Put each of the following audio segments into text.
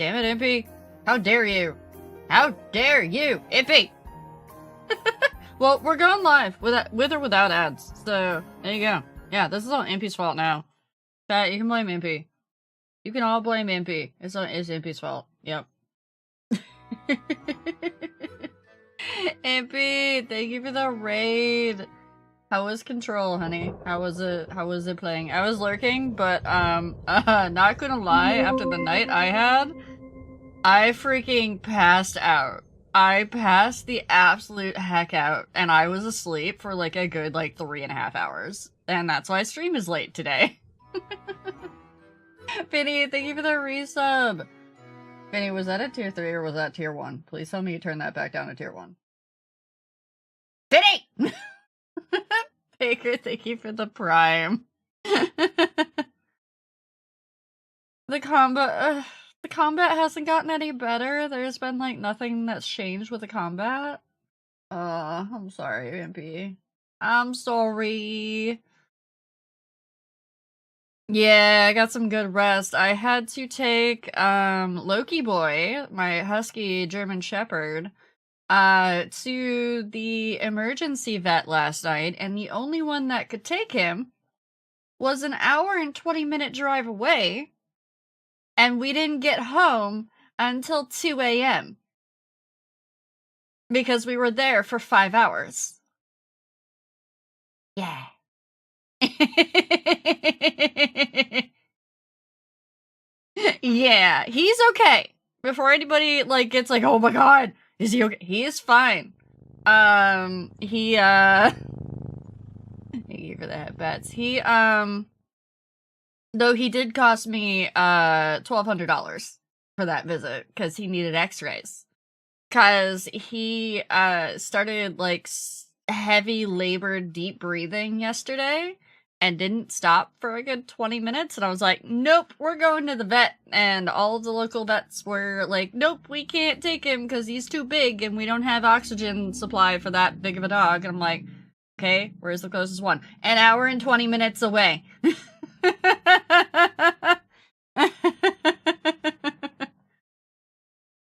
damn it, Impy. How dare you? How dare you, Impy? Well, we're going live with or without ads, so there you go. Yeah, this is all Impy's fault now. Pat, you can blame Impy. You can all blame Impy. It's Impy's fault. Yep. Impy, thank you for the raid. How was Control, honey? How was it playing? I was lurking, but not gonna lie, after the night I had, I freaking passed out. I passed the absolute heck out, and I was asleep for like a good 3.5 hours. And that's why stream is late today. Vinny, thank you for the resub. Vinny, was that a tier 3 or was that tier 1? Please tell me you turned that back down to tier 1. Vinny! Baker, thank you for the prime. The combat hasn't gotten any better. There's been nothing that's changed with the combat. I'm sorry, MP. I'm sorry. Yeah, I got some good rest. I had to take Loki Boy, my husky German Shepherd, to the emergency vet last night, and the only one that could take him was an hour and 20-minute drive away, and we didn't get home until 2 a.m. because we were there for 5 hours. Yeah. Yeah, he's okay. Before anybody gets oh my god, is he okay? He is fine. Thank you for the headbats. He though he did cost me $1,200 for that visit because he needed x-rays. Cause he started heavy labor deep breathing yesterday and didn't stop for a good 20 minutes, and I was like, nope, we're going to the vet. And all of the local vets were like, nope, we can't take him because he's too big and we don't have oxygen supply for that big of a dog. And I'm like, okay, where's the closest one? An hour and 20 minutes away.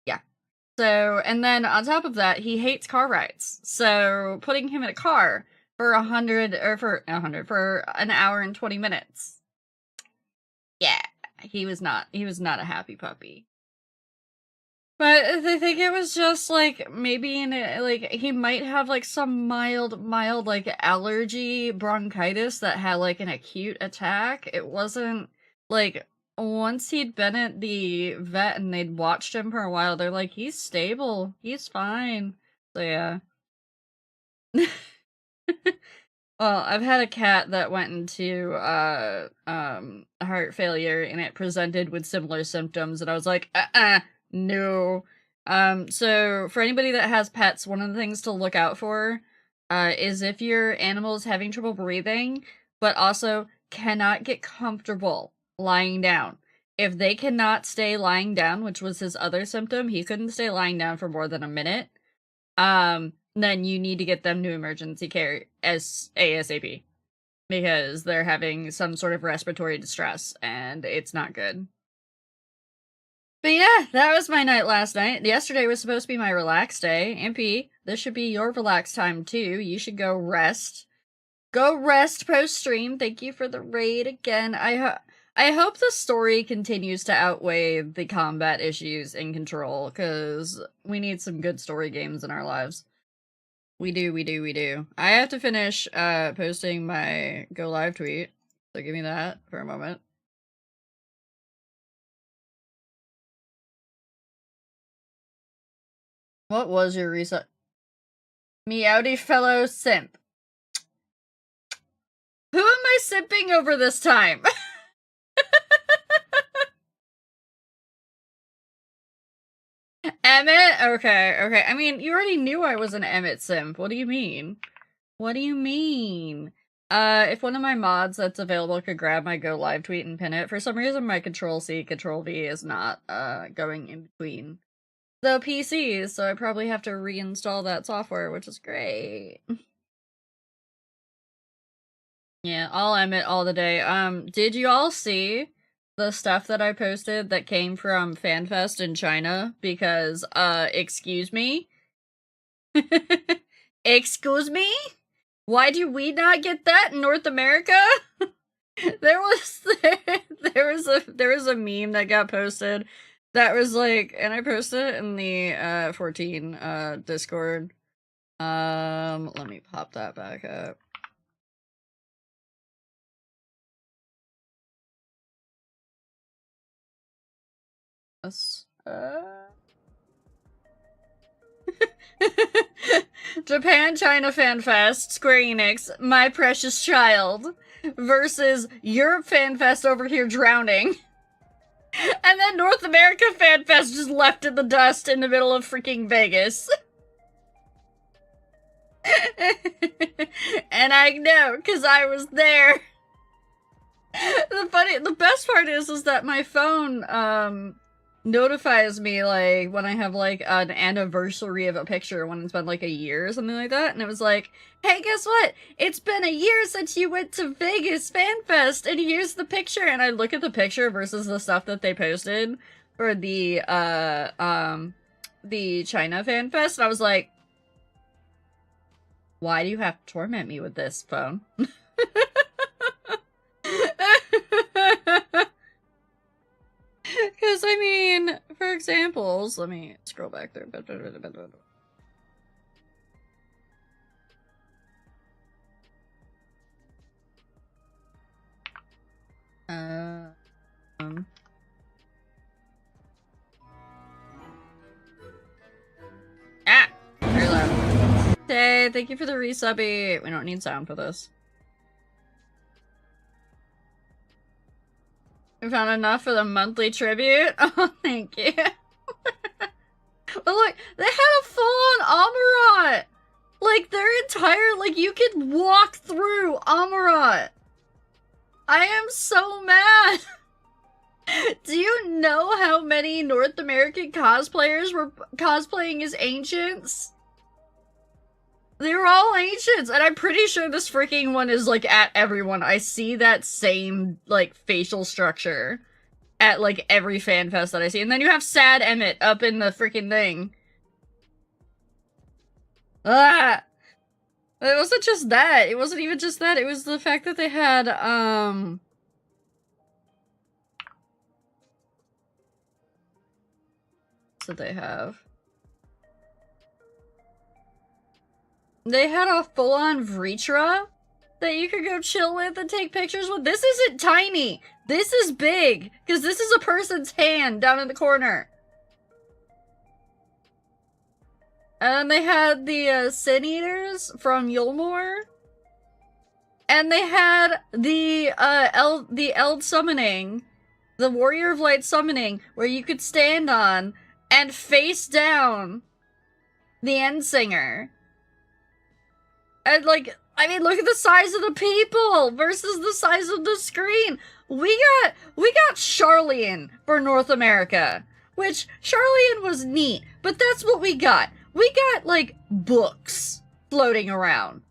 Yeah. So, and then on top of that, he hates car rides. So putting him in a car for for an hour and 20 minutes. Yeah, he was not a happy puppy. But I think it was just maybe he might have some mild allergy bronchitis that had an acute attack. It wasn't once he'd been at the vet and they'd watched him for a while, they're like, he's stable, he's fine. So yeah. Well, I've had a cat that went into heart failure and it presented with similar symptoms, and I was like, no. So for anybody that has pets, one of the things to look out for is if your animal is having trouble breathing, but also cannot get comfortable lying down. If they cannot stay lying down, which was his other symptom, he couldn't stay lying down for more than a minute, then you need to get them to emergency care as ASAP. Because they're having some sort of respiratory distress, and it's not good. But yeah, that was my night last night. Yesterday was supposed to be my relaxed day. MP, this should be your relaxed time too. You should go rest. Go rest post-stream. Thank you for the raid again. I hope the story continues to outweigh the combat issues in Control, because we need some good story games in our lives. We do. I have to finish posting my go live tweet, so give me that for a moment. What was your reset? Meowdy fellow simp. Who am I simping over this time? Emmett? Okay. I mean, you already knew I was an Emmett simp. What do you mean? If one of my mods that's available could grab my go live tweet and pin it. For some reason, my Control-C, Control-V is not going in between the PCs, so I probably have to reinstall that software, which is great. Yeah, all Emmett all the day. Did you all see the stuff that I posted that came from FanFest in China because, excuse me? Excuse me? Why do we not get that in North America? there was a meme that got posted that was like, and I posted it in the 14 Discord. Let me pop that back up. Japan China Fan Fest, Square Enix, My Precious Child, versus Europe Fan Fest over here drowning. And then North America Fan Fest just left in the dust in the middle of freaking Vegas. And I know, because I was there. The best part is that my phone, notifies me, like, when I have, like, an anniversary of a picture when it's been, like, a year or something like that, and it was like, hey, guess what? It's been a year since you went to Vegas Fan Fest, and here's the picture, and I look at the picture versus the stuff that they posted for the China Fan Fest, and I was like, why do you have to torment me with this, phone? Because, I mean, for examples, let me scroll back there. Very loud. Hey, thank you for the resubby. We don't need sound for this. We found enough for the monthly tribute. Oh, thank you. But look, they had a full-on Amarat! Like, their entire, like, you could walk through Amarat! I am so mad! Do you know how many North American cosplayers were cosplaying as ancients? They were all ancients, and I'm pretty sure this freaking one is, like, at everyone. I see that same, like, facial structure at, like, every fan fest that I see. And then you have Sad Emmett up in the freaking thing. Ah! It wasn't just that. It wasn't even just that. It was the fact that they had, what did they have? They had a full-on Vritra that you could go chill with and take pictures with. This isn't tiny. This is big. Because this is a person's hand down in the corner. And they had the Sin Eaters from Yulmore. And they had the Eld Summoning. The Warrior of Light Summoning. Where you could stand on and face down the Endsinger. And, like, I mean, look at the size of the people versus the size of the screen. We got Charlian for North America, which Charlian was neat, but that's what we got. We got, like, books floating around.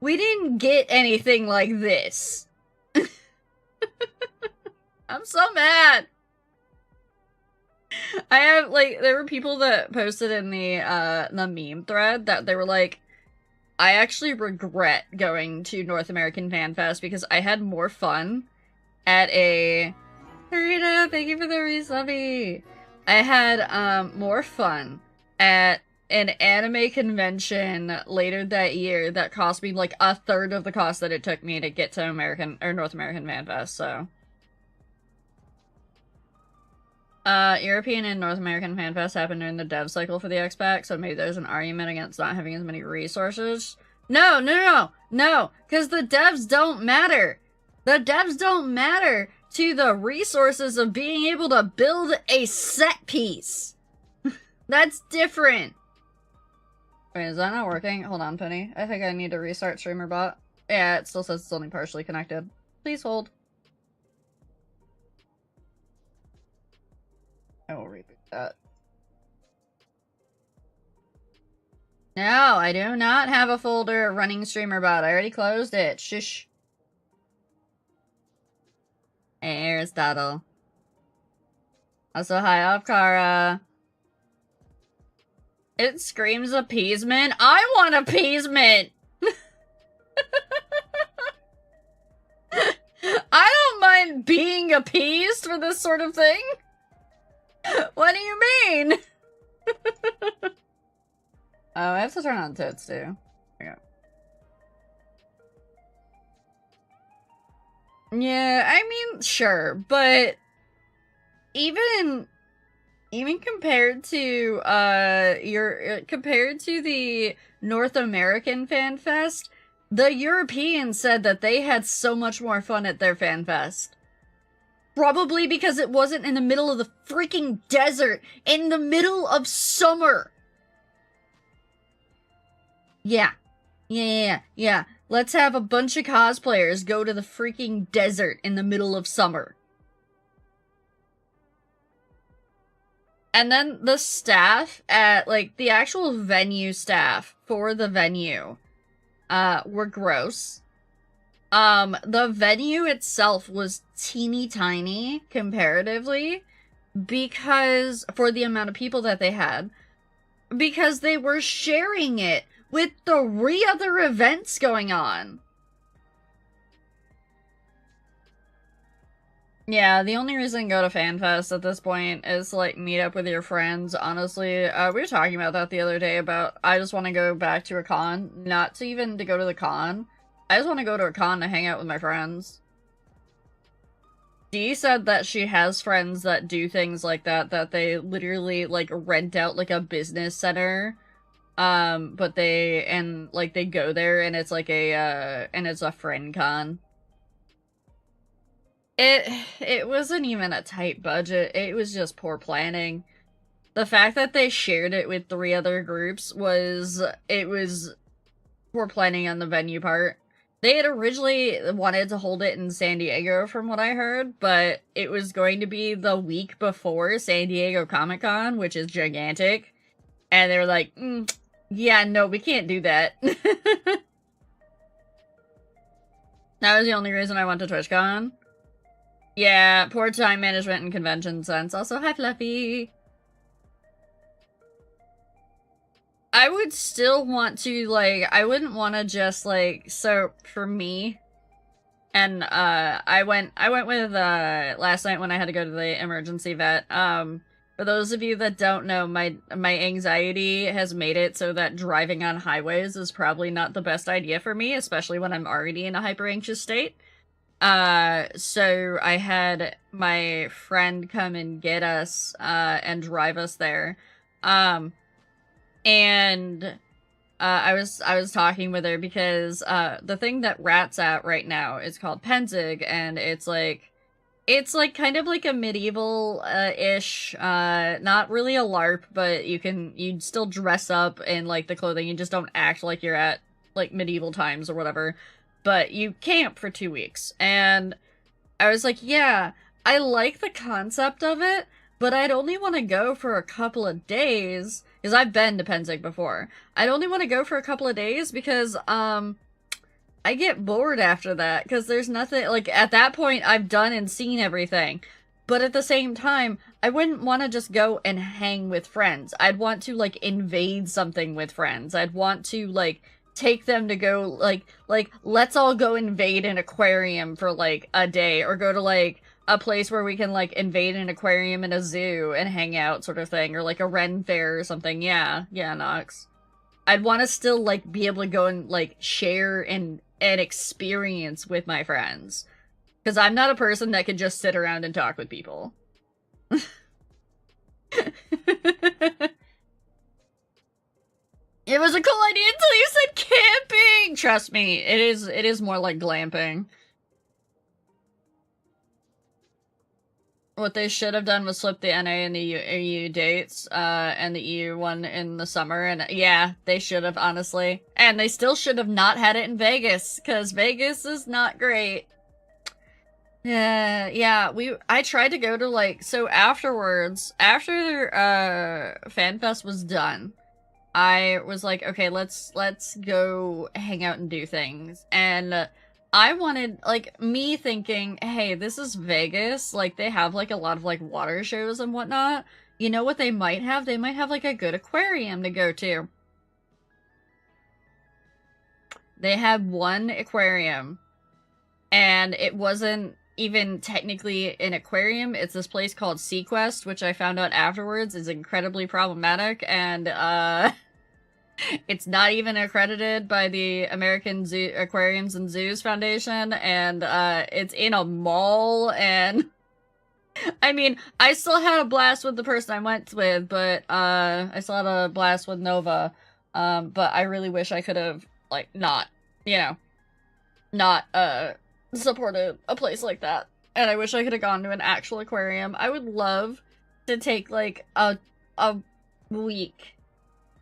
We didn't get anything like this. I'm so mad. I have, like, there were people that posted in the meme thread that they were like, I actually regret going to North American Fan Fest because I had more fun at a... Harita, thank you for the resubby! I had, more fun at an anime convention later that year that cost me, like, a third of the cost that it took me to get to North American Fan Fest, so... European and North American Fan Fest happened during the dev cycle for the X-Pack, so maybe there's an argument against not having as many resources. No, because the devs don't matter. The devs don't matter to the resources of being able to build a set piece. That's different. Wait, is that not working? Hold on, Penny. I think I need to restart StreamerBot. Yeah, it still says it's only partially connected. Please hold. I will reboot that. No, I do not have a folder running StreamerBot. I already closed it. Shush. Hey, Aristotle. Also, hi up, Kara. It screams appeasement. I want appeasement! I don't mind being appeased for this sort of thing. What do you mean? Oh, I have to turn on tits too. There we go. Yeah, I mean, sure, but even compared to compared to the North American Fan Fest, the Europeans said that they had so much more fun at their Fan Fest. Probably because it wasn't in the middle of the freaking desert, in the middle of summer. Yeah. Yeah. Let's have a bunch of cosplayers go to the freaking desert in the middle of summer. And then the staff at, like, the actual venue staff for the venue, were gross. The venue itself was teeny tiny, comparatively, because, for the amount of people that they had, because they were sharing it with 3 other events going on. Yeah, the only reason to go to FanFest at this point is, like, meet up with your friends, honestly. We were talking about that the other day about, I just want to go back to a con, not to even to go to the con. I just want to go to a con to hang out with my friends. Dee said that she has friends that do things like that they literally, like, rent out, like, a business center. But they go there and it's like and it's a friend con. It wasn't even a tight budget, it was just poor planning. The fact that they shared it with 3 other groups was poor planning on the venue part. They had originally wanted to hold it in San Diego, from what I heard, but it was going to be the week before San Diego Comic-Con, which is gigantic. And they were like, yeah, no, we can't do that. That was the only reason I went to TwitchCon. Yeah, poor time management and convention sense. Also, hi, Fluffy! I would still want to, like, I wouldn't want to just, like, so, for me, and, I went with, last night when I had to go to the emergency vet, for those of you that don't know, my anxiety has made it so that driving on highways is probably not the best idea for me, especially when I'm already in a hyper-anxious state. So I had my friend come and get us, and drive us there. And I was talking with her because the thing that Rat's at right now is called Penzig, and it's like kind of like a medieval ish, not really a LARP, but you'd still dress up in like the clothing, you just don't act like you're at like medieval times or whatever, but you camp for 2 weeks. And I was like, yeah, I like the concept of it, but I'd only want to go for a couple of days, because I've been to Penzig before. I'd only want to go for a couple of days because, I get bored after that, because there's nothing, like, at that point, I've done and seen everything. But at the same time, I wouldn't want to just go and hang with friends. I'd want to, like, invade something with friends. I'd want to, like, take them to go, like, let's all go invade an aquarium for, like, a day, or go to, like, a place where we can, like, invade an aquarium and a zoo and hang out sort of thing, or, like, a Ren fair or something. Yeah, Nox. I'd want to still, like, be able to go and, like, share an experience with my friends. Because I'm not a person that could just sit around and talk with people. It was a cool idea until you said camping! Trust me, it is more like glamping. What they should have done was flip the NA and the EU dates, and the EU one in the summer, and yeah, they should have, honestly. And they still should have not had it in Vegas, because Vegas is not great. Yeah, I tried to go to, like, so afterwards, after, FanFest was done, I was like, okay, let's go hang out and do things, and I wanted, like, me thinking, hey, this is Vegas, like, they have, like, a lot of, like, water shows and whatnot. You know what they might have? They might have, like, a good aquarium to go to. They had one aquarium, and it wasn't even technically an aquarium. It's this place called Sequest, which I found out afterwards is incredibly problematic, and, it's not even accredited by the American Zoo Aquariums and Zoos Foundation, and it's in a mall, and I mean, I still had a blast with the person I went with, but I still had a blast with Nova, but I really wish I could have, like, not, you know, not supported a place like that, and I wish I could have gone to an actual aquarium. I would love to take, like, a week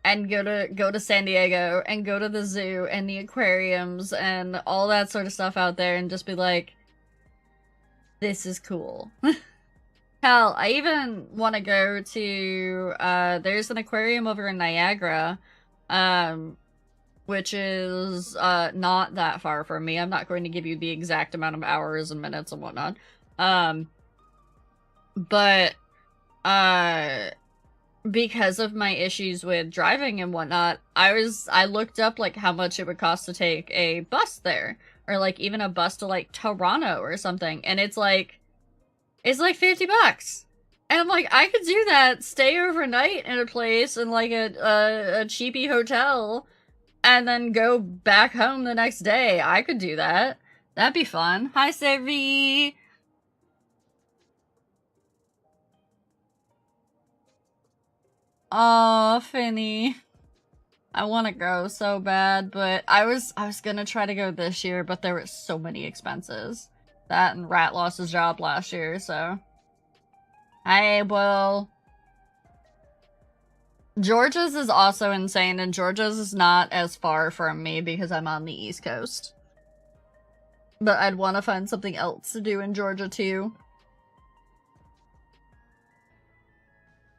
and go to San Diego and go to the zoo and the aquariums and all that sort of stuff out there and just be like, this is cool. Hell, I even want to go to, there's an aquarium over in Niagara, which is, not that far from me. I'm not going to give you the exact amount of hours and minutes and whatnot. But, because of my issues with driving and whatnot, I looked up, like, how much it would cost to take a bus there, or, like, even a bus to, like, Toronto or something, and it's like $50. And I'm like, I could do that, stay overnight in a place in, like, a cheapy hotel, and then go back home the next day. I could do that. That'd be fun. Hi, Sevi! Aw, Finny. I want to go so bad, but I was gonna try to go this year, but there were so many expenses. That and Rat lost his job last year, so. Hi, Will. Georgia's is also insane, and Georgia's is not as far from me because I'm on the East Coast. But I'd want to find something else to do in Georgia, too.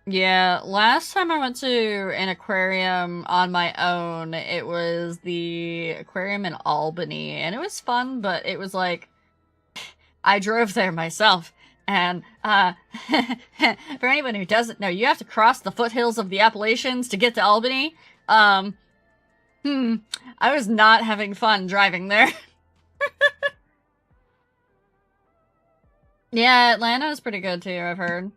Yeah, last time I went to an aquarium on my own, it was the aquarium in Albany, and it was fun, but it was like, I drove there myself, and, for anyone who doesn't know, you have to cross the foothills of the Appalachians to get to Albany. I was not having fun driving there. Yeah, Atlanta is pretty good too, I've heard.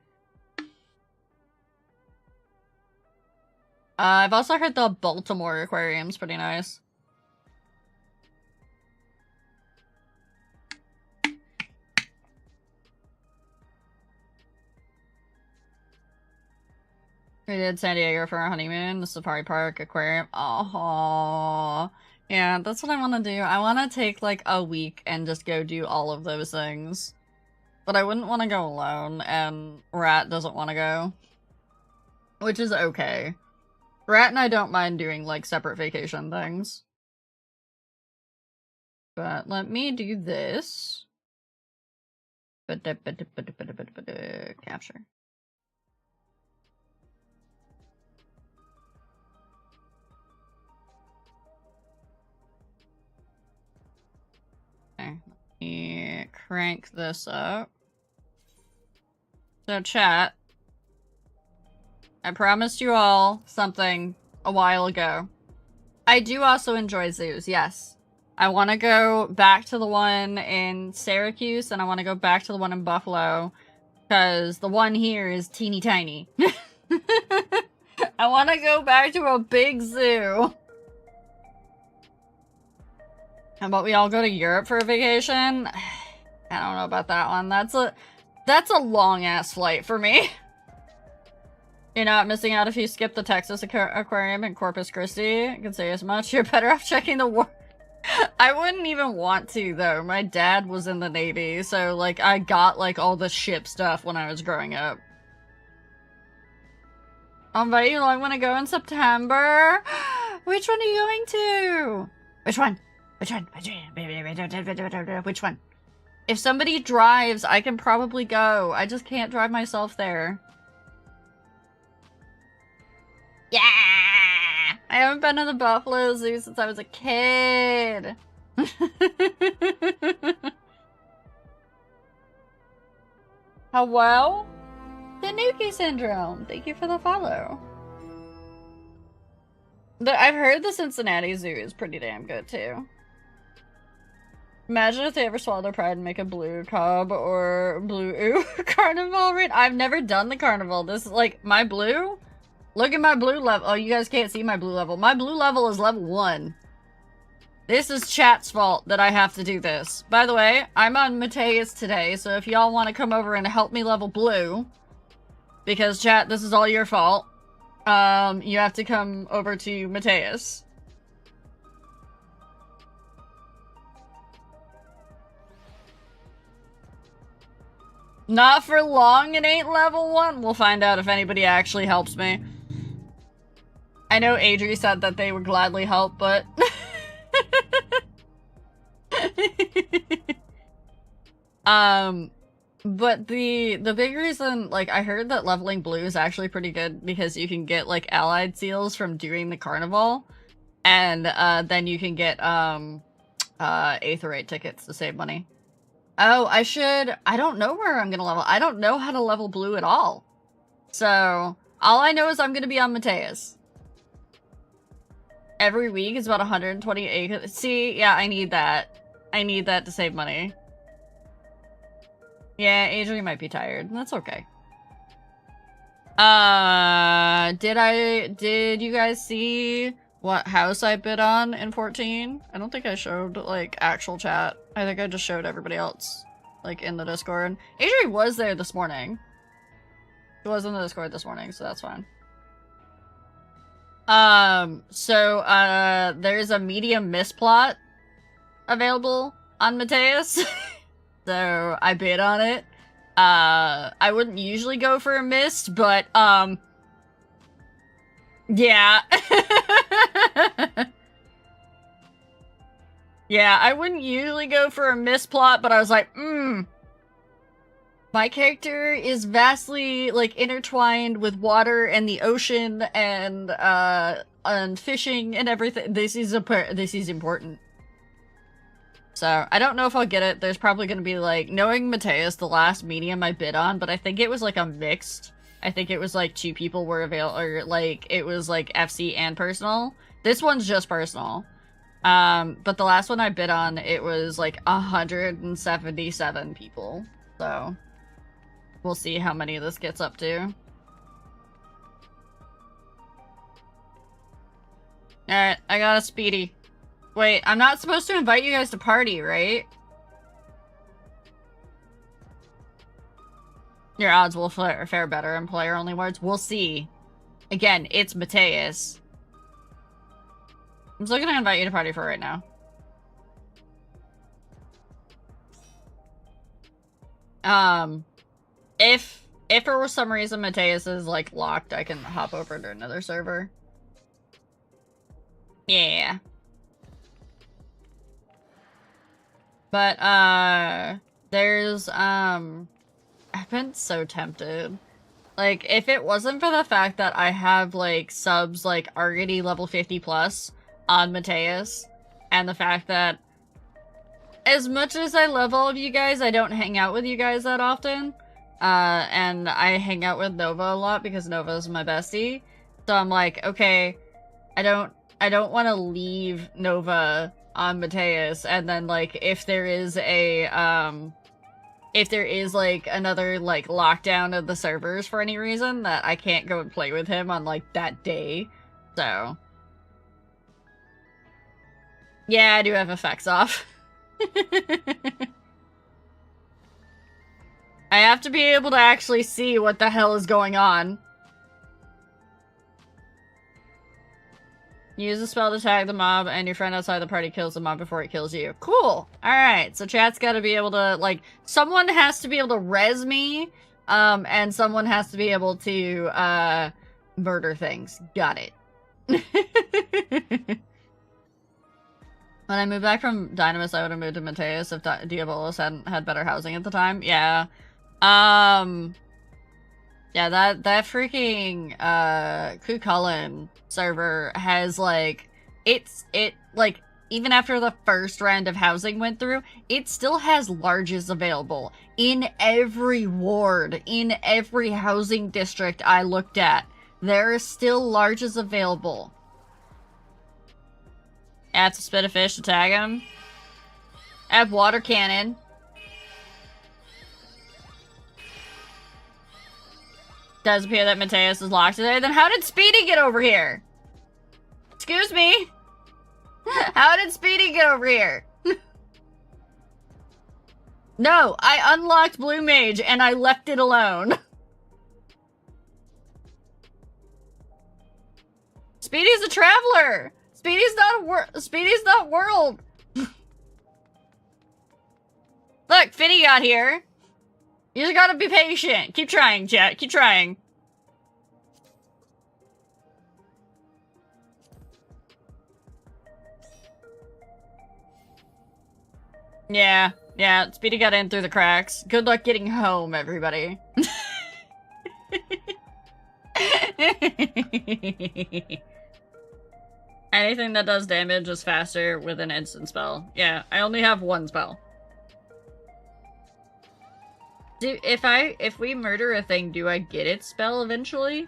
I've also heard the Baltimore Aquarium's pretty nice. We did San Diego for our honeymoon, the Safari Park Aquarium. Oh, yeah, that's what I want to do. I want to take like a week and just go do all of those things. But I wouldn't want to go alone, and Rat doesn't want to go. Which is okay. Rat and I don't mind doing, like, separate vacation things. But let me do this. Capture. Okay, let me crank this up. So, chat. I promised you all something a while ago. I do also enjoy zoos, yes. I want to go back to the one in Syracuse, and I want to go back to the one in Buffalo, because the one here is teeny tiny. I want to go back to a big zoo. How about we all go to Europe for a vacation? I don't know about that one. That's a long-ass flight for me. You're not missing out if you skip the Texas Aquarium in Corpus Christi. I can say as much. You're better off checking the war. I wouldn't even want to, though. My dad was in the Navy, so, like, I got, like, all the ship stuff when I was growing up. But you I want to go in September. Which one are you going to? Which one? Which one? Which one? If somebody drives, I can probably go. I just can't drive myself there. Yeah! I haven't been to the Buffalo Zoo since I was a kid. Hello? Tanuki Syndrome, thank you for the follow. I've heard the Cincinnati Zoo is pretty damn good, too. Imagine if they ever swallow their pride and make a blue cob or blue carnival raid. I've never done the carnival. This is like my blue. Look at my blue level. Oh, you guys can't see my blue level. My blue level is level 1. This is chat's fault that I have to do this. By the way, I'm on Mateus today, so if y'all want to come over and help me level blue, because chat, this is all your fault, you have to come over to Mateus. Not for long, it ain't level 1. We'll find out if anybody actually helps me. I know Adri said that they would gladly help, but... But the big reason, like, I heard that leveling blue is actually pretty good because you can get, like, allied seals from doing the carnival, and, then you can get, Aetherite tickets to save money. Oh, I don't know where I'm gonna level. I don't know how to level blue at all. So, all I know is I'm gonna be on Mateus. Every week is about 128. See, yeah, I need that. I need that to save money. Yeah, Adrian might be tired. That's okay. Did you guys see what house I bid on in 14? I don't think I showed, like, actual chat. I think I just showed everybody else, like, in the Discord. Adrian was there this morning. He was in the Discord this morning, so that's fine. There's a medium misplot available on Mateus. So, I bid on it. I wouldn't usually go for a mist, but, yeah. Yeah, I wouldn't usually go for a misplot, but I was like, my character is vastly, like, intertwined with water and the ocean and fishing and everything. This is important. So, I don't know if I'll get it. There's probably gonna be, like, knowing Mateus, the last medium I bid on, but I think it was, like, a mixed. I think it was, like, 2 people were available, or, like, it was, like, FC and personal. This one's just personal. But the last one I bid on, it was, like, 177 people. So, we'll see how many this gets up to. Alright, I got a speedy. Wait, I'm not supposed to invite you guys to party, right? Your odds will fare better in player-only words. We'll see. Again, it's Mateus. I'm still gonna invite you to party for right now. If for some reason Mateus is, like, locked, I can hop over to another server. Yeah. But, there's, I've been so tempted. Like, if it wasn't for the fact that I have, like, subs, like, already level 50 plus on Mateus, and the fact that as much as I love all of you guys, I don't hang out with you guys that often. And I hang out with Nova a lot because Nova's my bestie. So I'm like, okay, I don't want to leave Nova on Mateus, and then, like, if there is a, like, another, like, lockdown of the servers for any reason, that I can't go and play with him on, like, that day. So. Yeah, I do have effects off. I have to be able to actually see what the hell is going on. Use a spell to tag the mob, and your friend outside the party kills the mob before it kills you. Cool! Alright, so chat's gotta be able to, like, someone has to be able to res me, and someone has to be able to, murder things. Got it. When I moved back from Dynamis, I would have moved to Mateus if Diabolos hadn't had better housing at the time. Yeah. Yeah, that freaking, Kukulkan server has, like, it, like, even after the first round of housing went through, it still has larges available in every ward, in every housing district I looked at. There are still larges available. I have to spit a fish to tag him. I have water cannon. Does appear that Mateus is locked today. Then how did Speedy get over here? Excuse me? How did Speedy get over here? No, I unlocked Blue Mage and I left it alone. Speedy's a traveler. Speedy's not world. Look, Finny got here. You just gotta be patient. Keep trying, chat. Keep trying. Yeah, Speedy got in through the cracks. Good luck getting home, everybody. Anything that does damage is faster with an instant spell. Yeah, I only have one spell. If we murder a thing, do I get its spell eventually?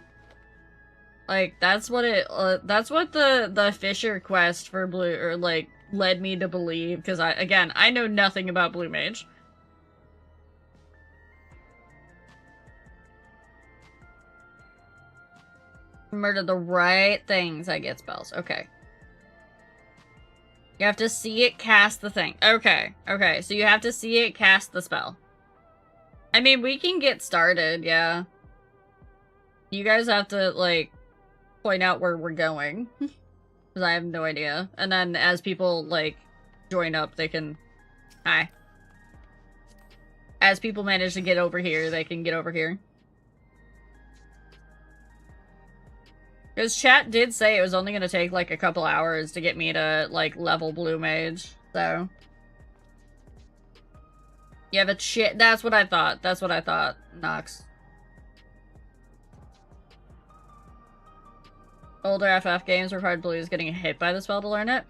Like, that's what the Fisher quest for Blue, or like, led me to believe, because I know nothing about Blue Mage. Murder the right things, I get spells. Okay. You have to see it cast the thing. Okay, so you have to see it cast the spell. I mean, we can get started, yeah. You guys have to, like, point out where we're going. Because I have no idea. And then as people, like, join up, they can... Hi. As people manage to get over here, they can get over here. Because chat did say it was only going to take, like, a couple hours to get me to, like, level Blue Mage. So... Yeah, but shit, that's what I thought. That's what I thought, Nox. Older FF games required blues getting hit by the spell to learn it.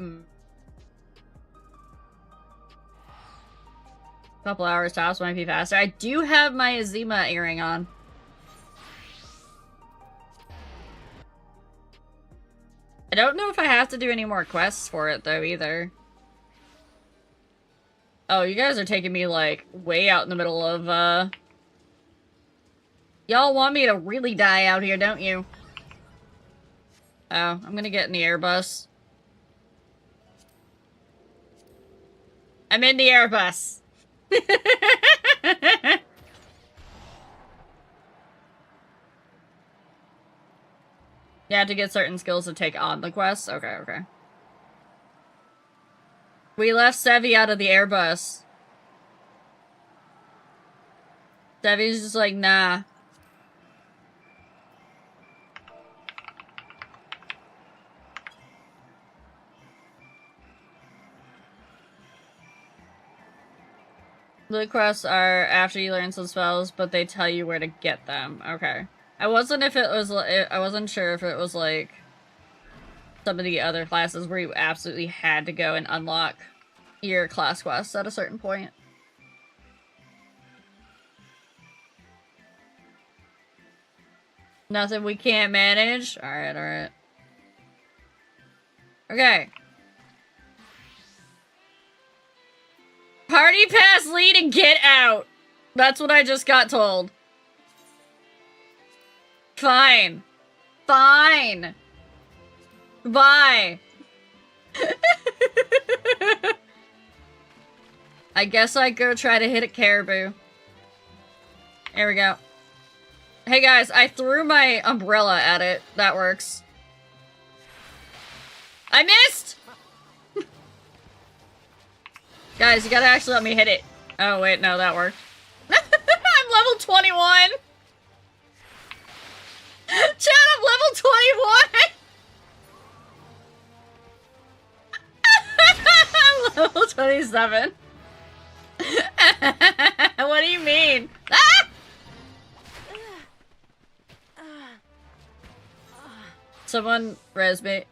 Couple hours tops might be faster. I do have my Azima earring on. I don't know if I have to do any more quests for it, though, either. Oh, you guys are taking me, like, way out in the middle of, Y'all want me to really die out here, don't you? Oh, I'm gonna get in the Airbus. I'm in the Airbus. You have to get certain skills to take on the quest? Okay. We left Sevi out of the Airbus. Sevi's just like, nah. Blue quests are after you learn some spells, but they tell you where to get them. Okay. I wasn't sure if it was like some of the other classes where you absolutely had to go and unlock your class quests at a certain point. Nothing we can't manage? Alright. Okay. Party pass lead and get out! That's what I just got told. Fine. Bye. I guess I go try to hit a caribou. There we go. Hey guys, I threw my umbrella at it. That works. I missed! Guys, you gotta actually let me hit it. Oh wait, no, that worked. I'm level 21! Chat, I'm level 21! I'm level 27. What do you mean? Ah! Someone res me.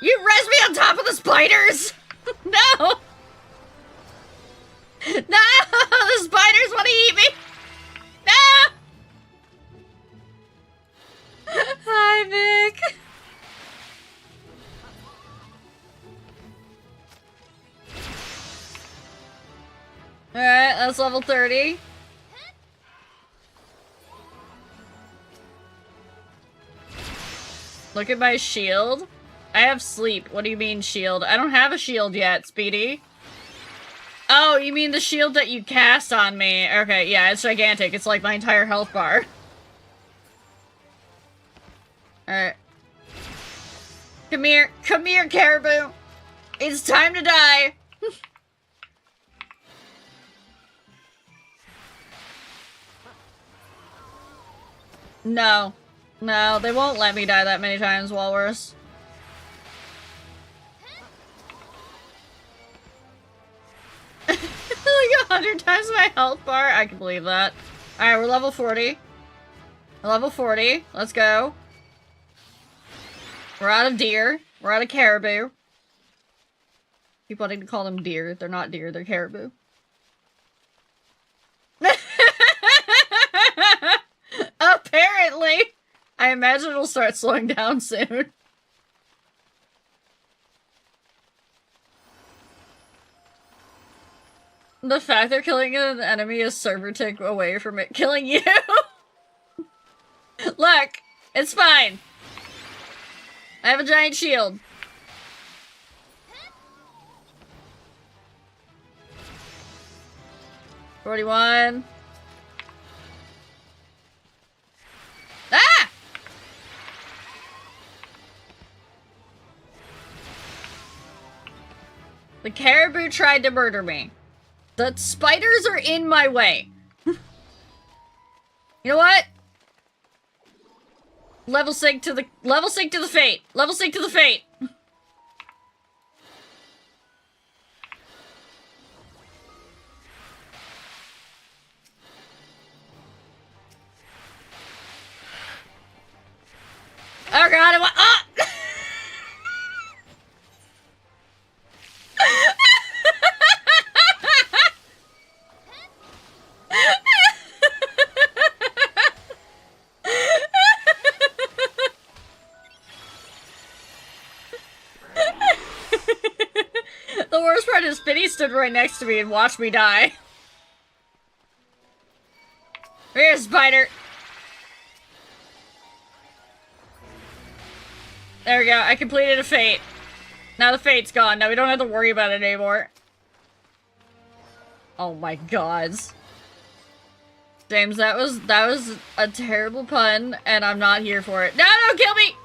You res me on top of the spiders! No! No! The spiders want to eat me! No! Hi, Vic. Alright, that's level 30. Look at my shield. I have sleep. What do you mean shield? I don't have a shield yet, Speedy. Oh, you mean the shield that you cast on me. Okay, yeah, it's gigantic. It's like my entire health bar. Alright. Come here, caribou. It's time to die. No. No, they won't let me die that many times, Walrus. Like 100 times my health bar? I can believe that. Alright, we're level 40. We're level 40. Let's go. We're out of deer. We're out of caribou. People need to call them deer. They're not deer, they're caribou. Apparently! I imagine it'll start slowing down soon. The fact they're killing an enemy is server tick away from it killing you. Look, it's fine. I have a giant shield. $41. Ah! The caribou tried to murder me. The spiders are in my way. You know what? Level sync to the fate. Level sync to the fate. Oh god, ah! The worst part is Spinny stood right next to me and watched me die. Here's spider. There we go, I completed a fate. Now the fate's gone, now we don't have to worry about it anymore. Oh my gods. James, that was a terrible pun, and I'm not here for it. No, no, kill me!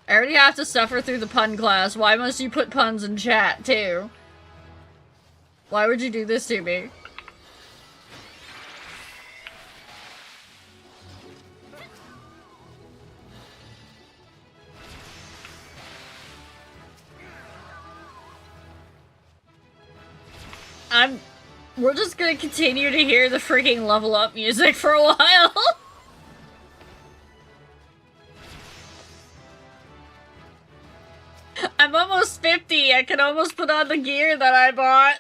I already have to suffer through the pun class. Why must you put puns in chat, too? Why would you do this to me? We're just gonna continue to hear the freaking level up music for a while. I'm almost 50. I can almost put on the gear that I bought.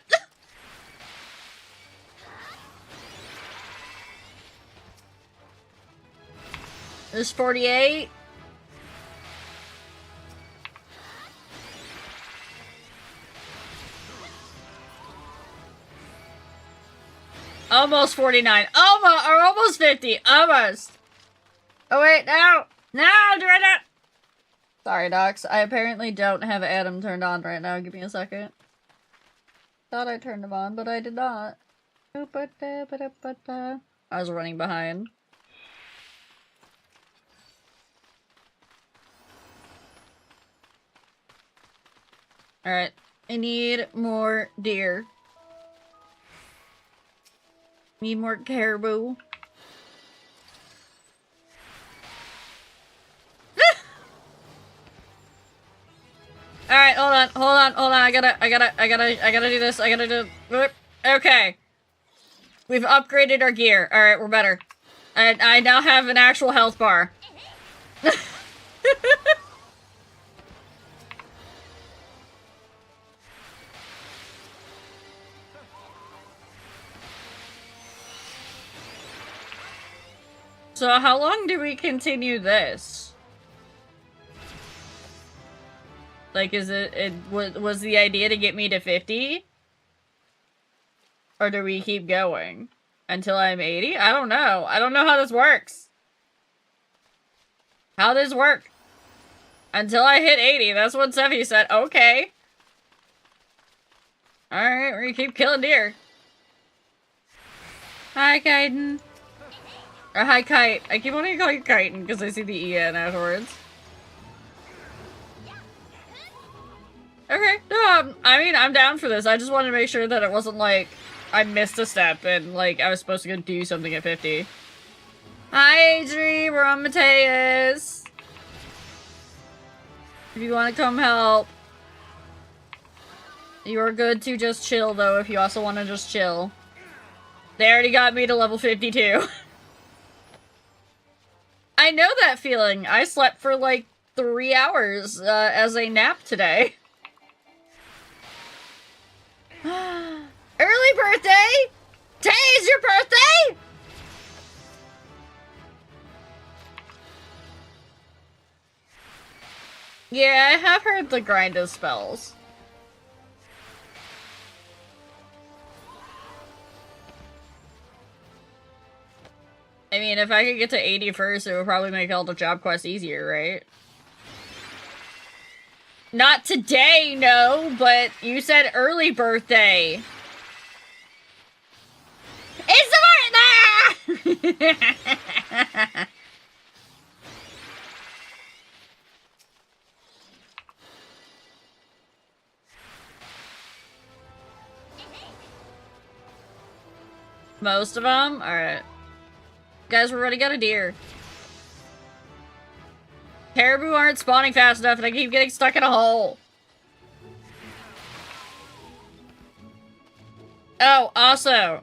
There's 48. Almost 49. Almost, or almost 50. Almost. Oh wait, no! No, do it not! Sorry, Docs. I apparently don't have Adam turned on right now. Give me a second. Thought I turned him on, but I did not. I was running behind. Alright. I need more deer. Need more caribou. Alright, hold on. I gotta do this. I gotta do... Okay. We've upgraded our gear. Alright, we're better. I now have an actual health bar. So how long do we continue this? Like, is was the idea to get me to 50? Or do we keep going? Until I'm 80? I don't know. I don't know how this works. How does this work? Until I hit 80, that's what Seffi said. Okay. Alright, we're gonna keep killing deer. Hi, Kaiden. Or hi, Kite. I keep wanting to call you Kaiten because I see the EN afterwards. Okay, no, I mean, I'm down for this. I just wanted to make sure that it wasn't like I missed a step and like I was supposed to go do something at 50. Hi, Adri, we're on Mateus. If you want to come help. You are good to just chill though if you also want to just chill. They already got me to level 52. I know that feeling. I slept for like 3 hours as a nap today. Early birthday? Today's your birthday? Yeah, I have heard the grind of spells. I mean, if I could get to 80 first, it would probably make all the job quests easier, right? Not today, no, but you said early birthday. It's the birthday! Most of them? Alright. Guys, we already got a deer. Caribou aren't spawning fast enough and I keep getting stuck in a hole. Oh, also,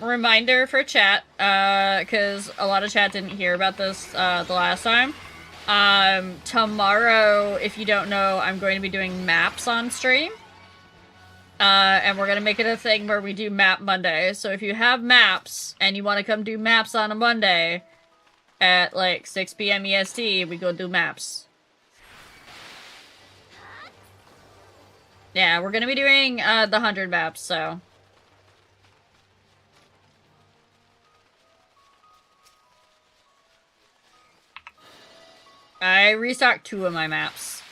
reminder for chat, because a lot of chat didn't hear about this, the last time. Tomorrow, if you don't know, I'm going to be doing maps on stream. And we're gonna make it a thing where we do Map Monday. So if you have maps, and you want to come do maps on a Monday, at like 6 PM EST, we go do maps. Yeah, we're gonna be doing, the 100 maps, so... I restocked 2 of my maps.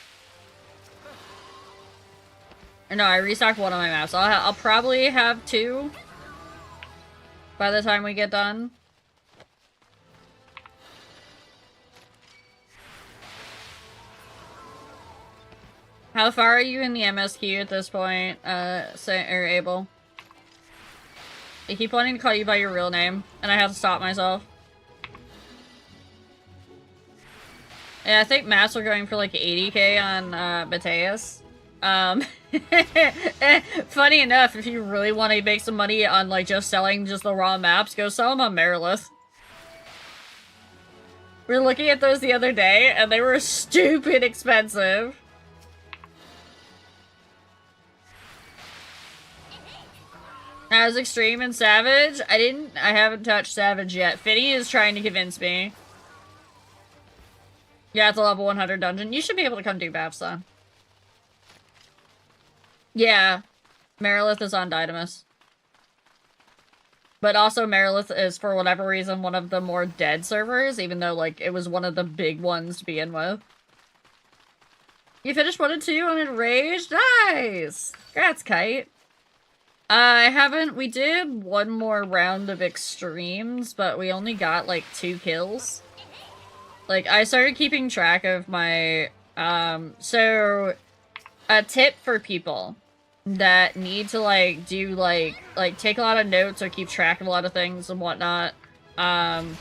Or no, I restocked 1 of my maps. I'll probably have 2 by the time we get done. How far are you in the MSQ at this point, Abel? I keep wanting to call you by your real name, and I have to stop myself. Yeah, I think maps are going for like 80k on Mateus. Funny enough, if you really want to make some money on like just selling just the raw maps, go sell them on Merilith. We were looking at those the other day, and they were stupid expensive. As Extreme and Savage? I haven't touched Savage yet. Finny is trying to convince me. Yeah, it's a level 100 dungeon. You should be able to come do maps, though. Yeah. Merilith is on Dynamis. But also Merilith is, for whatever reason, one of the more dead servers, even though, like, it was one of the big ones to begin with. You finished 1 and 2 on Enraged? Nice! Congrats, Kite. I haven't. We did 1 more round of extremes, but we only got, like, 2 kills. Like, I started keeping track of my, so, a tip for people that need to, like, do, like, take a lot of notes or keep track of a lot of things and whatnot, one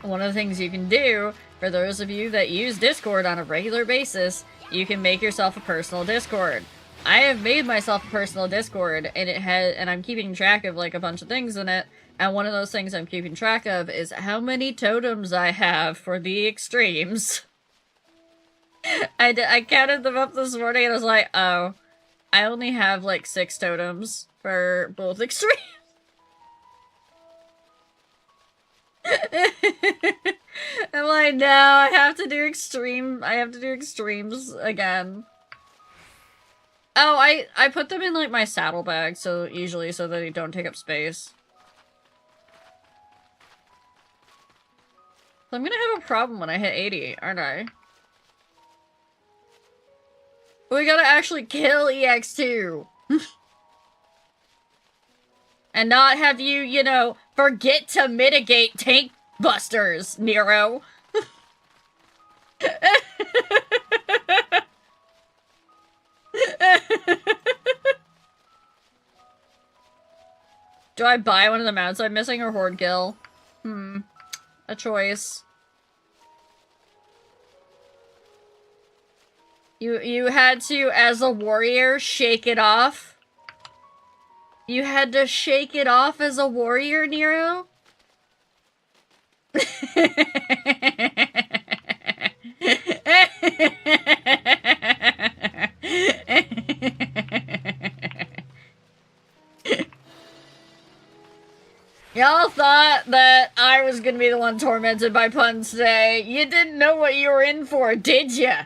of the things you can do, for those of you that use Discord on a regular basis, you can make yourself a personal Discord. I have made myself a personal Discord, and and I'm keeping track of, like, a bunch of things in it, and one of those things I'm keeping track of is how many totems I have for the extremes. I counted them up this morning, and I was like, oh, I only have, like, 6 totems for both extremes. I'm like, no, I have to do extremes again. Oh, I put them in, like, my saddlebag, so usually so that they don't take up space. So I'm gonna have a problem when I hit 80, aren't I? We gotta actually kill EX2. And not have you, you know, forget to mitigate tank busters, Nero. Do I buy one of the mounts I'm missing or Horde Gill? A choice. You had to, as a warrior, shake it off? You had to shake it off as a warrior, Nero? Y'all thought that I was gonna be the one tormented by puns today. You didn't know what you were in for, did ya?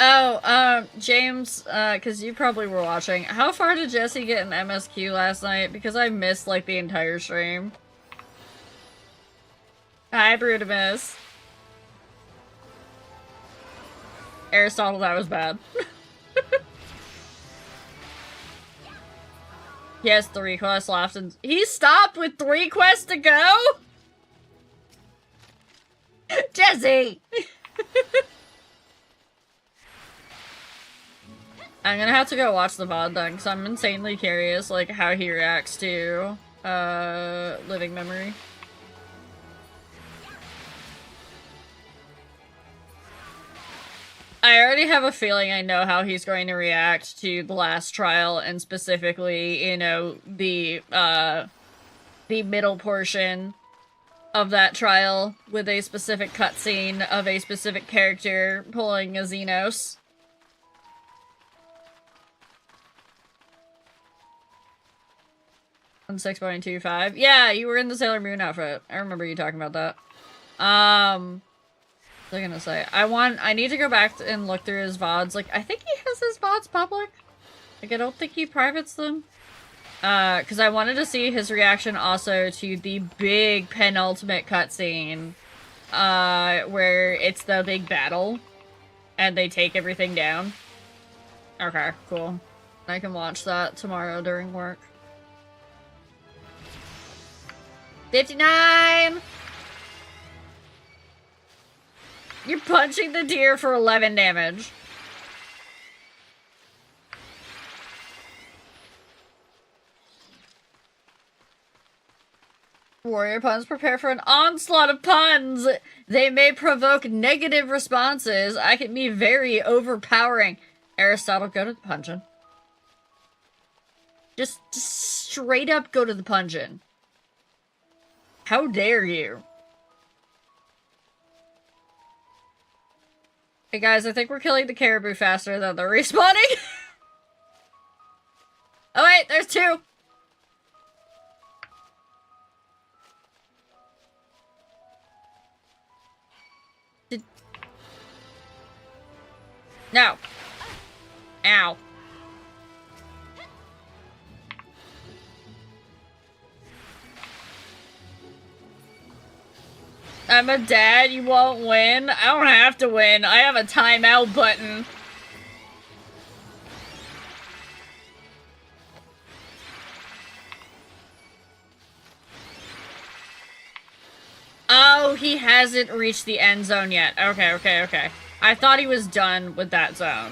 Oh, James, because you probably were watching. How far did Jesse get in MSQ last night? Because I missed, like, the entire stream. Hi, Brudimus. Aristotle, that was bad. He has 3 quests left, and he stopped with 3 quests to go? Jesse! I'm gonna have to go watch the VOD then, because I'm insanely curious, like, how he reacts to, Living Memory. I already have a feeling I know how he's going to react to the last trial, and specifically, you know, the middle portion of that trial, with a specific cutscene of a specific character pulling a Xenos. On 6.25. Yeah, you were in the Sailor Moon outfit. I remember you talking about that. What was I gonna say? I need to go back and look through his VODs. Like, I think he has his VODs public. Like, I don't think he privates them. Because I wanted to see his reaction also to the big penultimate cutscene. Where it's the big battle. And they take everything down. Okay, cool. I can watch that tomorrow during work. 59! You're punching the deer for 11 damage. Warrior puns prepare for an onslaught of puns. They may provoke negative responses. I can be very overpowering. Aristotle, go to the puncheon. Just straight up go to the puncheon. How dare you? Hey guys, I think we're killing the caribou faster than they're respawning. Oh wait, there's 2! No. Ow. I'm a dad, you won't win? I don't have to win. I have a timeout button. Oh, he hasn't reached the end zone yet. Okay. I thought he was done with that zone.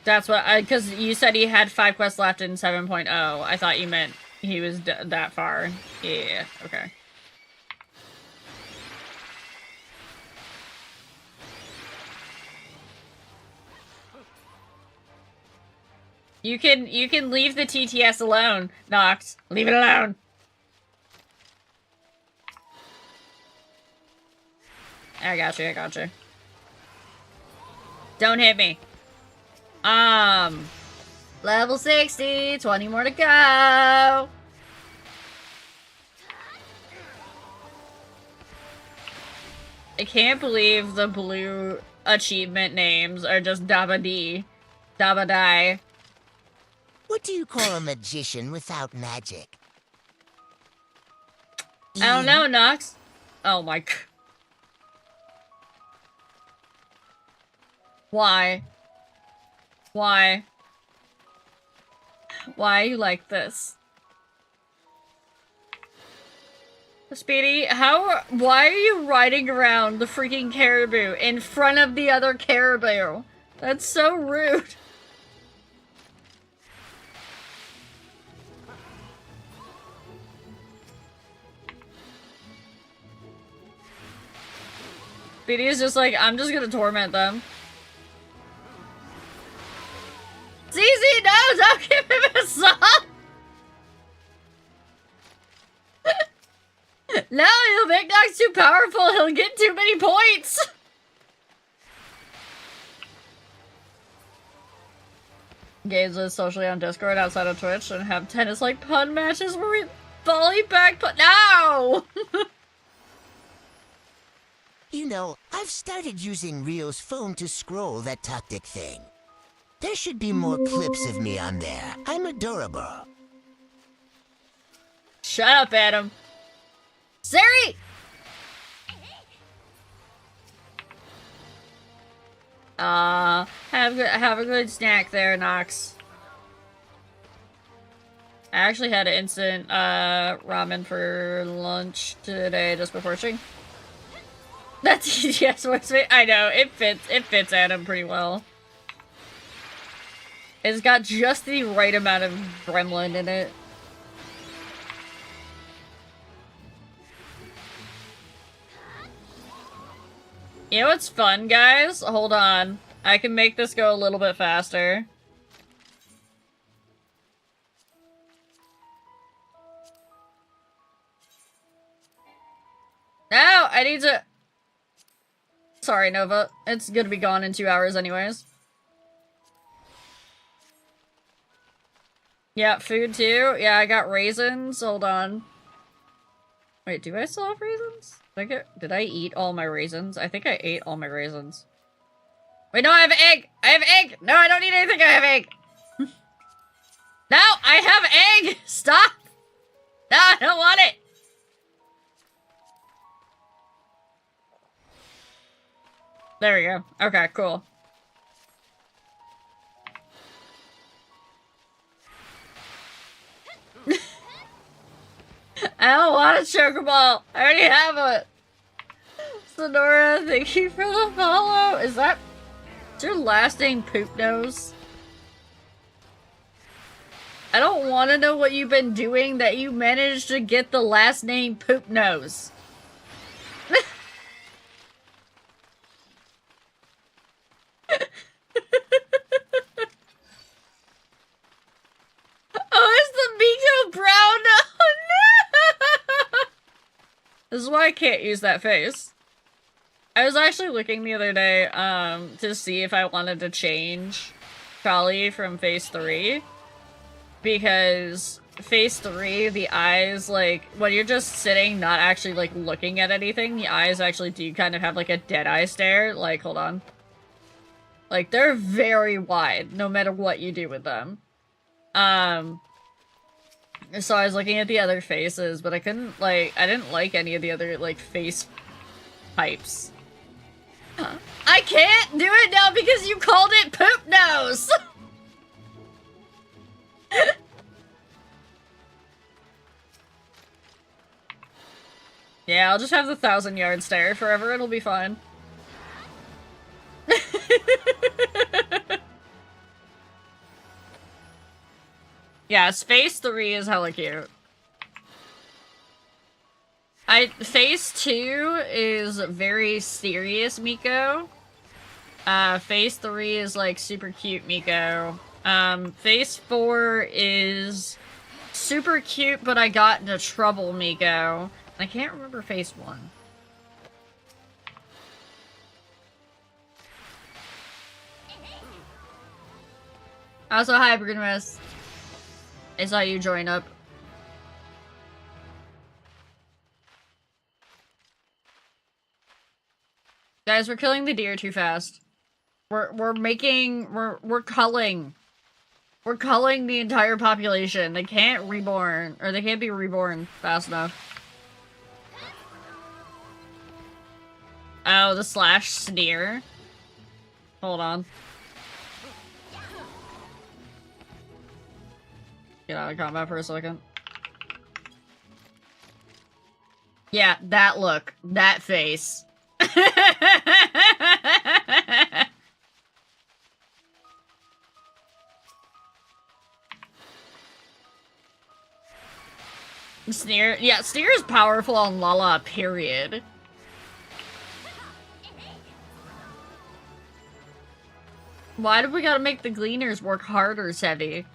That's what because you said he had 5 quests left in 7.0. I thought you meant he was that far. Yeah, okay. You can leave the TTS alone, Nox. Leave it alone. I got you. Don't hit me. Level 60, 20 more to go. I can't believe the blue achievement names are just Daba D, Daba Die. What do you call a magician without magic? I don't know, Nox. Oh my god. Why? Why? Why are you like this? Speedy, why are you riding around the freaking caribou in front of the other caribou? That's so rude. Speedy is just like, I'm just gonna torment them. ZZ, no, don't give him a song! No, he'll make Nox too powerful, he'll get too many points! Engage with socially on Discord outside of Twitch and have tennis-like pun matches where we volley back pun- No! You know, I've started using Rio's phone to scroll that tactic thing. There should be more clips of me on there. I'm adorable. Shut up, Adam. Siri! Have a good snack there, Nox. I actually had an instant ramen for lunch today just before stream. That's yes, I know, it fits Adam pretty well. It's got just the right amount of gremlin in it. You know what's fun, guys? Hold on. I can make this go a little bit faster. No, I need to... Sorry, Nova. It's gonna be gone in 2 hours anyways. Yeah, food too. Yeah, I got raisins. Hold on. Wait, do I still have raisins? Did I eat all my raisins? I think I ate all my raisins. Wait, no, I have egg! I have egg! No, I don't need anything, I have egg! No, I have egg! Stop! No, I don't want it! There we go. Okay, cool. I don't want a chocoball. I already have it. Sonora, thank you for the follow. Is your last name Poop Nose? I don't want to know what you've been doing that you managed to get the last name Poop Nose. Oh, it's the Miko Brown. Oh, no! This is why I can't use that face. I was actually looking the other day, to see if I wanted to change Kali from Phase 3. Because Phase 3, the eyes, like, when you're just sitting, not actually, like, looking at anything, the eyes actually do kind of have, like, a dead eye stare. Like, hold on. Like, they're very wide, no matter what you do with them. So I was looking at the other faces, but I couldn't, like, I didn't like any of the other, like, face types. I can't do it now because you called it Poop Nose! Yeah, I'll just have the 1,000-yard stare forever, it'll be fine. Yeah, Phase 3 is hella cute. Phase 2 is very serious Miko. Phase 3 is like super cute Miko. Phase 4 is super cute, but I got into trouble Miko. I can't remember Phase 1. Also, hi, Brunomus. I saw you join up. Guys, we're killing the deer too fast. We're culling. We're culling the entire population. They can't reborn, or they can't be reborn fast enough. Oh, the slash sneer. Hold on. Get out of combat for a second. Yeah, that look. That face. Sneer? Yeah, Sneer is powerful on Lala, period. Why do we gotta make the Gleaners work harder, Sevi?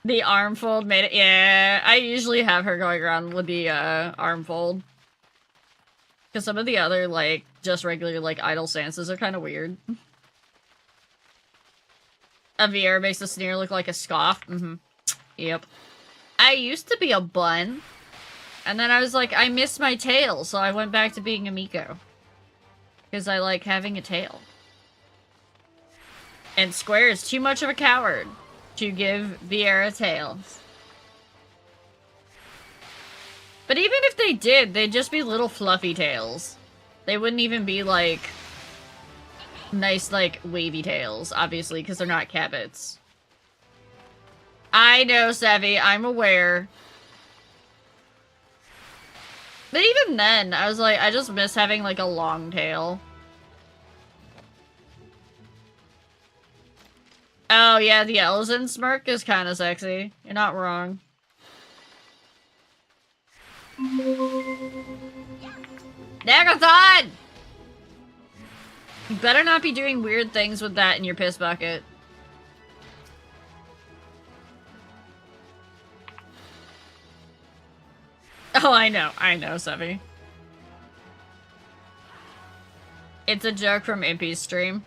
The arm fold made it- yeah, I usually have her going around with the, arm fold. Because some of the other, like, just regular, like, idle stances are kind of weird. A VR makes the Sneer look like a scoff. Mm-hmm. Yep. I used to be a bun. And then I was like, I miss my tail, so I went back to being a Miko. Because I like having a tail. And Square is too much of a coward to give Vieira tails. But even if they did, they'd just be little fluffy tails. They wouldn't even be, like, nice, like, wavy tails, obviously, because they're not cabbits. I know, Sevi, I'm aware. But even then, I was like, I just miss having, like, a long tail. Oh, yeah, the Elzen smirk is kind of sexy. You're not wrong. Nagathon! You better not be doing weird things with that in your piss bucket. Oh, I know, Sevi. It's a joke from Impy's stream.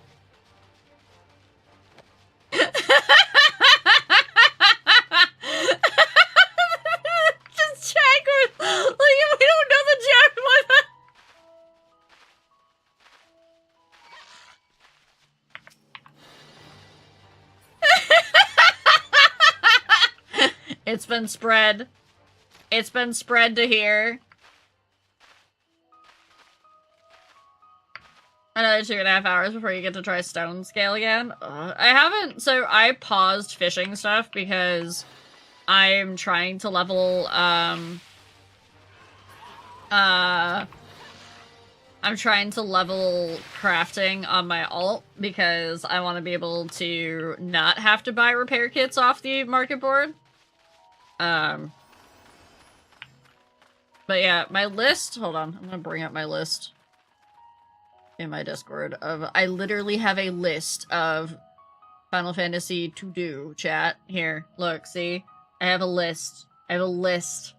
Just check with, like, we don't know the joke. It's been spread. It's been spread to here. Another 2.5 hours before you get to try stone scale again. I haven't, so I paused fishing stuff because I'm trying to level, I'm trying to level crafting on my alt because I want to be able to not have to buy repair kits off the market board. But yeah, my list, hold on, I'm gonna bring up my list in my Discord of, I literally have a list of Final Fantasy to do, chat. Here, look, see? I have a list. I have a list.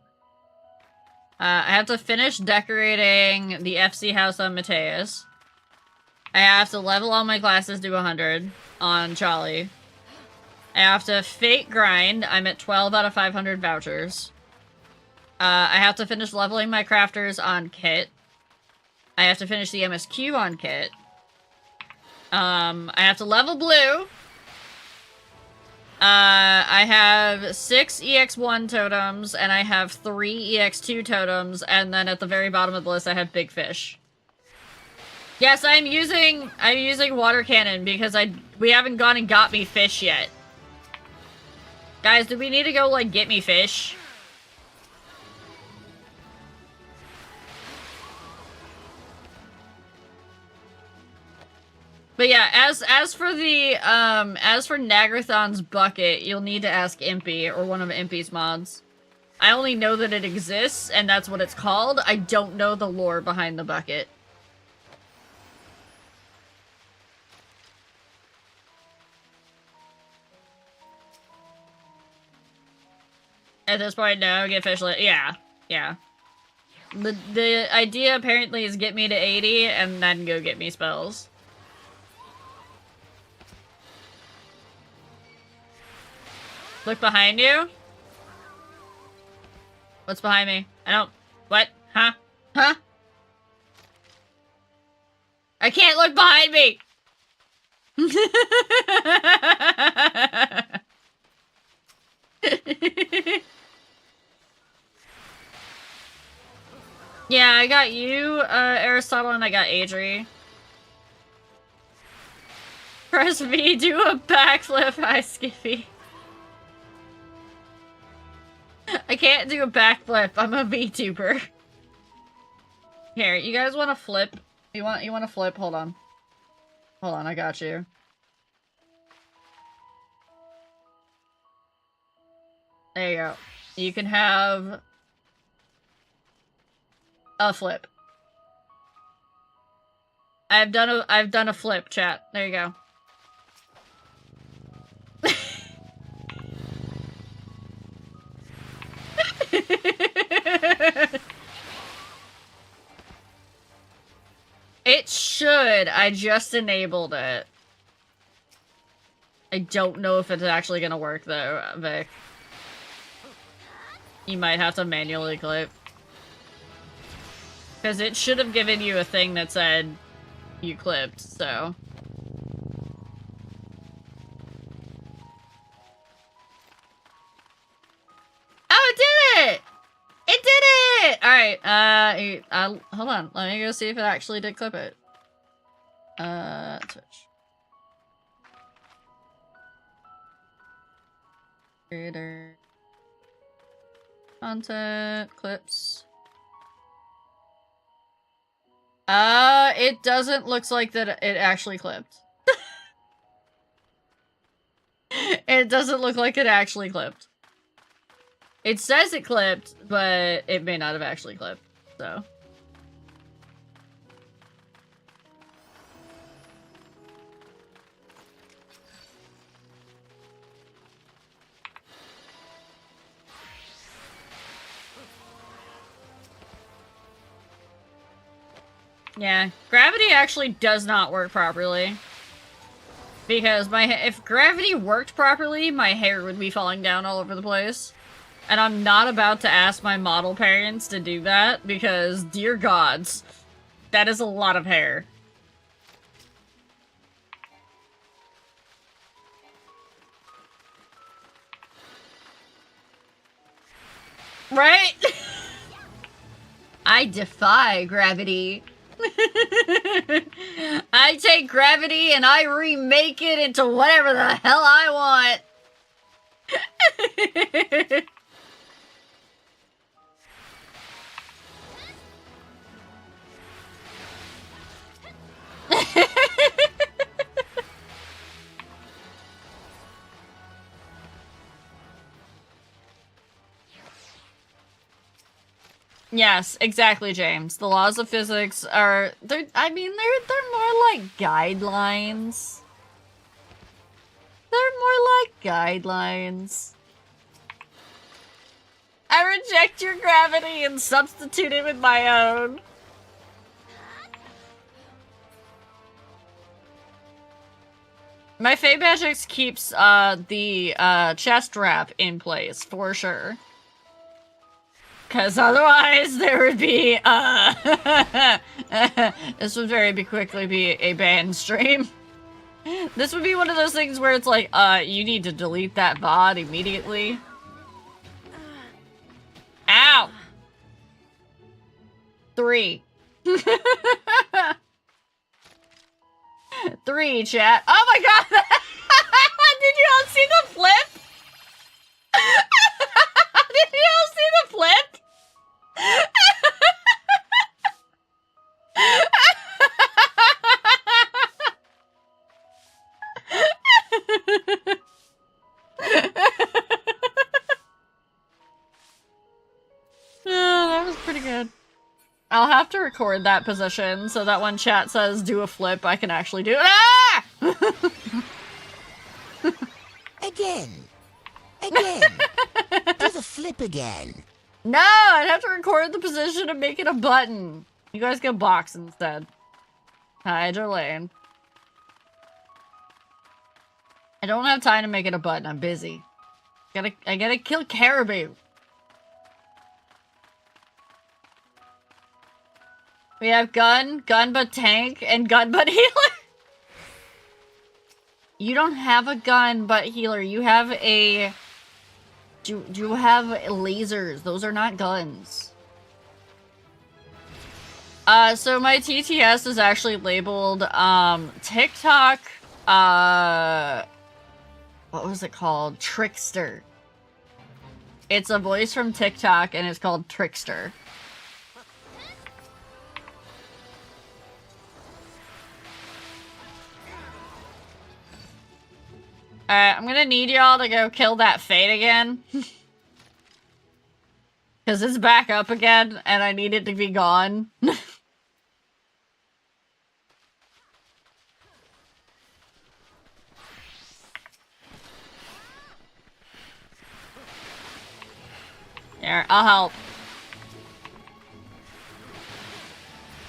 I have to finish decorating the FC house on Mateus. I have to level all my classes to 100 on Charlie. I have to fate grind. I'm at 12 out of 500 vouchers. I have to finish leveling my crafters on Kit. I have to finish the MSQ on Kit. I have to level Blue. I have 6 EX1 totems, and I have 3 EX2 totems, and then at the very bottom of the list I have Big Fish. Yes, I'm using water cannon because we haven't gone and got me fish yet. Guys, do we need to go, like, get me fish? But yeah, as for Nagathon's bucket, you'll need to ask Impy or one of Impy's mods. I only know that it exists and that's what it's called. I don't know the lore behind the bucket. At this point, no, get fish lit. Yeah, yeah. The idea apparently is get me to 80 and then go get me spells. Look behind you. What's behind me? I don't... What? Huh? Huh? I can't look behind me! Yeah, I got you, Aristotle, and I got Adri. Press V, do a backflip, hi Skippy. I can't do a backflip, I'm a VTuber. Here, you guys want to flip? You want to flip? Hold on. Hold on, I got you. There you go. You can have a flip. I've done a flip, chat. There you go. It should. I just enabled it. I don't know if it's actually gonna work though, Vic. You might have to manually clip. Because it should have given you a thing that said you clipped, so. Oh, it did it! It did it! Alright, hold on. Let me go see if it actually did clip it. Twitch. Creator. Content. Clips. It doesn't look like that it actually clipped. It doesn't look like it actually clipped. It says it clipped, but it may not have actually clipped, so. Yeah, gravity actually does not work properly. Because if gravity worked properly, my hair would be falling down all over the place. And I'm not about to ask my model parents to do that, because, dear gods, that is a lot of hair. Right? I defy gravity. I take gravity and I remake it into whatever the hell I want. Yes, exactly, James. The laws of physics are they're more like guidelines. They're more like guidelines. I reject your gravity and substitute it with my own. My Fey Magics keeps the chest wrap in place for sure. Because otherwise there would be this would very quickly be a banned stream. This would be one of those things where it's like, you need to delete that VOD immediately. Ow! 3. 3, chat. Oh my god! Did you all see the flip? Did you all see the flip? That was pretty good. I'll have to record that position so that when chat says do a flip, I can actually do it. Ah! Again. Again. Do the flip again. No, I'd have to record the position and make it a button. You guys get box instead. Hi, Jolene. I don't have time to make it a button. I'm busy. I gotta kill caribou. We have gun but tank, and gun but healer. You don't have a gun but healer. You have a... Do you have lasers? Those are not guns. So my TTS is actually labeled, TikTok, what was it called? Trickster. It's a voice from TikTok, and it's called Trickster. Alright, I'm gonna need y'all to go kill that Fate again. Because it's back up again, and I need it to be gone. Here, I'll help.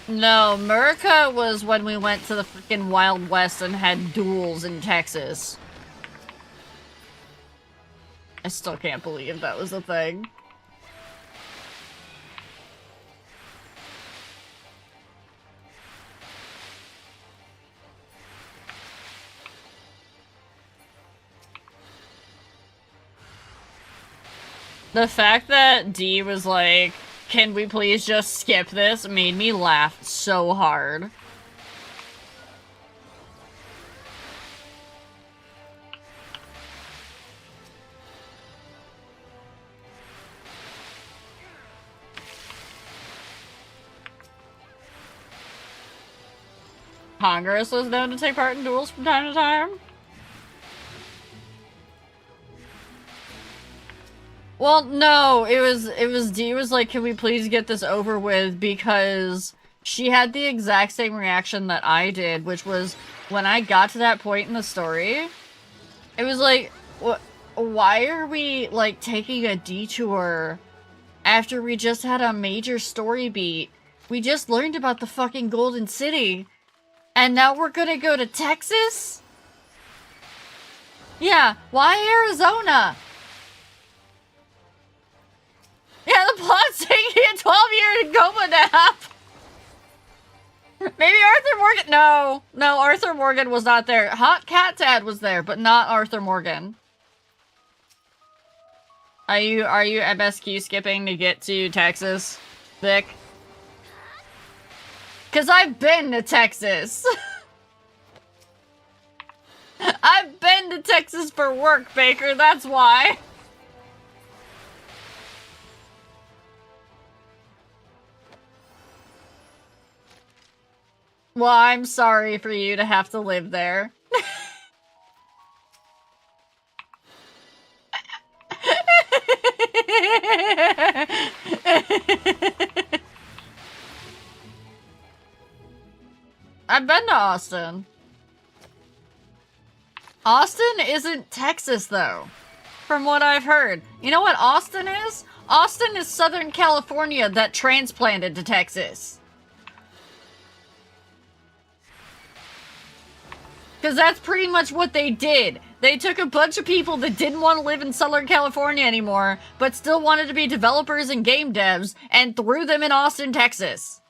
No, America was when we went to the freaking Wild West and had duels in Texas. I still can't believe that was a thing. The fact that D was like, can we please just skip this, made me laugh so hard. Congress was known to take part in duels from time to time. Well, no, it was D was like, can we please get this over with, because she had the exact same reaction that I did, which was when I got to that point in the story, it was like, why are we like taking a detour after we just had a major story beat? We just learned about the fucking Golden City, and now we're gonna go to Texas? Yeah, why Arizona? Yeah, the plot's taking a 12-year coma nap. Maybe Arthur Morgan. No, Arthur Morgan was not there. Hot Cat Dad was there, but not Arthur Morgan. Are you MSQ skipping to get to Texas, Vic? Cause I've been to Texas. I've been to Texas for work, Baker. That's why. Well, I'm sorry for you to have to live there. I've been to Austin. Austin isn't Texas, though, from what I've heard. You know what Austin is? Austin is Southern California that transplanted to Texas. Because that's pretty much what they did. They took a bunch of people that didn't want to live in Southern California anymore, but still wanted to be developers and game devs, and threw them in Austin, Texas.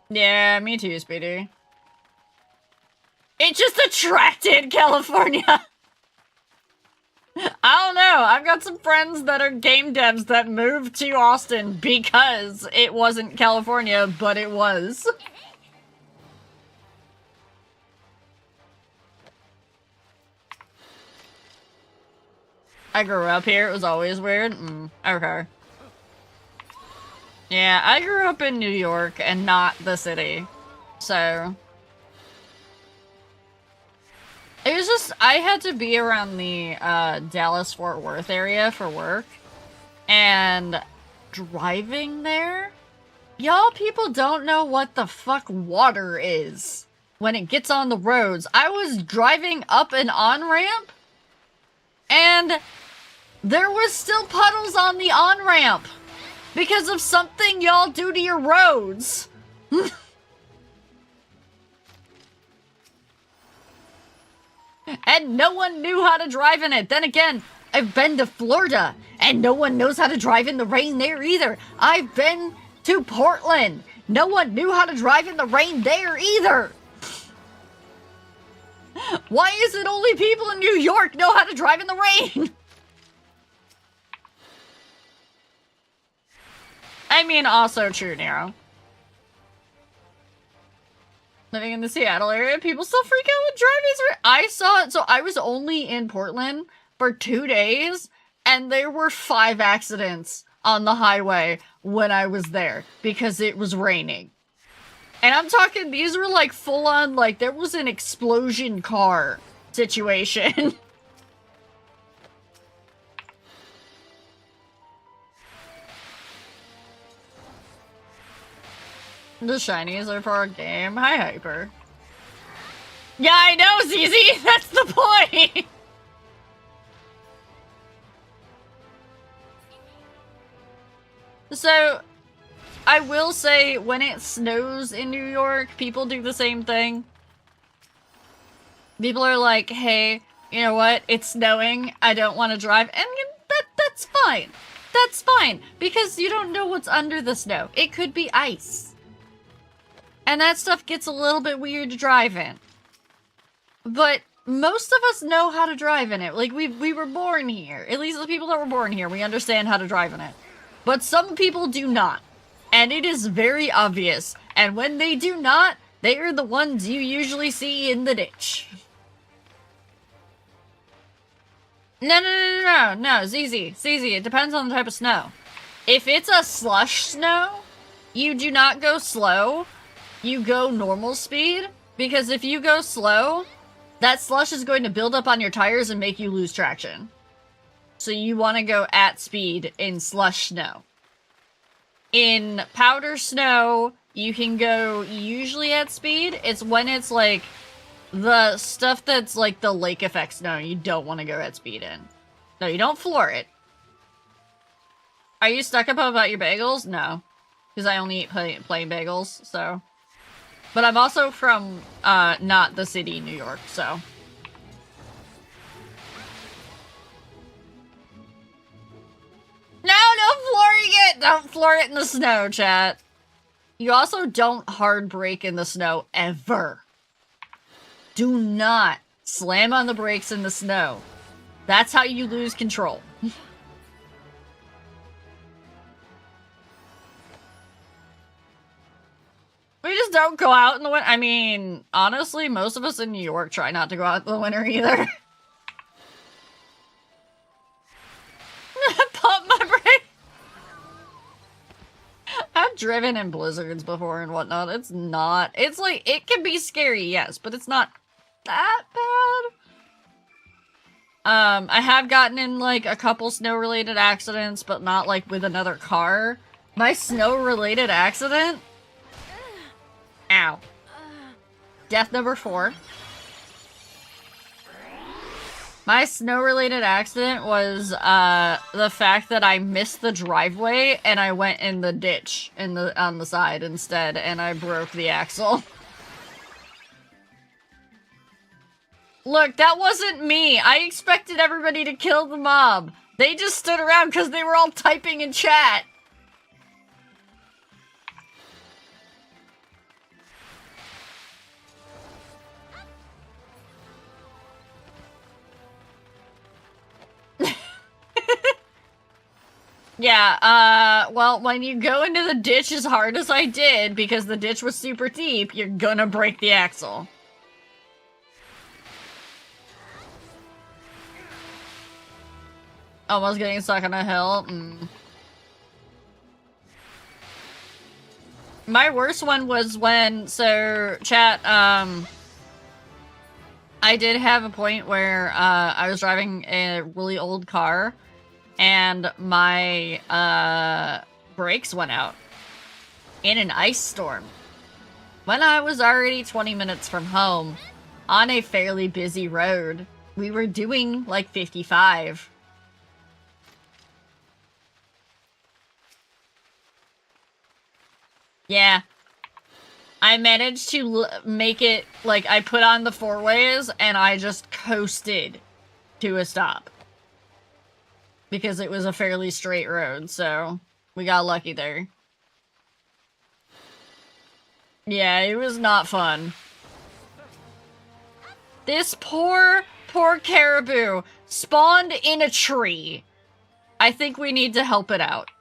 Yeah, me too, Speedy. It just attracted California. I don't know. I've got some friends that are game devs that moved to Austin because it wasn't California, but it was. I grew up here. It was always weird. Okay. Yeah, I grew up in New York and not the city. So... it was just, I had to be around the Dallas-Fort Worth area for work. And driving there? Y'all people don't know what the fuck water is when it gets on the roads. I was driving up an on-ramp, and there was still puddles on the on-ramp because of something y'all do to your roads. And no one knew how to drive in it. Then again, I've been to Florida, and no one knows how to drive in the rain there either. I've been to Portland. No one knew how to drive in the rain there either. Why is it only people in New York know how to drive in the rain? I mean, also true, Nero. Living in the Seattle area, people still freak out when driving. I saw it, so I was only in Portland for 2 days, and there were 5 accidents on the highway when I was there because it was raining. And I'm talking, these were like full on, like there was an explosion car situation. The shinies are for our game. Hi, Hyper. Yeah, I know, ZZ! That's the point! So, I will say, when it snows in New York, people do the same thing. People are like, hey, you know what? It's snowing. I don't want to drive. And that's fine. That's fine. Because you don't know what's under the snow. It could be ice. And that stuff gets a little bit weird to drive in. But most of us know how to drive in it. Like, we were born here. At least the people that were born here, we understand how to drive in it. But some people do not. And it is very obvious. And when they do not, they are the ones you usually see in the ditch. No, ZZ, it depends on the type of snow. If it's a slush snow, you do not go slow. You go normal speed, because if you go slow, that slush is going to build up on your tires and make you lose traction. So you want to go at speed in slush snow. In powder snow, you can go usually at speed. It's when it's like the stuff that's like the lake effect snow you don't want to go at speed in. No, you don't floor it. Are you stuck up about your bagels? No. Because I only eat plain bagels, so... But I'm also from, not the city, New York, so... No, don't flooring it! Don't floor it in the snow, chat. You also don't hard brake in the snow, ever. Do not slam on the brakes in the snow. That's how you lose control. We just don't go out in the winter. I mean, honestly, most of us in New York try not to go out in the winter either. Pump my brake. I've driven in blizzards before and whatnot. It's not. It's like, it can be scary, yes, but it's not that bad. I have gotten in like a couple snow-related accidents, but not like with another car. My snow-related accident... Ow. Death number 4. My snow-related accident was, the fact that I missed the driveway and I went in the ditch on the side instead, and I broke the axle. Look, that wasn't me. I expected everybody to kill the mob. They just stood around because they were all typing in chat. Yeah, well, when you go into the ditch as hard as I did, because the ditch was super deep, you're gonna break the axle. Almost getting stuck on a hill. My worst one was when, so, chat, I did have a point where, I was driving a really old car, and my, brakes went out in an ice storm. When I was already 20 minutes from home, on a fairly busy road, we were doing, like, 55. Yeah. I managed to make it, like, I put on the four-ways, and I just coasted to a stop. Because it was a fairly straight road, so we got lucky there. Yeah, it was not fun. This poor caribou spawned in a tree. I think we need to help it out.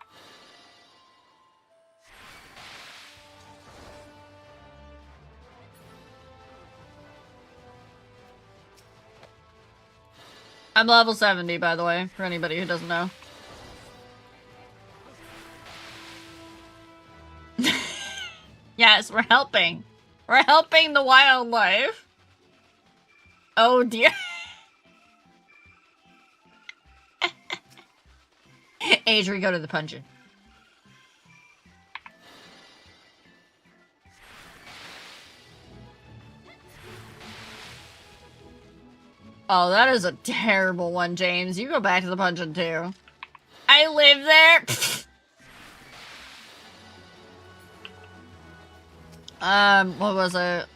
I'm level 70, by the way, for anybody who doesn't know. Yes, we're helping. We're helping the wildlife. Oh dear. Adri, go to the puncheon. Oh, that is a terrible one, James. You go back to the puncheon too. I live there. What was it?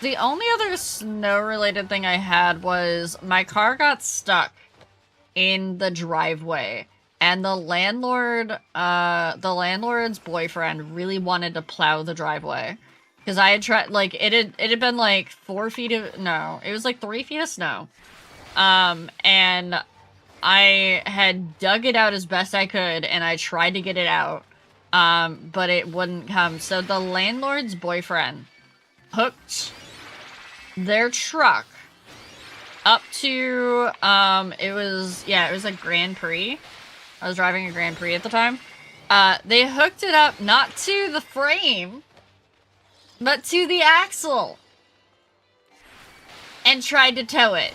The only other snow-related thing I had was my car got stuck in the driveway, and the landlord's boyfriend really wanted to plow the driveway. Because I had tried, like, it had been, like, 4 feet of, no, it was, like, 3 feet of snow. And I had dug it out as best I could, and I tried to get it out, but it wouldn't come. So the landlord's boyfriend hooked their truck up to, it was a Grand Prix. I was driving a Grand Prix at the time. They hooked it up not to the frame, but to the axle, and tried to tow it.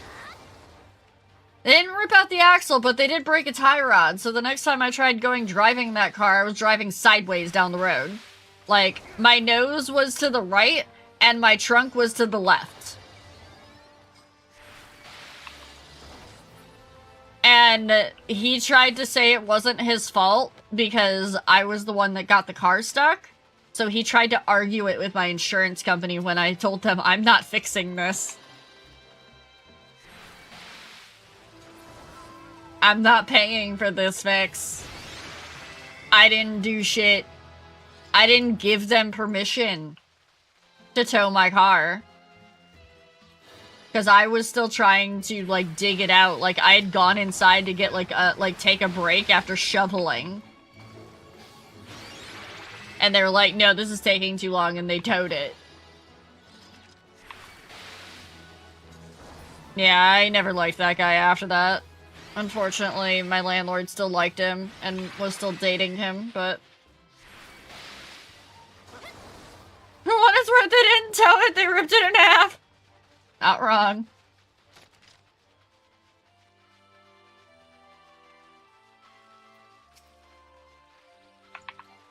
They didn't rip out the axle, but they did break a tie rod, so the next time I tried driving that car, I was driving sideways down the road. Like, my nose was to the right, and my trunk was to the left. And he tried to say it wasn't his fault, because I was the one that got the car stuck. So he tried to argue it with my insurance company when I told them I'm not fixing this. I'm not paying for this fix. I didn't do shit. I didn't give them permission to tow my car. Because I was still trying to, like, dig it out. Like, I had gone inside to get, take a break after shoveling. And they were like, no, this is taking too long, and they towed it. Yeah, I never liked that guy after that. Unfortunately, my landlord still liked him, and was still dating him, but... For what it's worth, they didn't tow it, they ripped it in half! Not wrong.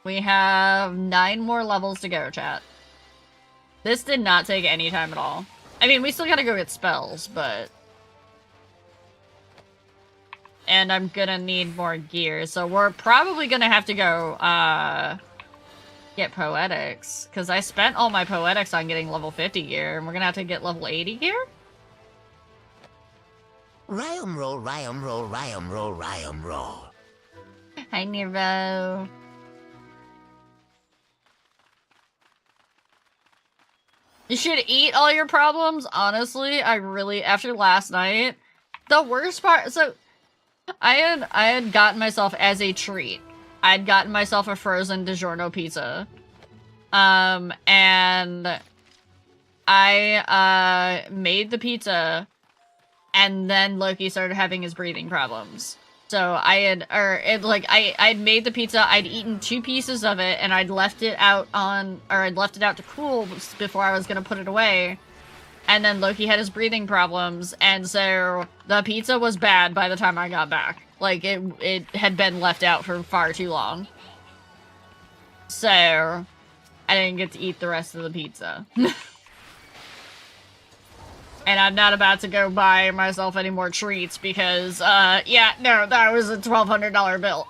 We have 9 more levels to go, chat. This did not take any time at all. I mean, we still gotta go get spells, but... And I'm gonna need more gear, so we're probably gonna have to go, get poetics. Because I spent all my poetics on getting level 50 gear, and we're gonna have to get level 80 gear? Ryam roll, ryam roll, ryam roll, ryam roll. Hi, Nero. You should eat all your problems. Honestly, I really, after last night, the worst part, so I had gotten myself as a treat. I had gotten myself a frozen DiGiorno pizza. And I made the pizza and then Loki started having his breathing problems. So I'd made the pizza, I'd eaten 2 pieces of it, and I'd left it out to cool before I was gonna put it away. And then Loki had his breathing problems, and so the pizza was bad by the time I got back. Like, it had been left out for far too long. So, I didn't get to eat the rest of the pizza. And I'm not about to go buy myself any more treats because, yeah, no, that was a $1,200 bill.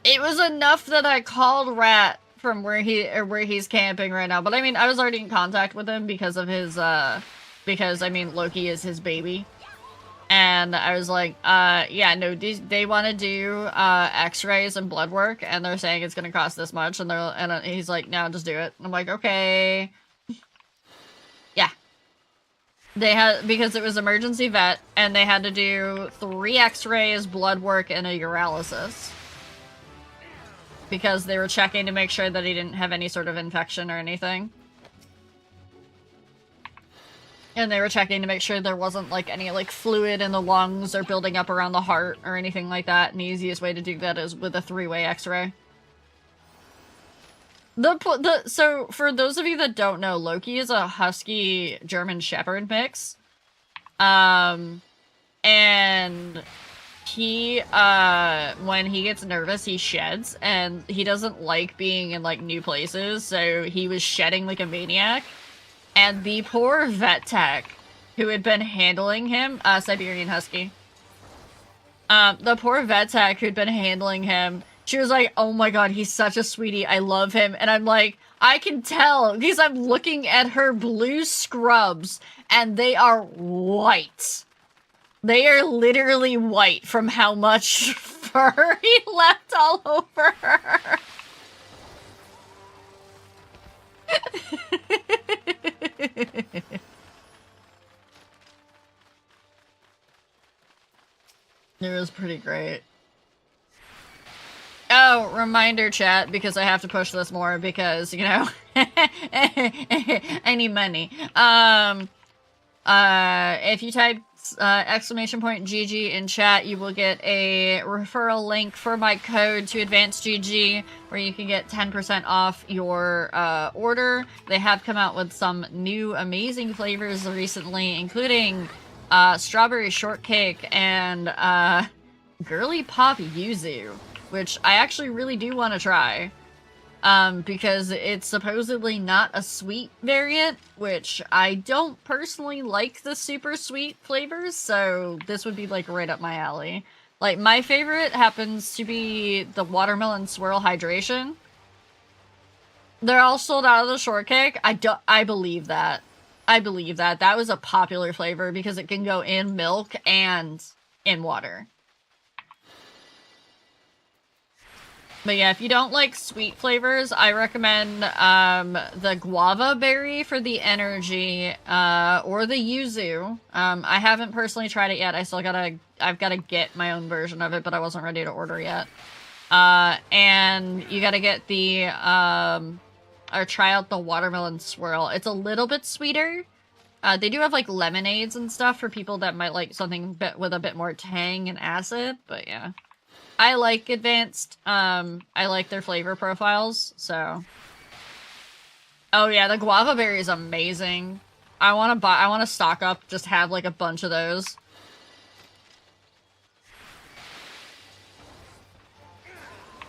It was enough that I called Rat from where he's camping right now. But I mean, I was already in contact with him because of his, because, I mean, Loki is his baby. And I was like, yeah, no, they want to do, x-rays and blood work, and they're saying it's gonna cost this much, and he's like, no, just do it. And I'm like, okay. Yeah. Because it was emergency vet, and they had to do 3 x-rays, blood work, and a urolosis. Because they were checking to make sure that he didn't have any sort of infection or anything. And they were checking to make sure there wasn't, like, any, like, fluid in the lungs or building up around the heart or anything like that. And the easiest way to do that is with a 3-way x-ray. So, for those of you that don't know, Loki is a husky German Shepherd mix. And he, when he gets nervous, he sheds, and he doesn't like being in, like, new places, so he was shedding like a maniac. And the poor vet tech who had been handling him, Siberian Husky. The poor vet tech who'd been handling him, she was like, oh my god, he's such a sweetie, I love him. And I'm like, I can tell, because I'm looking at her blue scrubs, and they are white. They are literally white from how much fur he left all over her. It was pretty great. Oh, reminder chat, because I have to push this more because, you know, I need money. If you type !GG in chat, you will get a referral link for my code to Advanced GG, where you can get 10% off your order. They have come out with some new amazing flavors recently, including strawberry shortcake and girly pop yuzu, which I actually really do want to try. Because it's supposedly not a sweet variant, which I don't personally like the super sweet flavors, so this would be, like, right up my alley. Like, my favorite happens to be the watermelon swirl hydration. They're all sold out of the shortcake. I believe that. I believe that. That was a popular flavor because it can go in milk and in water. But yeah, if you don't like sweet flavors, I recommend the guava berry for the energy, or the yuzu. I haven't personally tried it yet. I've gotta get my own version of it, but I wasn't ready to order yet. And you gotta get the, or try out the watermelon swirl. It's a little bit sweeter. They do have, like, lemonades and stuff for people that might like something with a bit more tang and acid, but yeah. I like Advanced. I like their flavor profiles, so. Oh yeah, the guava berry is amazing. I want to stock up, just have, like, a bunch of those.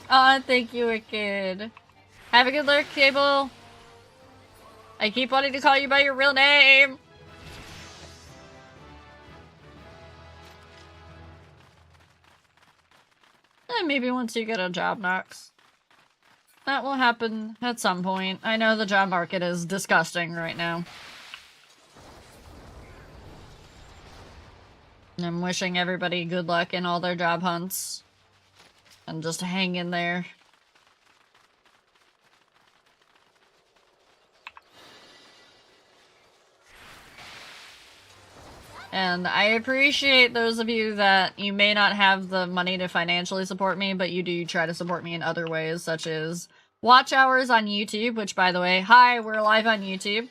Aw, thank you, Wicked. Have a good lurk, Cable. I keep wanting to call you by your real name. And maybe once you get a job, Nox. That will happen at some point. I know the job market is disgusting right now. I'm wishing everybody good luck in all their job hunts. And just hang in there. And I appreciate those of you that you may not have the money to financially support me, but you do try to support me in other ways, such as watch hours on YouTube, which, by the way, hi, we're live on YouTube.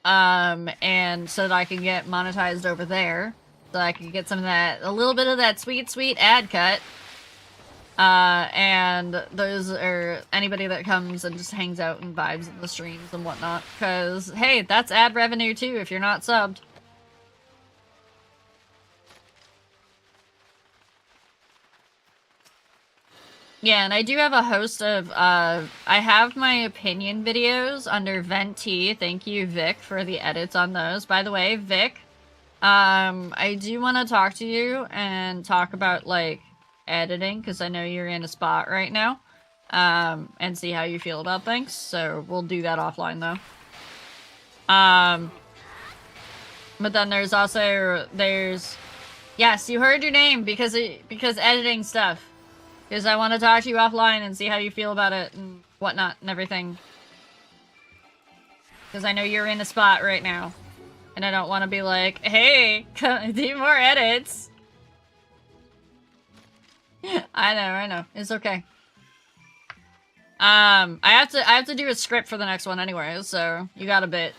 and so that I can get monetized over there, so I can get some of that, a little bit of that sweet, sweet ad cut. And those are anybody that comes and just hangs out and vibes in the streams and whatnot, because, hey, that's ad revenue too if you're not subbed. Yeah, and I do have a host of, I have my opinion videos under Venti. Thank you, Vic, for the edits on those. By the way, Vic, I do want to talk to you and talk about, like, editing, because I know you're in a spot right now, and see how you feel about things, so we'll do that offline, though. But then there's also, yes, you heard your name, because editing stuff. Because I want to talk to you offline and see how you feel about it and whatnot and everything. Because I know you're in a spot right now. And I don't want to be like, hey, do more edits. I know. It's okay. I have to do a script for the next one anyway, so you got a bit.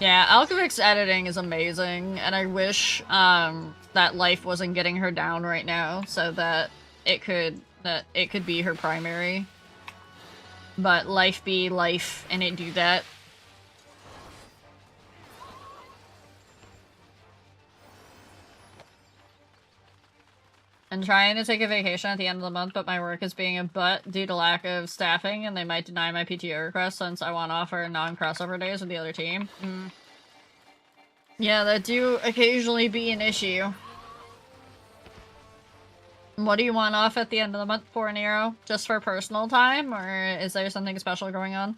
Yeah, Alchemic's editing is amazing, and I wish, that life wasn't getting her down right now, so that it could be her primary. But life be life, and it do that. I'm trying to take a vacation at the end of the month, but my work is being a butt due to lack of staffing, and they might deny my PTO request since I want to offer non-crossover days with the other team. Yeah, that do occasionally be an issue. What do you want off at the end of the month for, Nero? Just for personal time, or is there something special going on?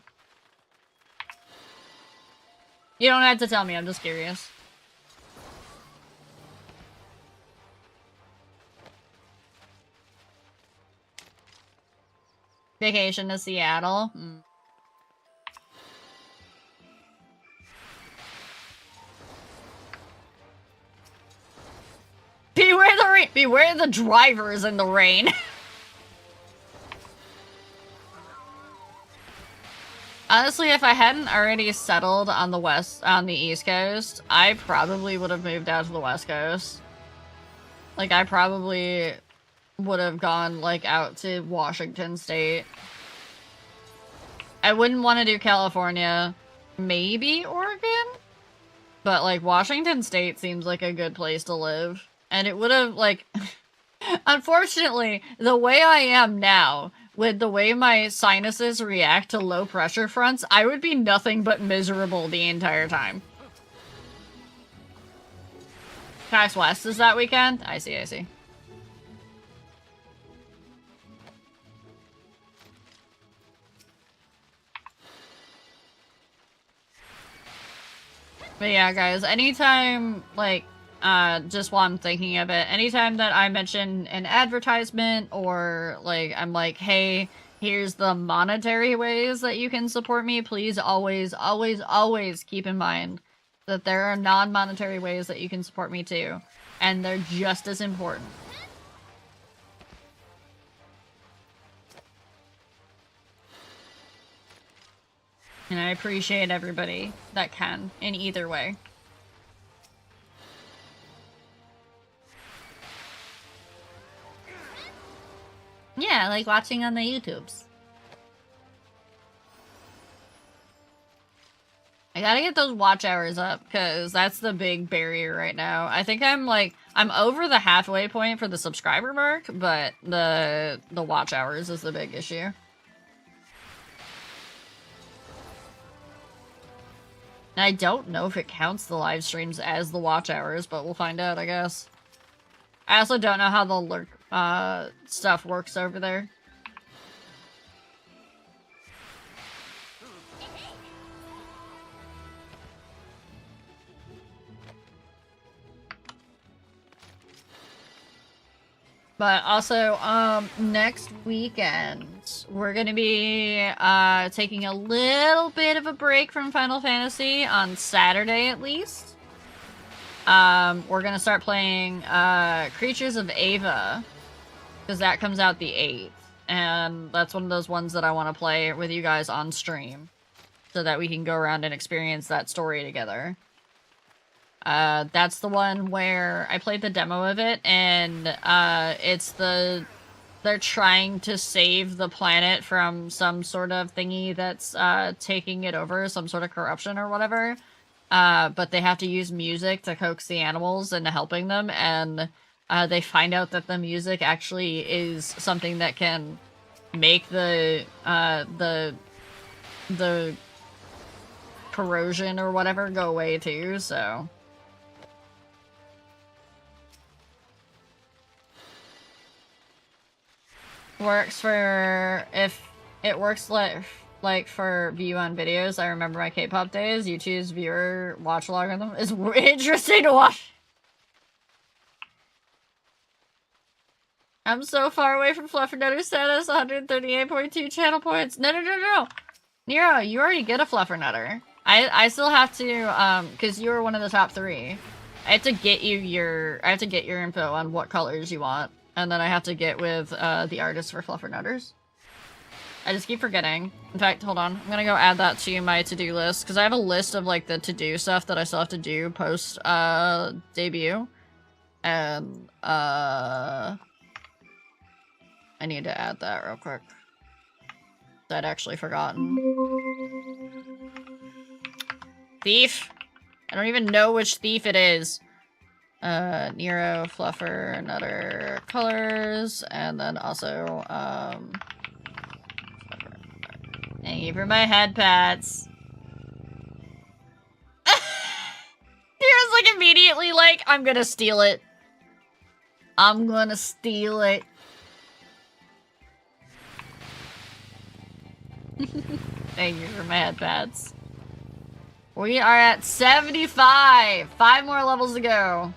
You don't have to tell me, I'm just curious. Vacation to Seattle? Beware the rain! Beware the drivers in the rain! Honestly, if I hadn't already settled on the East Coast, I probably would have moved out to the West Coast. Like, I probably would have gone, like, out to Washington State. I wouldn't want to do California. Maybe Oregon? But, like, Washington State seems like a good place to live. And it would have, like... Unfortunately, the way I am now, with the way my sinuses react to low pressure fronts, I would be nothing but miserable the entire time. PAX West is that weekend? I see. But yeah, guys, anytime, like, just while I'm thinking of it, anytime that I mention an advertisement or, like, I'm like, hey, here's the monetary ways that you can support me, please always keep in mind that there are non-monetary ways that you can support me too, and they're just as important. And I appreciate everybody that can, in either way. Yeah, like watching on the YouTubes. I gotta get those watch hours up, because that's the big barrier right now. I think I'm over the halfway point for the subscriber mark, but the watch hours is the big issue. And I don't know if it counts the live streams as the watch hours, but we'll find out, I guess. I also don't know how the lurk stuff works over there. But also, next weekend, we're gonna be, taking a little bit of a break from Final Fantasy on Saturday, at least. We're gonna start playing, Creatures of Ava, because that comes out the 8th, and that's one of those ones that I want to play with you guys on stream. so that we can go around and experience that story together. That's the one where I played the demo of it, and they're trying to save the planet from some sort of thingy that's taking it over, some sort of corruption or whatever. But they have to use music to coax the animals into helping them, and they find out that the music actually is something that can make the corrosion or whatever go away too, so... Works for... if it works like for view on videos, I remember my K-pop days, YouTube's viewer watch logarithm is interesting to watch. I'm so far away from Fluffernutter status, 138.2 channel points. No. Nero, you already get a Fluffernutter. I still have to, because you were one of the top 3. I have to get your info on what colors you want. And then I have to get with, the artist for Fluffernutters. I just keep forgetting. In fact, hold on. I'm gonna go add that to my to-do list, because I have a list of, like, the to-do stuff that I still have to do post, debut. And, I need to add that real quick. I'd actually forgotten. Thief? I don't even know which thief it is. Nero, Fluffer, Nutter, colors, and then also, thank you for my head pats. Nero's like immediately like, I'm gonna steal it. I'm gonna steal it. Thank you for my head pats. We are at 75! 5 more levels to go.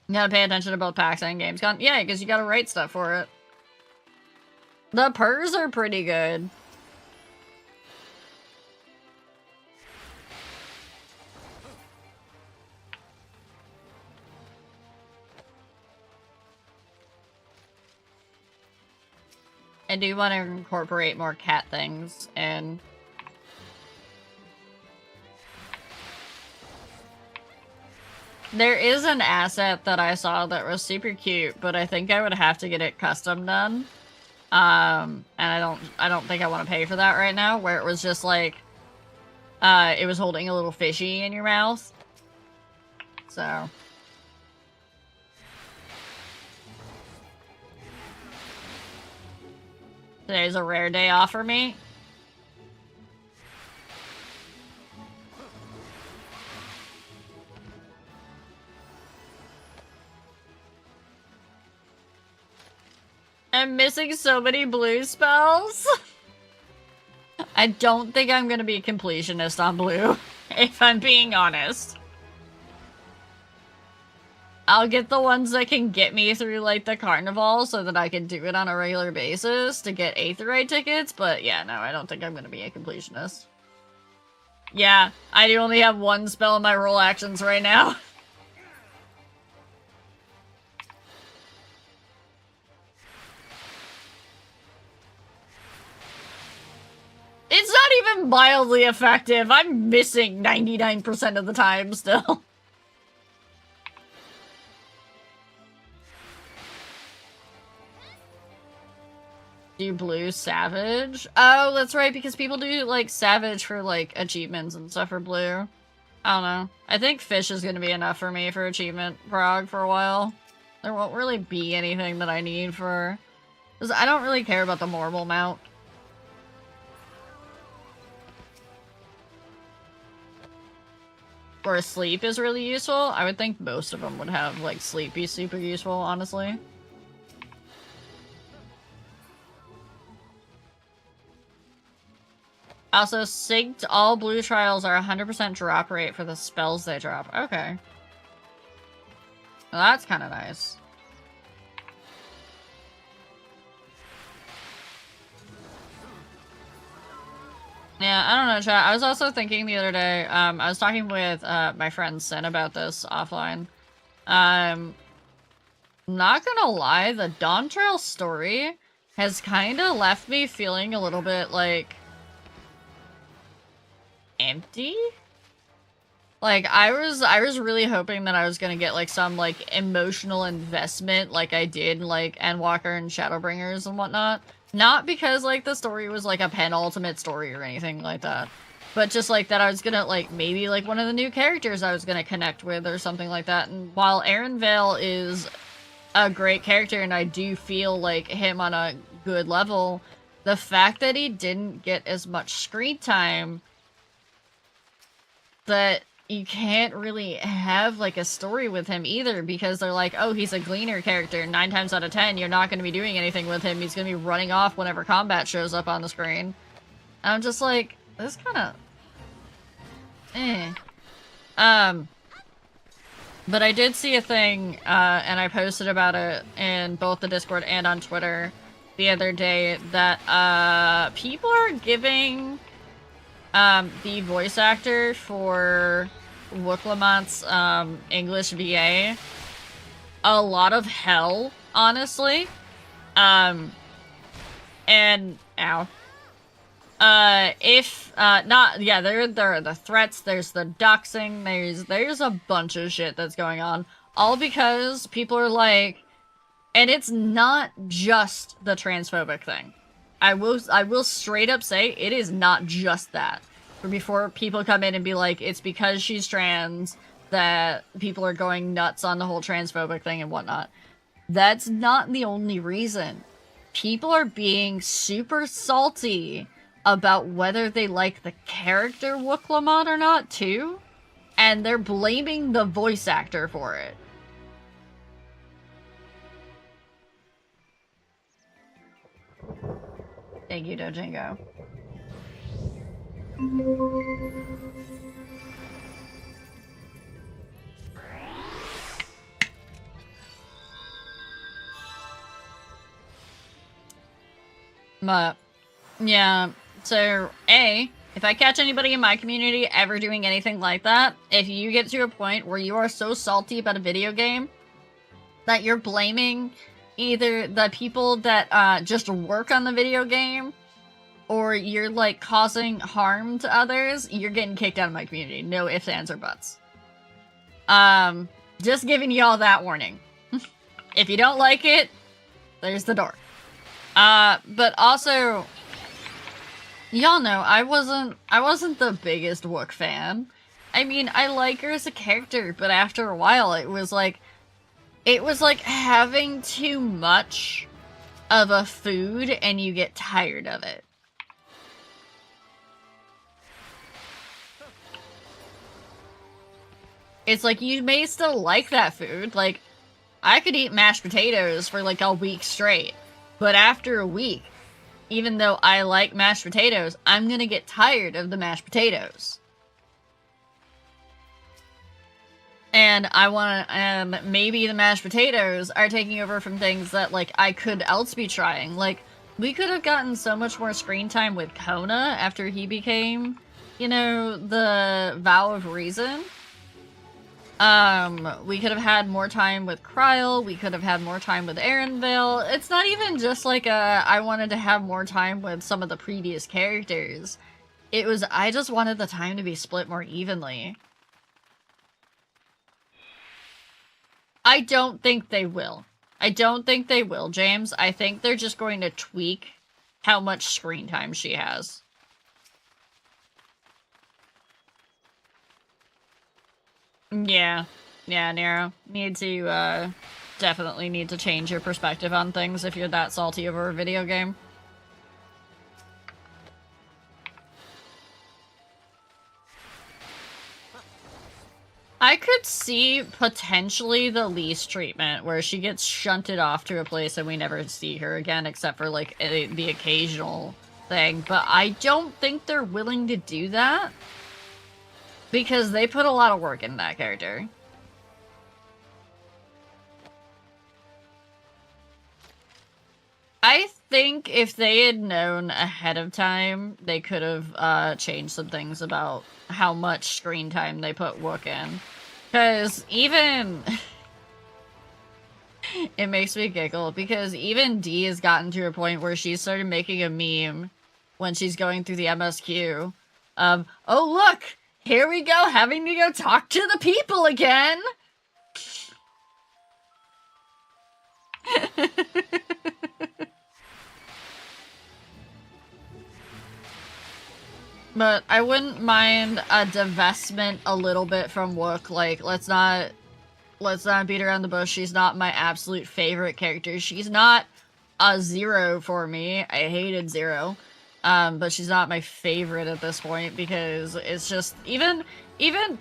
You gotta pay attention to both packs and games con. Yeah, because you gotta write stuff for it. The purrs are pretty good. I do want to incorporate more cat things in. There is an asset that I saw that was super cute, but I think I would have to get it custom done. And I don't think I want to pay for that right now, where it was just like, it was holding a little fishy in your mouth. So. Today's a rare day off for me. I'm missing so many blue spells. I don't think I'm gonna be a completionist on blue, if I'm being honest. I'll get the ones that can get me through, like, the carnival so that I can do it on a regular basis to get Aetheryte tickets, but yeah, no, I don't think I'm gonna be a completionist. Yeah, I do only have one spell in my roll actions right now. It's not even mildly effective. I'm missing 99% of the time still. Do blue savage? Oh, that's right, because people do, like, savage for, like, achievements and stuff for blue. I don't know. I think fish is gonna be enough for me for achievement prog for a while. There won't really be anything that I need for... because I don't really care about the Morble mount. Or sleep is really useful. I would think most of them would have, like, sleep be super useful, honestly. Also, synced all blue trials are 100% drop rate for the spells they drop. Okay. Well, that's kind of nice. Yeah, I don't know, chat. I was also thinking the other day, I was talking with my friend Sin about this offline. Not gonna lie, the Dawn Trail story has kind of left me feeling a little bit like... empty. Like, I was really hoping that I was gonna get, like, some, like, emotional investment like I did, like, Endwalker and Shadowbringers and whatnot. Not because, like, the story was, like, a penultimate story or anything like that. But just, like, that I was gonna, like, maybe, like, one of the new characters I was gonna connect with or something like that. And while Aaron Vale is a great character and I do feel like him on a good level, the fact that he didn't get as much screen time, that you can't really have, like, a story with him either, because they're like, oh, he's a gleaner character. 9 times out of 10, you're not going to be doing anything with him. He's going to be running off whenever combat shows up on the screen. And I'm just like, this kind of... But I did see a thing, and I posted about it in both the Discord and on Twitter the other day, that, people are giving... the voice actor for Wooklamant's, English VA a lot of hell, honestly. And, ow. There are the threats, there's the doxing, there's a bunch of shit that's going on. All because people are like, and it's not just the transphobic thing. I will straight up say it is not just that. Before people come in and be like, it's because she's trans that people are going nuts on the whole transphobic thing and whatnot. That's not the only reason. People are being super salty about whether they like the character Wooklamant or not, too. And they're blaming the voice actor for it. Thank you, Dojingo. But, yeah, so, if I catch anybody in my community ever doing anything like that, if you get to a point where you are so salty about a video game that you're blaming either the people that just work on the video game, or you're, like, causing harm to others, you're getting kicked out of my community. No ifs, ands, or buts. Just giving y'all that warning. If you don't like it, there's the door. But also, y'all know, I wasn't the biggest Wook fan. I mean, I like her as a character, but after a while, it was like having too much of a food and you get tired of it. It's like, you may still like that food. Like, I could eat mashed potatoes for like a week straight. But after a week, even though I like mashed potatoes, I'm gonna get tired of the mashed potatoes. And maybe the mashed potatoes are taking over from things that, like, I could else be trying. Like, we could have gotten so much more screen time with Kona after he became, you know, the Vow of Reason. We could have had more time with Kryl, we could have had more time with Aaron Vale. It's not even just like I wanted to have more time with some of the previous characters. It was, I just wanted the time to be split more evenly. I don't think they will. I don't think they will, James. I think they're just going to tweak how much screen time she has. Yeah. Yeah, Nero. Definitely need to change your perspective on things if you're that salty over a video game. I could see potentially the Lise treatment, where she gets shunted off to a place and we never see her again, except for, like, the occasional thing. But I don't think they're willing to do that, because they put a lot of work into that character. I think if they had known ahead of time, they could have changed some things about how much screen time they put Wook in. Because even... it makes me giggle, because even Dee has gotten to a point where she's started making a meme when she's going through the MSQ, Oh look! Here we go, having to go talk to the people again! But I wouldn't mind a divestment a little bit from Wook. Like, let's not beat around the bush. She's not my absolute favorite character. She's not a Zero for me. I hated Zero. But she's not my favorite at this point because it's just, even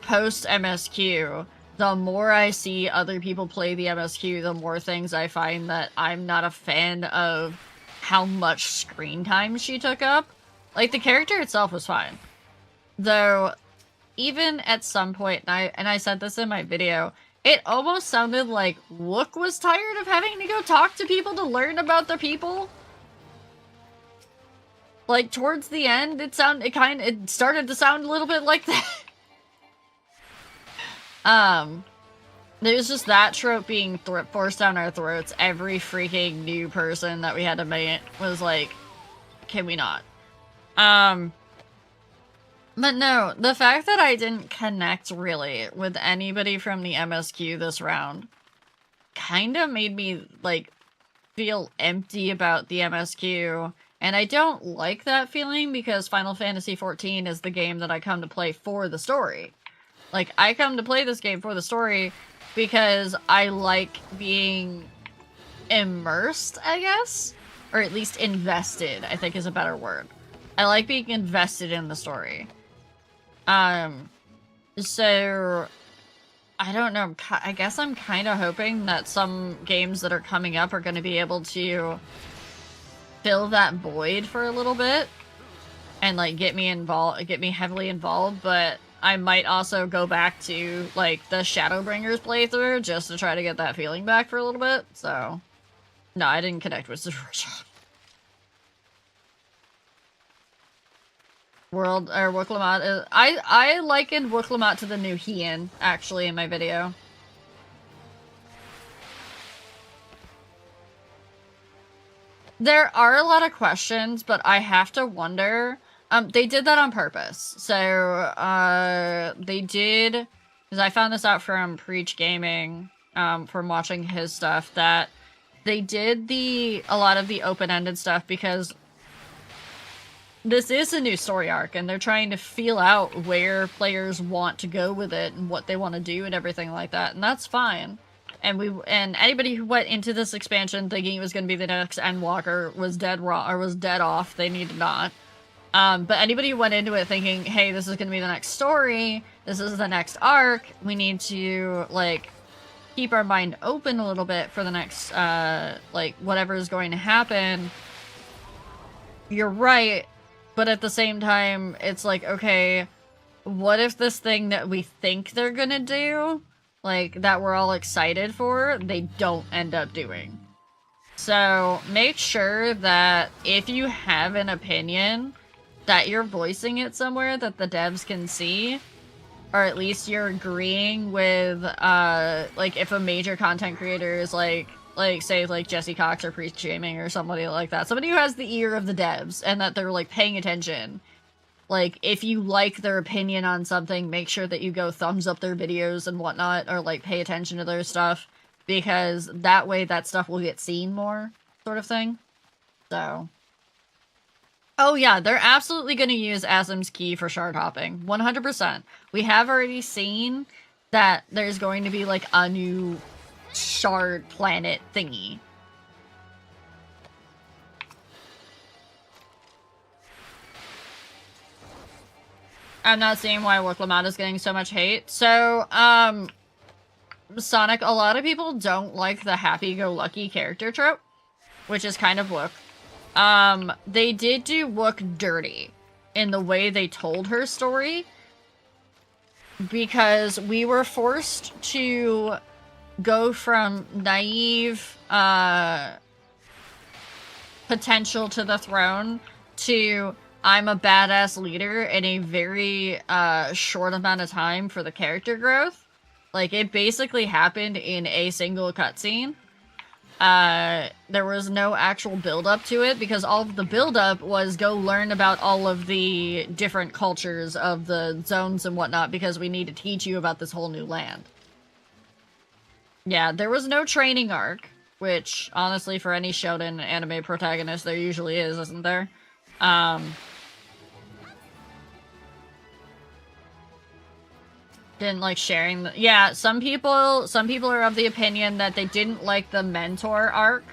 post MSQ, the more I see other people play the MSQ, the more things I find that I'm not a fan of how much screen time she took up. Like, the character itself was fine. Though, even at some point, and I said this in my video, it almost sounded like Wook was tired of having to go talk to people to learn about the people. Like, towards the end, it started to sound a little bit like that. There's just that trope being forced down our throats. Every freaking new person that we had to meet was like, can we not? But no, the fact that I didn't connect really with anybody from the MSQ this round kind of made me, like, feel empty about the MSQ. And I don't like that feeling because Final Fantasy XIV is the game that I come to play for the story. Like, I come to play this game for the story because I like being immersed, I guess? Or at least invested, I think is a better word. I like being invested in the story. So, I don't know, I guess I'm kind of hoping that some games that are coming up are going to be able to fill that void for a little bit and, like, get me heavily involved, but I might also go back to, like, the Shadowbringers playthrough just to try to get that feeling back for a little bit, so... No, I didn't connect with the original. Wook-Lamont. I likened Wook-Lamont to the new Hien, actually, in my video. There are a lot of questions, but I have to wonder. They did that on purpose. So, they did, because I found this out from Preach Gaming, from watching his stuff, that they did a lot of the open-ended stuff because this is a new story arc, and they're trying to feel out where players want to go with it and what they want to do and everything like that, and that's fine. And anybody who went into this expansion thinking it was going to be the next Endwalker was dead wrong, or was dead off. They need to not. But anybody who went into it thinking, hey, this is going to be the next story, this is the next arc, we need to, like, keep our mind open a little bit for the next, like, whatever is going to happen. You're right. But at the same time, it's like, okay, what if this thing that we think they're gonna do, like, that we're all excited for, they don't end up doing? So, make sure that if you have an opinion, that you're voicing it somewhere that the devs can see, or at least you're agreeing with, like, if a major content creator is like, say, like, Jesse Cox or Priest Gaming or somebody like that. Somebody who has the ear of the devs and that they're, like, paying attention. Like, if you like their opinion on something, make sure that you go thumbs up their videos and whatnot, or, like, pay attention to their stuff, because that way that stuff will get seen more, sort of thing. So. Oh yeah, they're absolutely going to use Asim's key for shard hopping. 100%. We have already seen that there's going to be, like, a new shard planet thingy. I'm not seeing why Wook-Lamont is getting so much hate. So, Sonic, a lot of people don't like the happy-go-lucky character trope, which is kind of Wook. They did do Wook dirty in the way they told her story, because we were forced to go from naive, potential to the throne to I'm a badass leader in a very, short amount of time for the character growth. Like, it basically happened in a single cutscene. There was no actual build-up to it because all of the build-up was go learn about all of the different cultures of the zones and whatnot because we need to teach you about this whole new land. Yeah, there was no training arc, which, honestly, for any shonen anime protagonist, there usually is, isn't there? Didn't like sharing the— yeah, some people are of the opinion that they didn't like the mentor arc.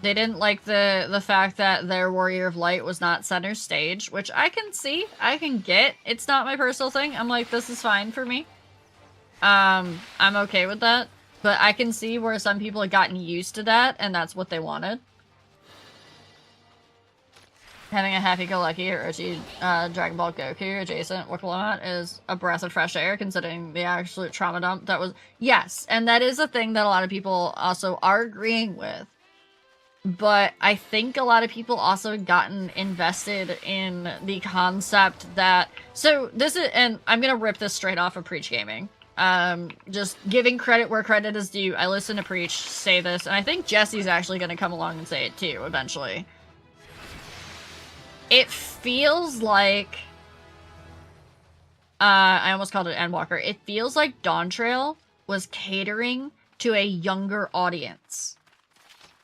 They didn't like the fact that their Warrior of Light was not center stage, which I can see, I can get. It's not my personal thing. I'm like, this is fine for me. I'm okay with that. But I can see where some people have gotten used to that, and that's what they wanted. Having a happy-go-lucky Orochi Dragon Ball Goku adjacent Wakalamot is a breath of fresh air, considering the absolute trauma dump that was— yes, and that is a thing that a lot of people also are agreeing with. But I think a lot of people also gotten invested in the concept that— so this is— and I'm gonna rip this straight off of Preach Gaming. Just giving credit where credit is due. I listen to Preach say this, and I think Jesse's actually gonna come along and say it too, eventually. It feels like— I almost called it Endwalker. It feels like Dawn Trail was catering to a younger audience.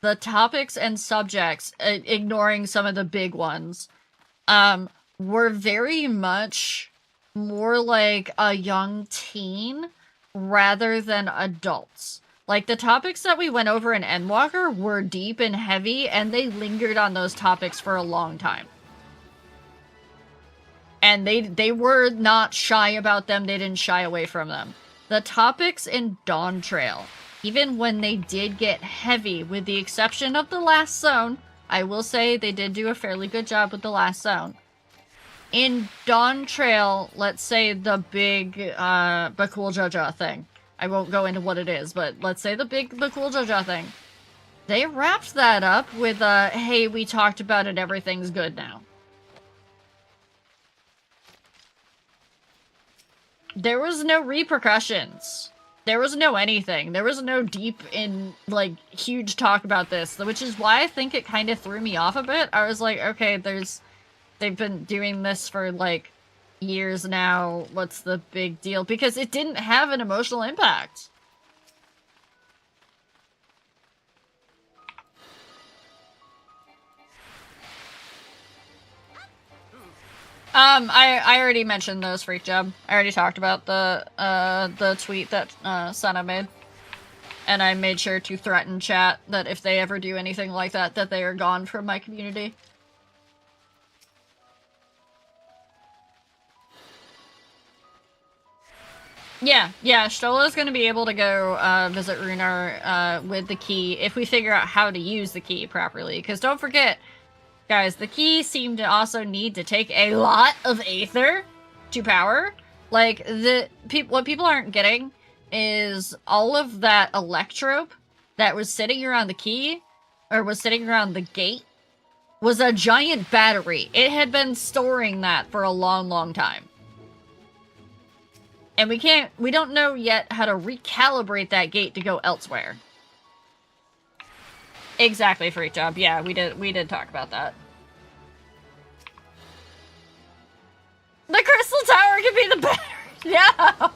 The topics and subjects, ignoring some of the big ones, were very much more like a young teen rather than adults. Like, the topics that we went over in Endwalker were deep and heavy, and they lingered on those topics for a long time. And they were not shy about them, they didn't shy away from them. The topics in Dawn Trail, even when they did get heavy, with the exception of the last zone— I will say they did do a fairly good job with the last zone. In Dawn Trail, let's say the big Bakul Jaja thing. I won't go into what it is, but let's say the big Bakul Jaja thing. They wrapped that up with hey, we talked about it, everything's good now. There was no repercussions. There was no anything. There was no deep in, like, huge talk about this, which is why I think it kind of threw me off a bit. I was like, okay, they've been doing this for, like, years now. What's the big deal? Because it didn't have an emotional impact. I already mentioned those, Freak Job. I already talked about the tweet that Sana made. And I made sure to threaten chat that if they ever do anything like that, that they are gone from my community. Yeah, Stola's gonna be able to go visit Runar with the key if we figure out how to use the key properly. Because don't forget, guys, the key seemed to also need to take a lot of Aether to power. Like, what people aren't getting is all of that Electrope that was sitting around the key, or was sitting around the gate, was a giant battery. It had been storing that for a long, long time. And we don't know yet how to recalibrate that gate to go elsewhere. Exactly, Freak Job. Yeah, we did talk about that. The Crystal Tower can be the battery! Yeah!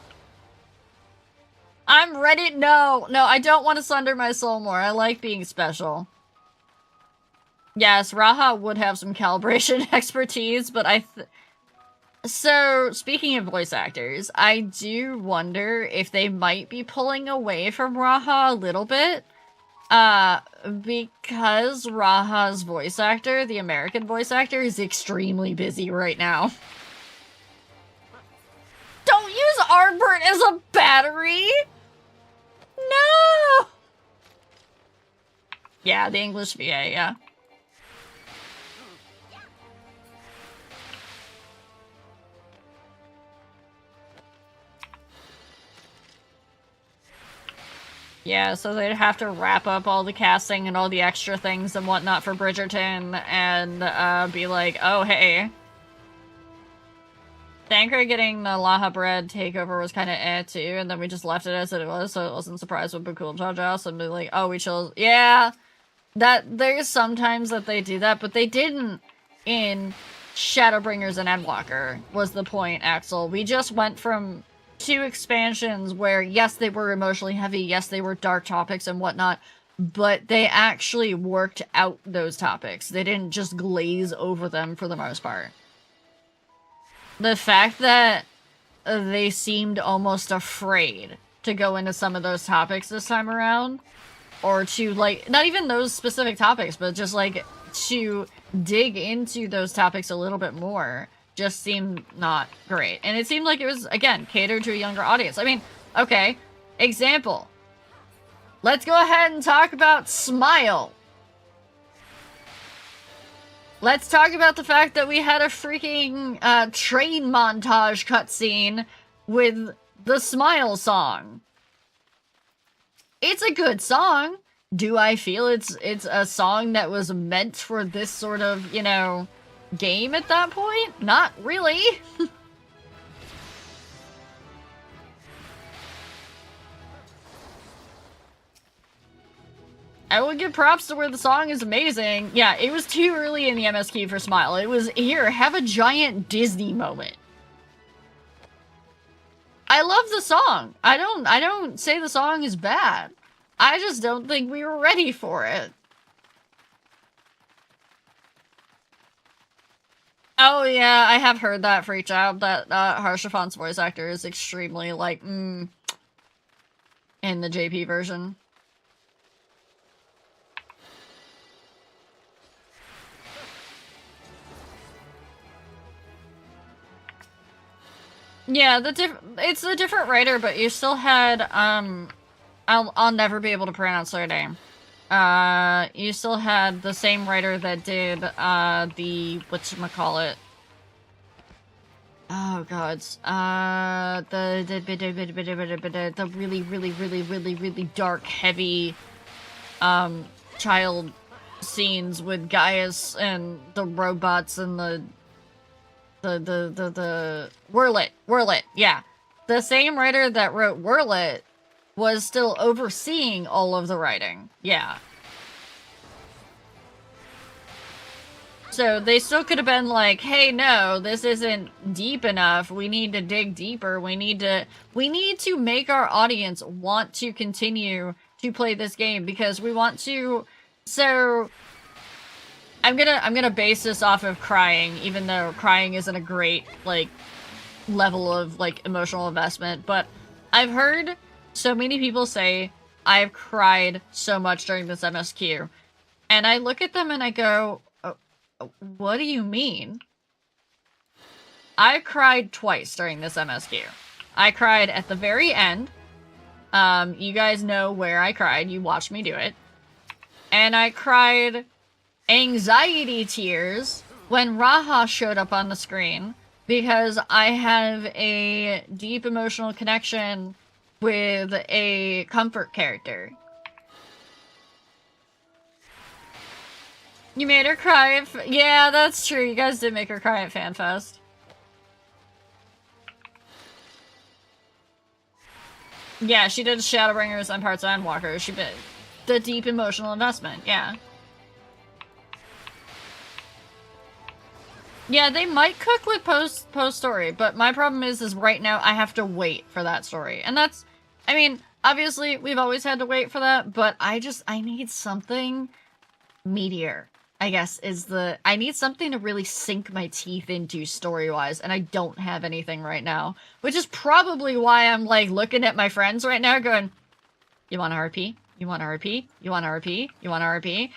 I'm ready— no, I don't want to sunder my soul more. I like being special. Yes, Raha would have some calibration expertise, but so, speaking of voice actors, I do wonder if they might be pulling away from Raha a little bit. Because Raha's voice actor, the American voice actor, is extremely busy right now. Don't use Arbert as a battery! No! Yeah, the English VA, yeah. Yeah, so they'd have to wrap up all the casting and all the extra things and whatnot for Bridgerton and be like, oh, hey. Thankra getting the Laha bread takeover was kind of too, and then we just left it as it was, so I wasn't surprised with Bakul Jaja, and be like, oh, we chose. Yeah, there's sometimes that they do that, but they didn't in Shadowbringers and Endwalker, was the point, Axel. We just went from 2 expansions where, yes, they were emotionally heavy, yes, they were dark topics and whatnot, but they actually worked out those topics. They didn't just glaze over them for the most part. The fact that they seemed almost afraid to go into some of those topics this time around, or to, like, not even those specific topics, but just, like, to dig into those topics a little bit more, just seemed not great. And it seemed like it was, again, catered to a younger audience. I mean, okay, example. Let's go ahead and talk about Smile. Let's talk about the fact that we had a freaking train montage cutscene with the Smile song. It's a good song. Do I feel it's a song that was meant for this sort of, you know, game at that point? Not really. I would give props to where the song is amazing. Yeah, it was too early in the MSQ for Smile. It was, here, have a giant Disney moment. I love the song. I don't say the song is bad. I just don't think we were ready for it. Oh yeah, I have heard that freak out that Harshafon's voice actor is extremely, like, in the JP version. Yeah, it's a different writer, but you still had, I'll never be able to pronounce their name. You still had the same writer that did, the, whatchamacallit? Oh god, the really dark, heavy, child scenes with Gaius and the robots and the Whirlit, yeah. The same writer that wrote Whirlit was still overseeing all of the writing, yeah. So they still could have been like, hey, no, this isn't deep enough. We need to dig deeper. We need to make our audience want to continue to play this game because we want to. So I'm gonna base this off of crying, even though crying isn't a great, like, level of, like, emotional investment. But I've heard so many people say, I've cried so much during this MSQ. And I look at them and I go, what do you mean? I cried twice during this MSQ. I cried at the very end. You guys know where I cried. You watched me do it. And I cried anxiety tears when Raha showed up on the screen because I have a deep emotional connection with a comfort character. You made her cry at yeah, that's true. You guys did make her cry at FanFest. Yeah, she did Shadowbringers and parts of Endwalker. She did the deep emotional investment, yeah. Yeah, they might cook with post-story, but my problem is right now I have to wait for that story. And that's, I mean, obviously we've always had to wait for that, but I need something meatier, I guess, I need something to really sink my teeth into story-wise, and I don't have anything right now. Which is probably why I'm, like, looking at my friends right now going, you want a RP? You want a RP? You want a RP? You want a RP?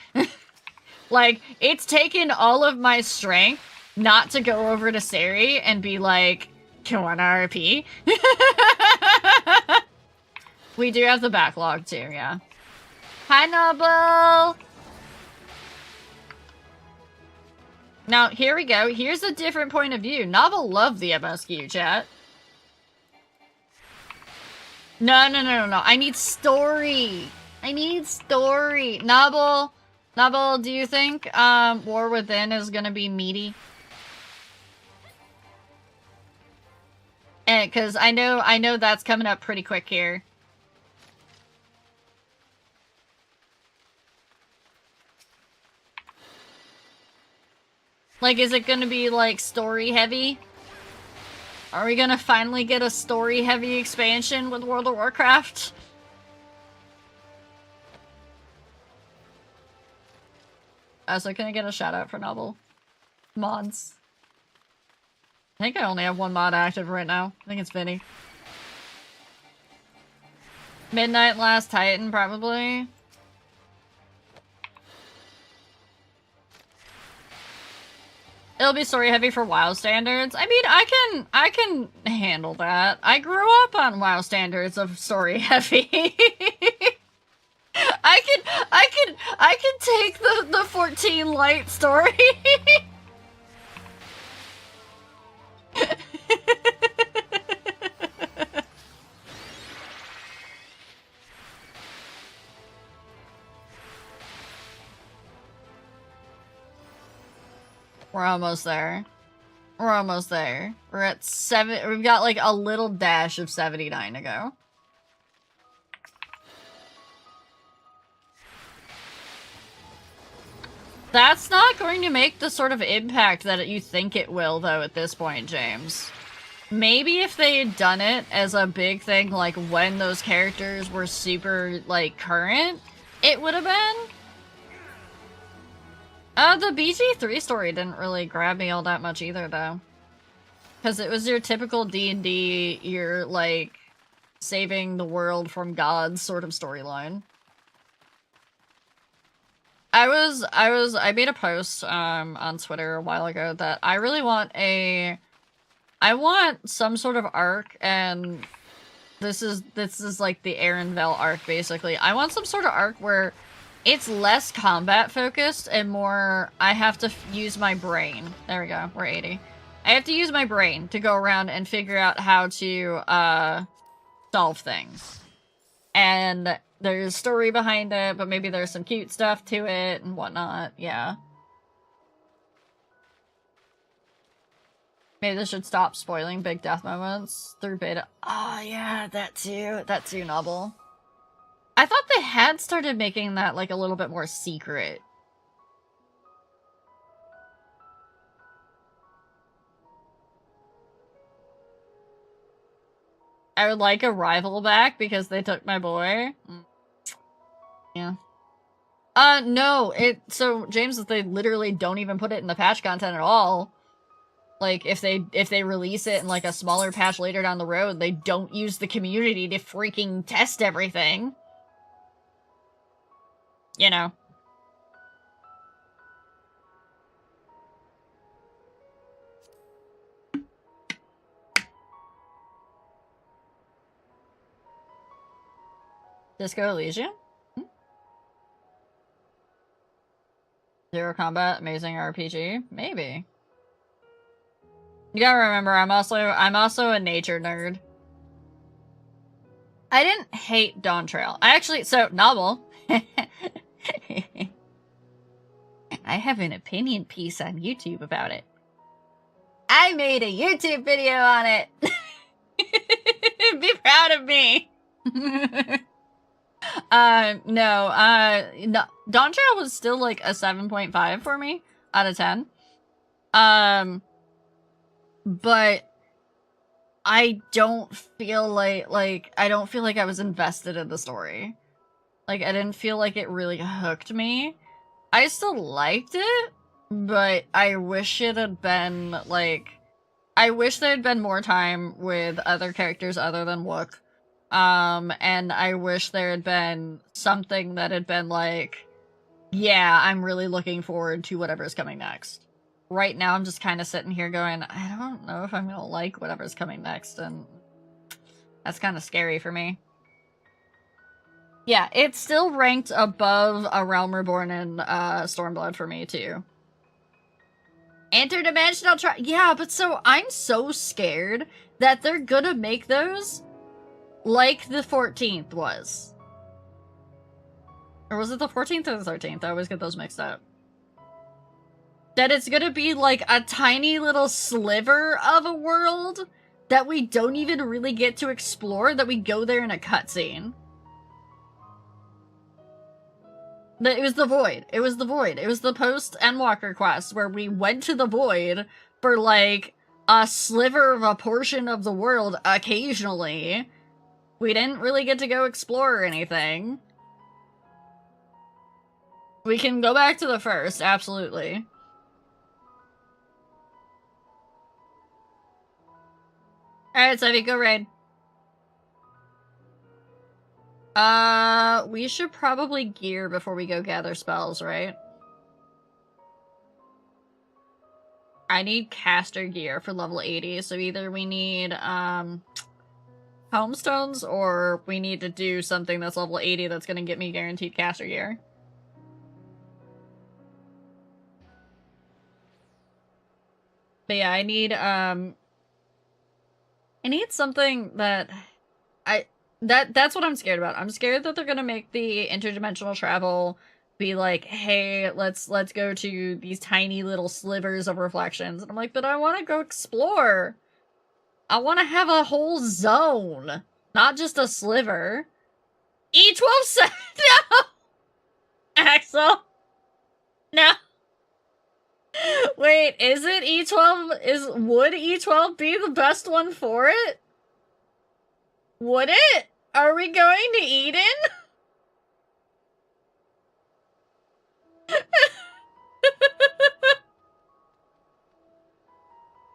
Like, it's taken all of my strength not to go over to Sari and be like, you want a RP? We do have the backlog too, yeah. Hi, Noble! Now, here we go. Here's a different point of view. Novel loved the MSQ, chat. No. I need story. I need story. Novel, do you think War Within is gonna be meaty? And because I know that's coming up pretty quick here. Like, is it gonna be, like, story-heavy? Are we gonna finally get a story-heavy expansion with World of Warcraft? So can I get a shout-out for novel mods? I think I only have one mod active right now. I think it's Vinny. Midnight Last Titan, probably. It'll be story heavy for WoW standards. I mean, I can handle that. I grew up on WoW standards of story heavy. I can take the 14 light story. We're almost there. We're almost there. We're at 7. We've got like a little dash of 79 to go. That's not going to make the sort of impact that you think it will, though, at this point, James. Maybe if they had done it as a big thing, like when those characters were super, like, current, it would have been. The BG3 story didn't really grab me all that much either, though. Because it was your typical D&D, you're, like, saving the world from gods sort of storyline. I made a post, on Twitter a while ago that I really want I want some sort of arc, and this is like the Aaronville arc, basically. I want some sort of arc where it's less combat focused and more I have to use my brain. There we go, we're 80. I have to use my brain to go around and figure out how to, solve things. And there's a story behind it, but maybe there's some cute stuff to it and whatnot, yeah. Maybe this should stop spoiling big death moments through beta. Oh yeah, that too, novel. I thought they had started making that like a little bit more secret. I would like a rival back because they took my boy. Yeah. No, so James, they literally don't even put it in the patch content at all. Like, if they release it in, like, a smaller patch later down the road, they don't use the community to freaking test everything. You know. Disco Elysium? Zero Combat, amazing RPG? Maybe. You gotta remember, I'm also a nature nerd. I didn't hate Dawn Trail. So, novel. I have an opinion piece on YouTube about it. I made a YouTube video on it! Be proud of me! No, Dawn Trail was still like a 7.5 for me out of 10. But I don't feel like I was invested in the story. Like, I didn't feel like it really hooked me. I still liked it, but I wish it had been, like, I wish there had been more time with other characters other than Wook. And I wish there had been something that had been like, yeah, I'm really looking forward to whatever's coming next. Right now, I'm just kind of sitting here going, I don't know if I'm gonna like whatever's coming next, and that's kind of scary for me. Yeah, it's still ranked above A Realm Reborn and Stormblood for me, too. Interdimensional yeah, but so I'm so scared that they're gonna make those like the 14th was. Or was it the 14th or the 13th? I always get those mixed up. That it's gonna be like a tiny little sliver of a world that we don't even really get to explore, that we go there in a cutscene. It was the Void. It was the Void. It was the post-Endwalker quest where we went to the Void for, like, a sliver of a portion of the world occasionally. We didn't really get to go explore or anything. We can go back to the first, absolutely. Alright, Sevy, go raid. We should probably gear before we go gather spells, right? I need caster gear for level 80, so either we need, homestones, or we need to do something that's level 80 that's gonna get me guaranteed caster gear. But yeah, I need something that that's what I'm scared about. I'm scared that they're gonna make the interdimensional travel be like, hey, let's go to these tiny little slivers of reflections. And I'm like, but I want to go explore. I want to have a whole zone, not just a sliver. E12 said no! Axel! No! Wait, is it E12? Would E12 be the best one for it? Would it? Are we going to Eden?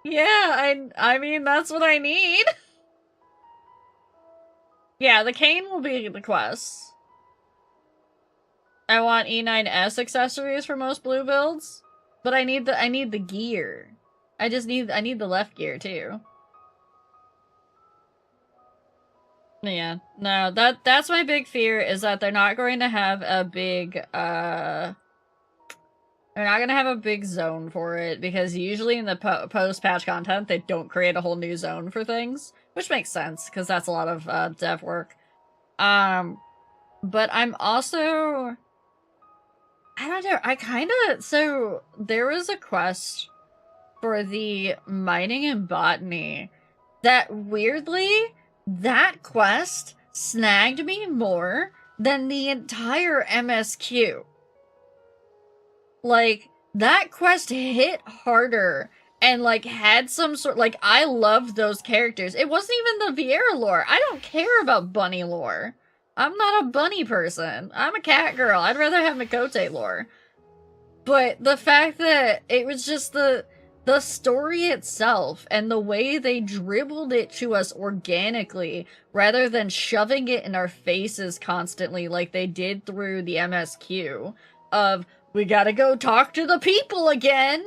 Yeah, I mean, that's what I need. Yeah, the cane will be the quest. I want E9S accessories for most blue builds, but I need the gear. I need the left gear too. Yeah, no, that's my big fear, is that they're not going to have a big, they're not gonna have a big zone for it, because usually in the post-patch content, they don't create a whole new zone for things, which makes sense, because that's a lot of, dev work. But I'm also, I don't know, so there was a quest for the mining and botany that weirdly, that quest snagged me more than the entire MSQ. Like, that quest hit harder and, like, had some sort, like, I loved those characters. It wasn't even the Vieira lore. I don't care about bunny lore. I'm not a bunny person. I'm a cat girl. I'd rather have Mikote lore. But the fact that it was just the story itself and the way they dribbled it to us organically rather than shoving it in our faces constantly like they did through the MSQ of, we gotta go talk to the people again,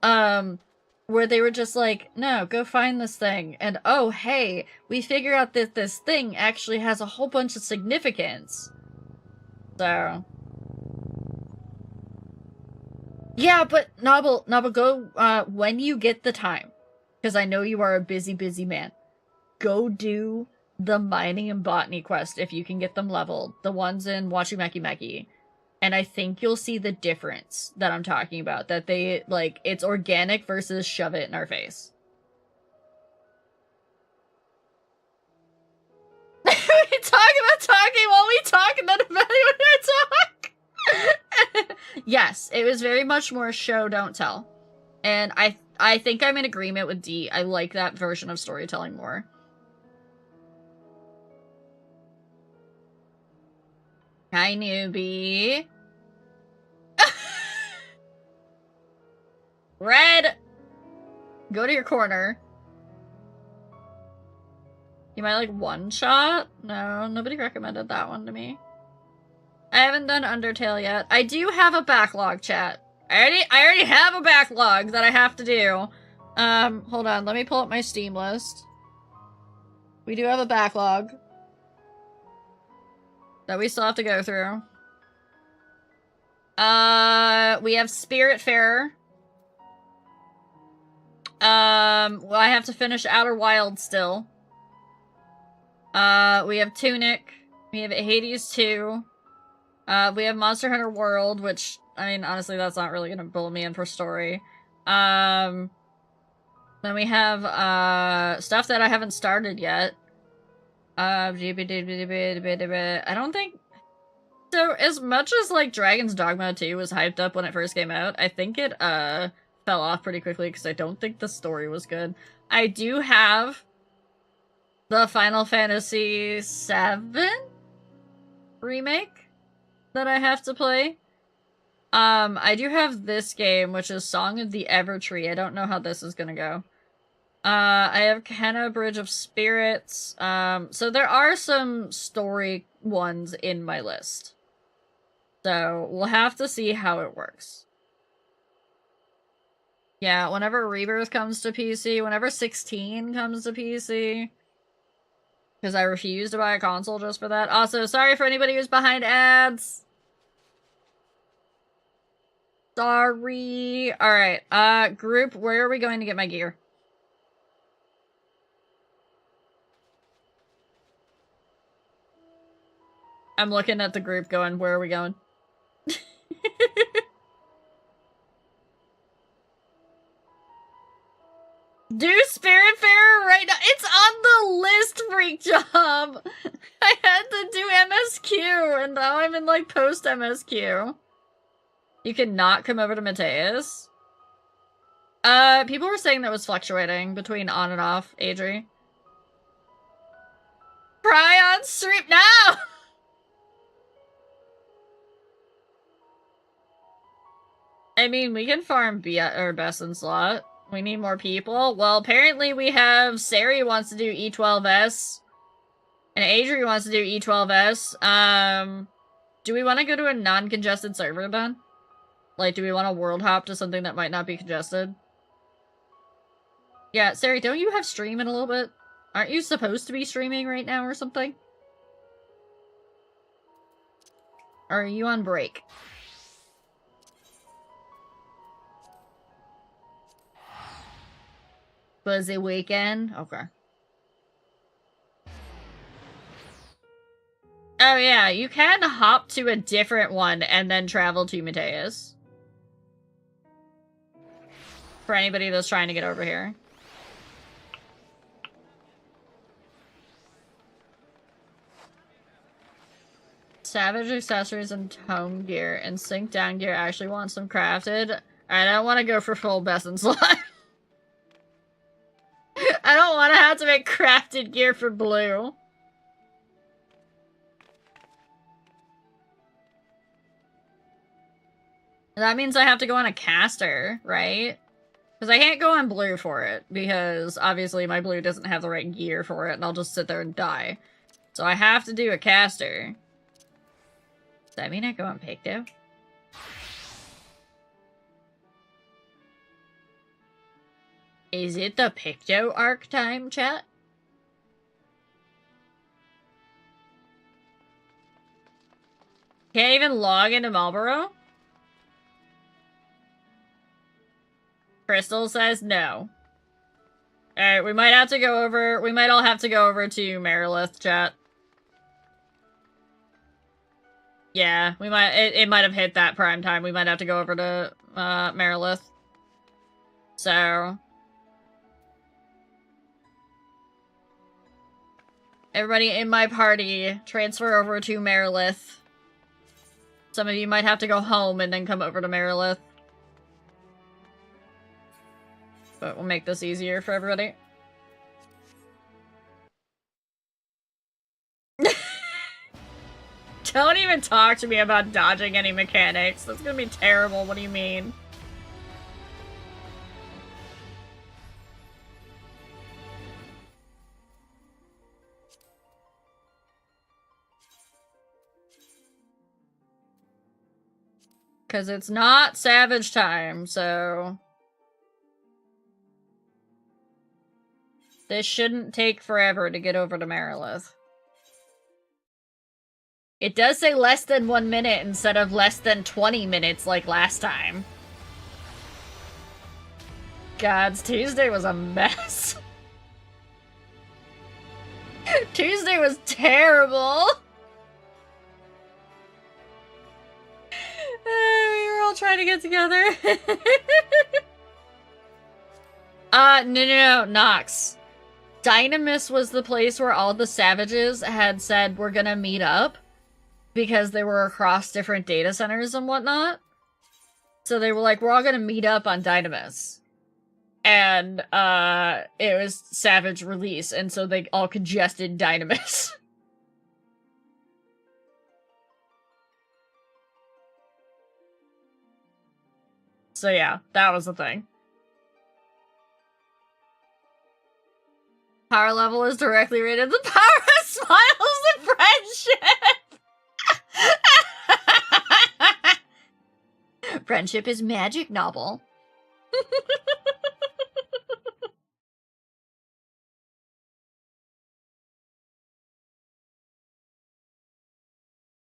where they were just like, no, go find this thing, and oh, hey, we figure out that this thing actually has a whole bunch of significance. So... yeah, but Nobble, go, when you get the time, because I know you are a busy, busy man, go do the mining and botany quest if you can get them leveled, the ones in Wachimeki Meki, and I think you'll see the difference that I'm talking about, that they, like, it's organic versus shove it in our face. We talk about talking while we talk, and then eventually we talk! Yes, it was very much more show, don't tell. And I think I'm in agreement with D. I like that version of storytelling more. Hi, newbie. Red! Go to your corner. You might like one shot? No, nobody recommended that one to me. I haven't done Undertale yet. I do have a backlog, chat. I already have a backlog that I have to do. Hold on, let me pull up my Steam list. We do have a backlog that we still have to go through. We have Spiritfarer. Well, I have to finish Outer Wilds still. We have Tunic. We have Hades 2. We have Monster Hunter World, which, I mean, honestly, that's not really gonna pull me in for story. Then we have stuff that I haven't started yet. I don't think so. As much as like Dragon's Dogma 2 was hyped up when it first came out, I think it fell off pretty quickly because I don't think the story was good. I do have the Final Fantasy VII remake that I have to play. I do have this game, which is Song of the Evertree. I don't know how this is gonna go. I have Kenna Bridge of Spirits. So there are some story ones in my list. So we'll have to see how it works. Yeah, whenever Rebirth comes to PC, whenever 16 comes to PC. Because I refuse to buy a console just for that. Also, sorry for anybody who's behind ads. Sorry. Alright, group, where are we going to get my gear? I'm looking at the group going, where are we going? Do Spiritfarer right now. It's on the list, Freak Job. I had to do MSQ, and now I'm in, like, post-MSQ. You cannot come over to Mateus. People were saying that was fluctuating between on and off, Adri. Pry on stream now! I mean, we can farm Besson slot. We need more people. Well, apparently we have Sari wants to do E12S. And Adri wants to do E12S. Do we want to go to a non-congested server then? Like, do we want to world hop to something that might not be congested? Yeah, Sari, don't you have stream in a little bit? Aren't you supposed to be streaming right now or something? Or are you on break? Was it weekend? Okay. Oh yeah, you can hop to a different one and then travel to Mateus. For anybody that's trying to get over here. Savage accessories and home gear and sink down gear actually want some crafted. I don't want to go for full Besson slot. I don't want to have to make crafted gear for blue. That means I have to go on a caster, right? Because I can't go on blue for it, because obviously my blue doesn't have the right gear for it, and I'll just sit there and die. So I have to do a caster. Does that mean I go on Picto? Is it the Picto arc time, chat? Can't even log into Marlboro? Crystal says no. Alright, we might have to go over... We might all have to go over to Marilith, chat. Yeah, we might... It might have hit that prime time. We might have to go over to, Marilith. So... Everybody in my party, transfer over to Marilith. Some of you might have to go home and then come over to Marilith. But we'll make this easier for everybody. Don't even talk to me about dodging any mechanics. That's gonna be terrible. What do you mean? Because it's not Savage time, so... This shouldn't take forever to get over to Marilith. It does say less than 1 minute instead of less than 20 minutes like last time. Gods, Tuesday was a mess. Tuesday was terrible. We were all trying to get together. No, Nox. Dynamis was the place where all the savages had said we're gonna meet up because they were across different data centers and whatnot. So they were like, we're all gonna meet up on Dynamis. And, it was Savage release, and so they all congested Dynamis. So yeah, that was the thing. Power level is directly rated the power of smiles and friendship! Friendship is magic, novel.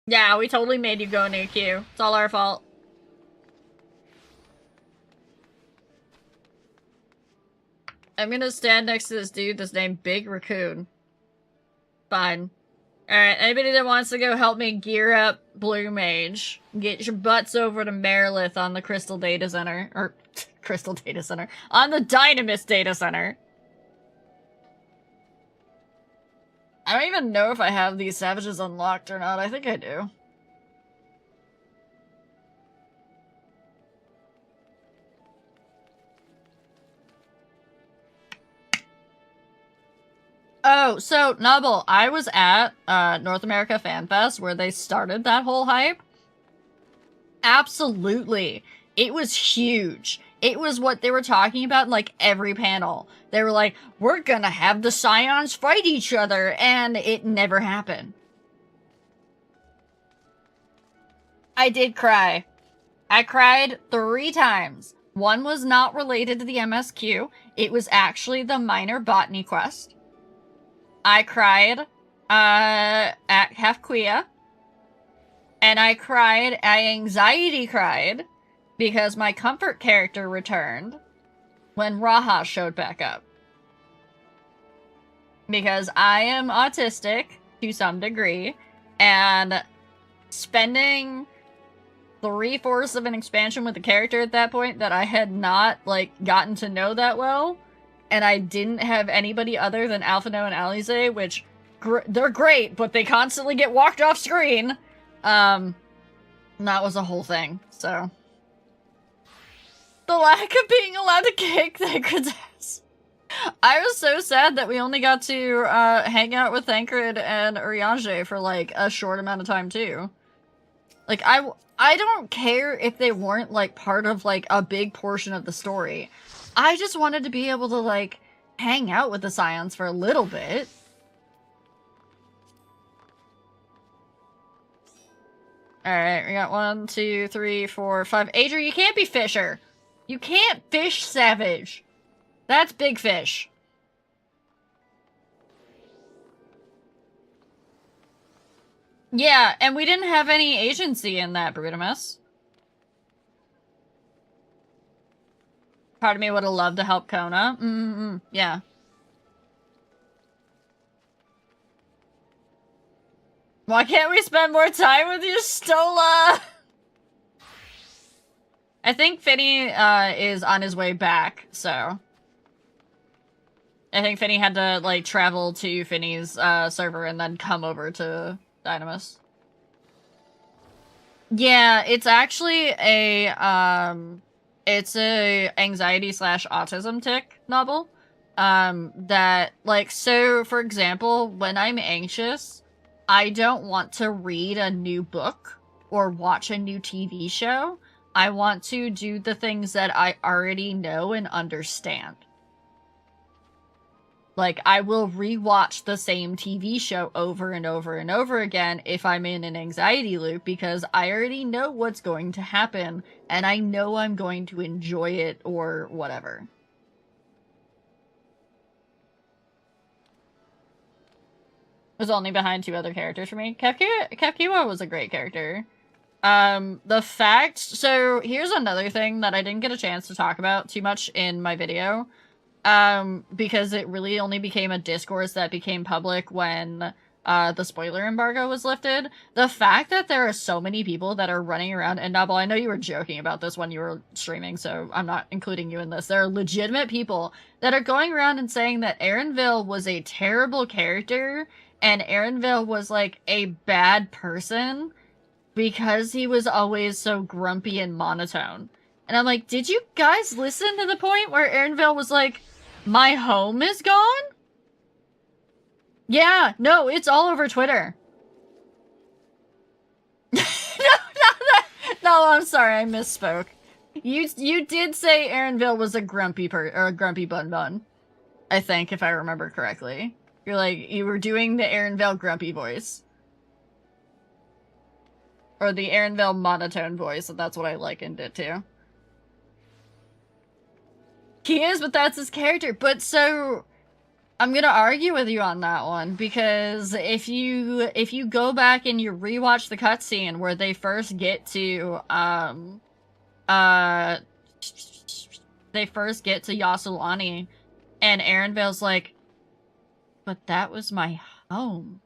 Yeah, we totally made you go new queue. It's all our fault. I'm gonna stand next to this dude that's named Big Raccoon. Fine. Alright, anybody that wants to go help me gear up BLU Mage, get your butts over to Merilith on the Crystal Data Center. Or, Crystal Data Center. On the Dynamis Data Center. I don't even know if I have these savages unlocked or not. I think I do. Oh, so, Nubble, I was at North America Fan Fest where they started that whole hype. Absolutely. It was huge. It was what they were talking about in, like, every panel. They were like, we're gonna have the Scions fight each other, and it never happened. I did cry. I cried 3 times. One was not related to the MSQ. It was actually the minor botany quest. I cried at Halfquia. And I anxiety cried, because my comfort character returned when Raha showed back up. Because I am autistic to some degree, and spending 3/4 of an expansion with a character at that point that I had not, like, gotten to know that well, and I didn't have anybody other than Alphino and Alize, which, they're great, but they constantly get walked off screen. That was a whole thing, so. The lack of being allowed to kick Thancred's ass. I was so sad that we only got to, hang out with Thancred and Urianger for, like, a short amount of time, too. Like, I don't care if they weren't, like, part of, like, a big portion of the story. I just wanted to be able to, like, hang out with the Scions for a little bit. Alright, we got 1, 2, 3, 4, 5. Adrian, you can't be Fisher! You can't fish Savage! That's Big Fish. Yeah, and we didn't have any agency in that, Brutimus. Part of me would have loved to help Kona. Yeah. Why can't we spend more time with you, Stola? I think Finny, is on his way back, so. I think Finny had to, like, travel to Finny's, server and then come over to Dynamis. Yeah, it's actually it's a anxiety/autism tic novel. That, like, so, for example, when I'm anxious, I don't want to read a new book or watch a new TV show. I want to do the things that I already know and understand. Like, I will rewatch the same TV show over and over and over again if I'm in an anxiety loop, because I already know what's going to happen, and I know I'm going to enjoy it or whatever. Was only behind 2 other characters for me. Kefkiwa was a great character. So here's another thing that I didn't get a chance to talk about too much in my video. Because it really only became a discourse that became public when, the spoiler embargo was lifted. The fact that there are so many people that are running around, and Nabal, I know you were joking about this when you were streaming, so I'm not including you in this. There are legitimate people that are going around and saying that Erenville was a terrible character and Erenville was like a bad person because he was always so grumpy and monotone. And I'm like, did you guys listen to the point where Erenville was like, my home is gone? Yeah, no, it's all over Twitter. No, I'm sorry, I misspoke. You did say Erenville was a grumpy bun bun. I think, if I remember correctly. You're like, you were doing the Erenville grumpy voice. Or the Erenville monotone voice, and that's what I likened it to. He is, but that's his character. But so, I'm gonna argue with you on that one, because if you go back and you rewatch the cutscene where they first get to, Yasulani, and Erenville's like, but that was my home.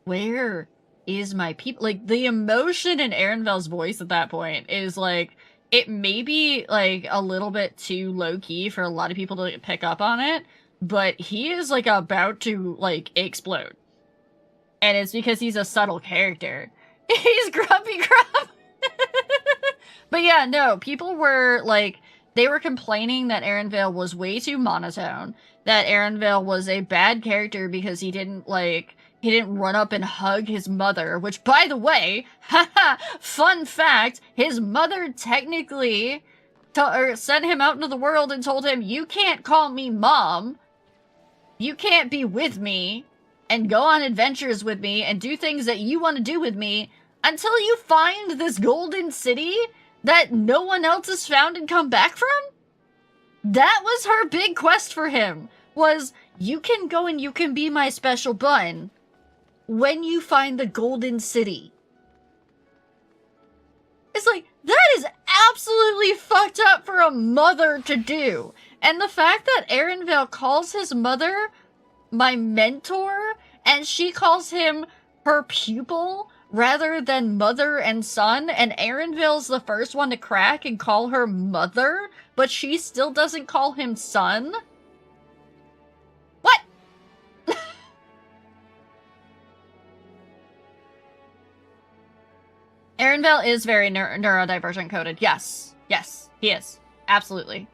Where is my people? Like, the emotion in Erenville's voice at that point is like, it may be like a little bit too low-key for a lot of people to pick up on it, but he is like about to like explode. And it's because he's a subtle character. He's grumpy grump. But yeah, no, people were like, they were complaining that Erenville was way too monotone, that Erenville was a bad character because he didn't run up and hug his mother, which, by the way, haha, fun fact, his mother technically sent him out into the world and told him, you can't call me mom, you can't be with me, and go on adventures with me, and do things that you want to do with me, until you find this golden city that no one else has found and come back from? That was her big quest for him, was, you can go and you can be my special bun when you find the golden city. It's like, that is absolutely fucked up for a mother to do. And the fact that Erenville calls his mother my mentor, and she calls him her pupil, rather than mother and son, and Erenville's the first one to crack and call her mother, but she still doesn't call him son? What? Erenville is very neurodivergent coded. Yes. Yes, he is. Absolutely.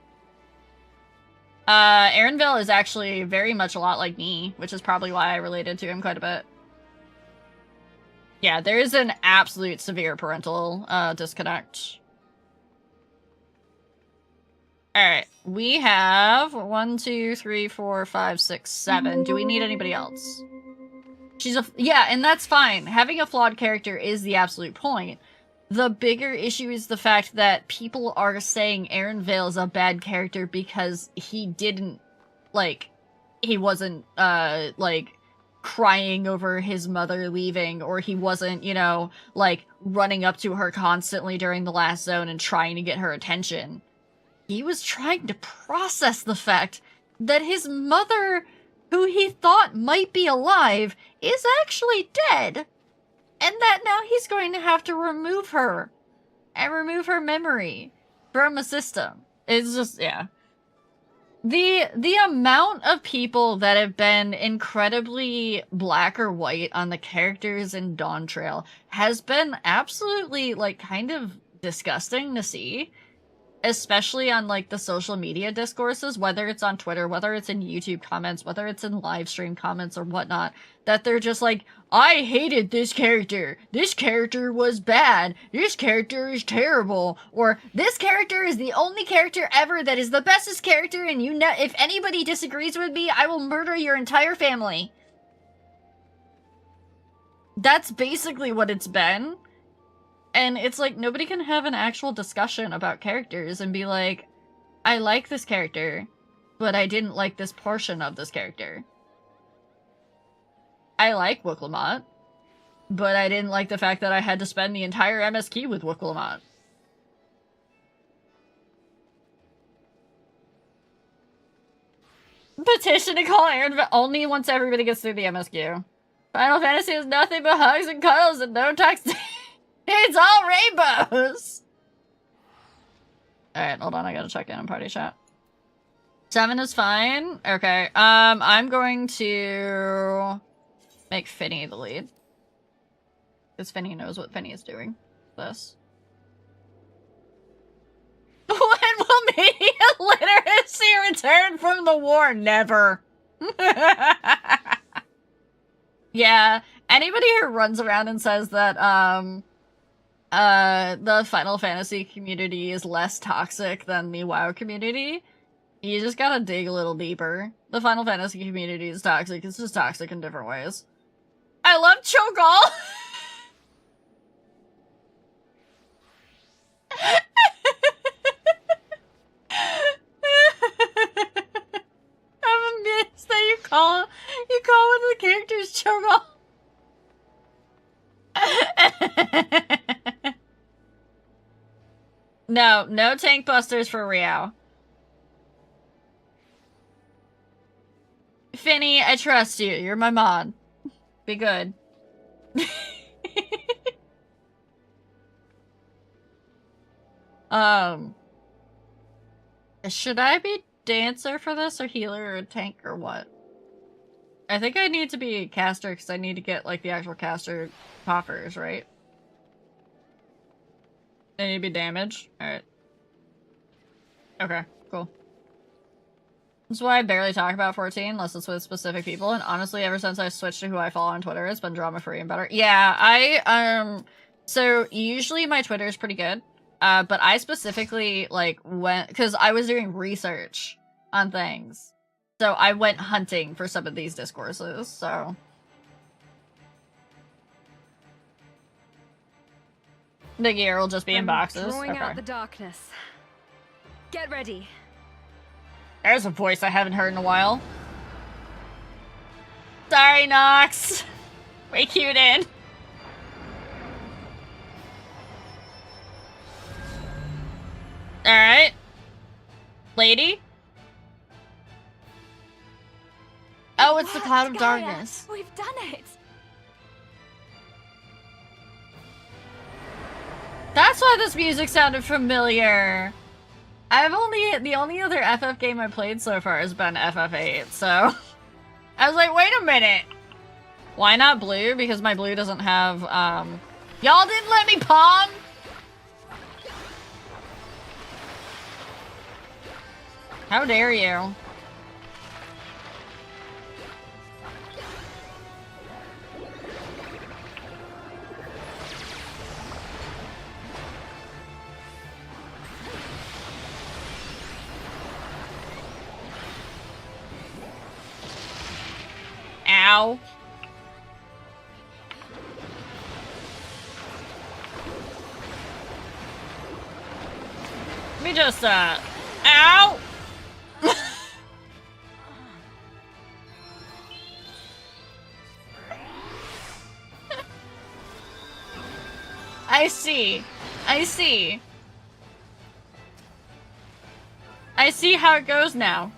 Erenville is actually very much a lot like me, which is probably why I related to him quite a bit. Yeah, there is an absolute severe parental disconnect. Alright, we have 1, 2, 3, 4, 5, 6, 7. Do we need anybody else? Yeah, and that's fine. Having a flawed character is the absolute point. The bigger issue is the fact that people are saying Erenville is a bad character because he didn't, like, he wasn't, like, crying over his mother leaving, or he wasn't, you know, like, running up to her constantly during the last zone and trying to get her attention. He was trying to process the fact that his mother, who he thought might be alive, is actually dead. And that now he's going to have to remove her. And remove her memory from a system. It's just, yeah. The amount of people that have been incredibly black or white on the characters in Dawn Trail has been absolutely, like, kind of disgusting to see. Especially on, like, the social media discourses, whether it's on Twitter, whether it's in YouTube comments, whether it's in live stream comments or whatnot, that they're just like, I hated this character was bad, this character is terrible, or this character is the only character ever that is the bestest character, and if anybody disagrees with me, I will murder your entire family. That's basically what it's been. And it's like, nobody can have an actual discussion about characters and be like, I like this character, but I didn't like this portion of this character. I like Wooklamont, but I didn't like the fact that I had to spend the entire MSQ with Wooklamont. Petition to call Erenville only once everybody gets through the MSQ. Final Fantasy is nothing but hugs and cuddles and no toxic. It's all rainbows! Alright, hold on, I gotta check in on party chat. 7 is fine. Okay, I'm going to make Finny the lead. Because Finny knows what Finny is doing. This. When will media literacy return from the war? Never. Yeah, anybody who runs around and says that, the Final Fantasy community is less toxic than the WoW community, you just gotta dig a little deeper. The Final Fantasy community is toxic, it's just toxic in different ways. I love Cho'Gall! I'm amazed that you call one of the characters Cho'Gall. No tank busters for Riao. Finny, I trust you. You're my mod. Be good. Should I be dancer for this, or healer, or tank, or what? I think I need to be caster, because I need to get, like, the actual caster poppers, right? I need to be damage? Alright. Okay, cool. That's why I barely talk about 14, unless it's with specific people, and honestly, ever since I switched to who I follow on Twitter, it's been drama-free and better. Yeah, so usually my Twitter is pretty good, but I specifically, like, went, because I was doing research on things. So I went hunting for some of these discourses, so... The gear will just be in boxes. Drawing out the darkness. Get ready. There's a voice I haven't heard in a while. Sorry, Nox. We queued in. Alright. Lady? Oh, it's the Cloud of Darkness. We've done it. That's why this music sounded familiar. The only other FF game I played so far has been FF8, so I was like, wait a minute. Why not blue? Because my blue doesn't have, y'all didn't let me palm? How dare you? Ow. Let me just, ow! I see. I see. I see how it goes now.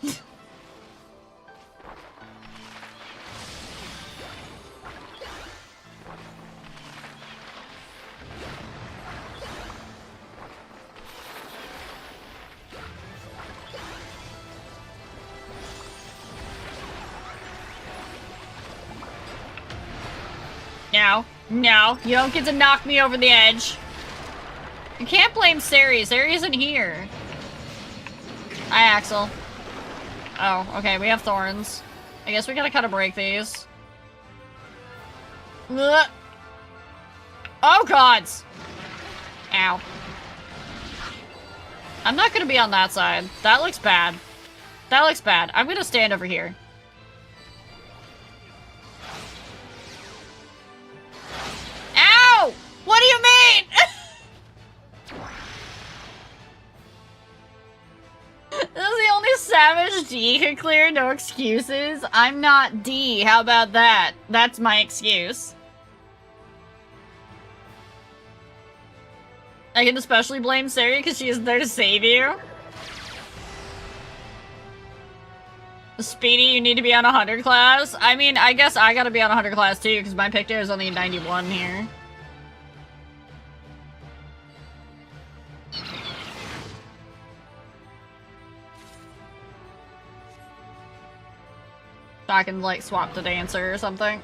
No, you don't get to knock me over the edge. You can't blame Sari. Sari isn't here. Hi, Axel. Oh, okay, we have thorns. I guess we gotta kind of break these. Ugh. Oh, gods! Ow. I'm not gonna be on that side. That looks bad. That looks bad. I'm gonna stand over here. Ow! What do you mean? This is the only Savage D can clear, no excuses. I'm not D, how about that? That's my excuse. I can especially blame Sari because she is there to save you. Speedy, you need to be on 100 class. I mean, I guess I gotta be on 100 class too, because my picture is only 91 here. So I can, like, swap the dancer or something.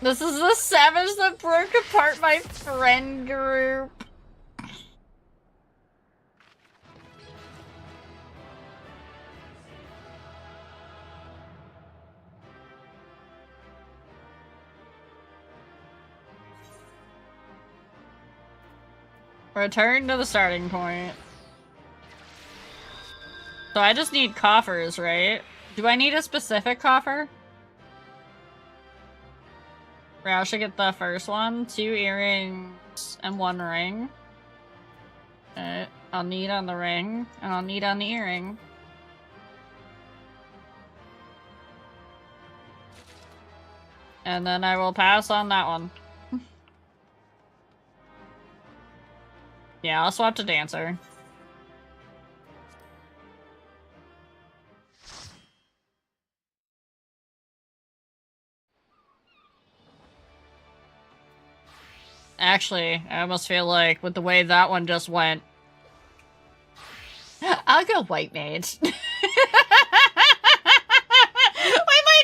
This is the savage that broke apart my friend group. Return to the starting point. So I just need coffers, right? Do I need a specific coffer? I should get the first one. 2 earrings and 1 ring. Okay. I'll need on the ring, and I'll need on the earring. And then I will pass on that one. Yeah, I'll swap to dancer. Actually, I almost feel like with the way that one just went, I'll go white mage. We might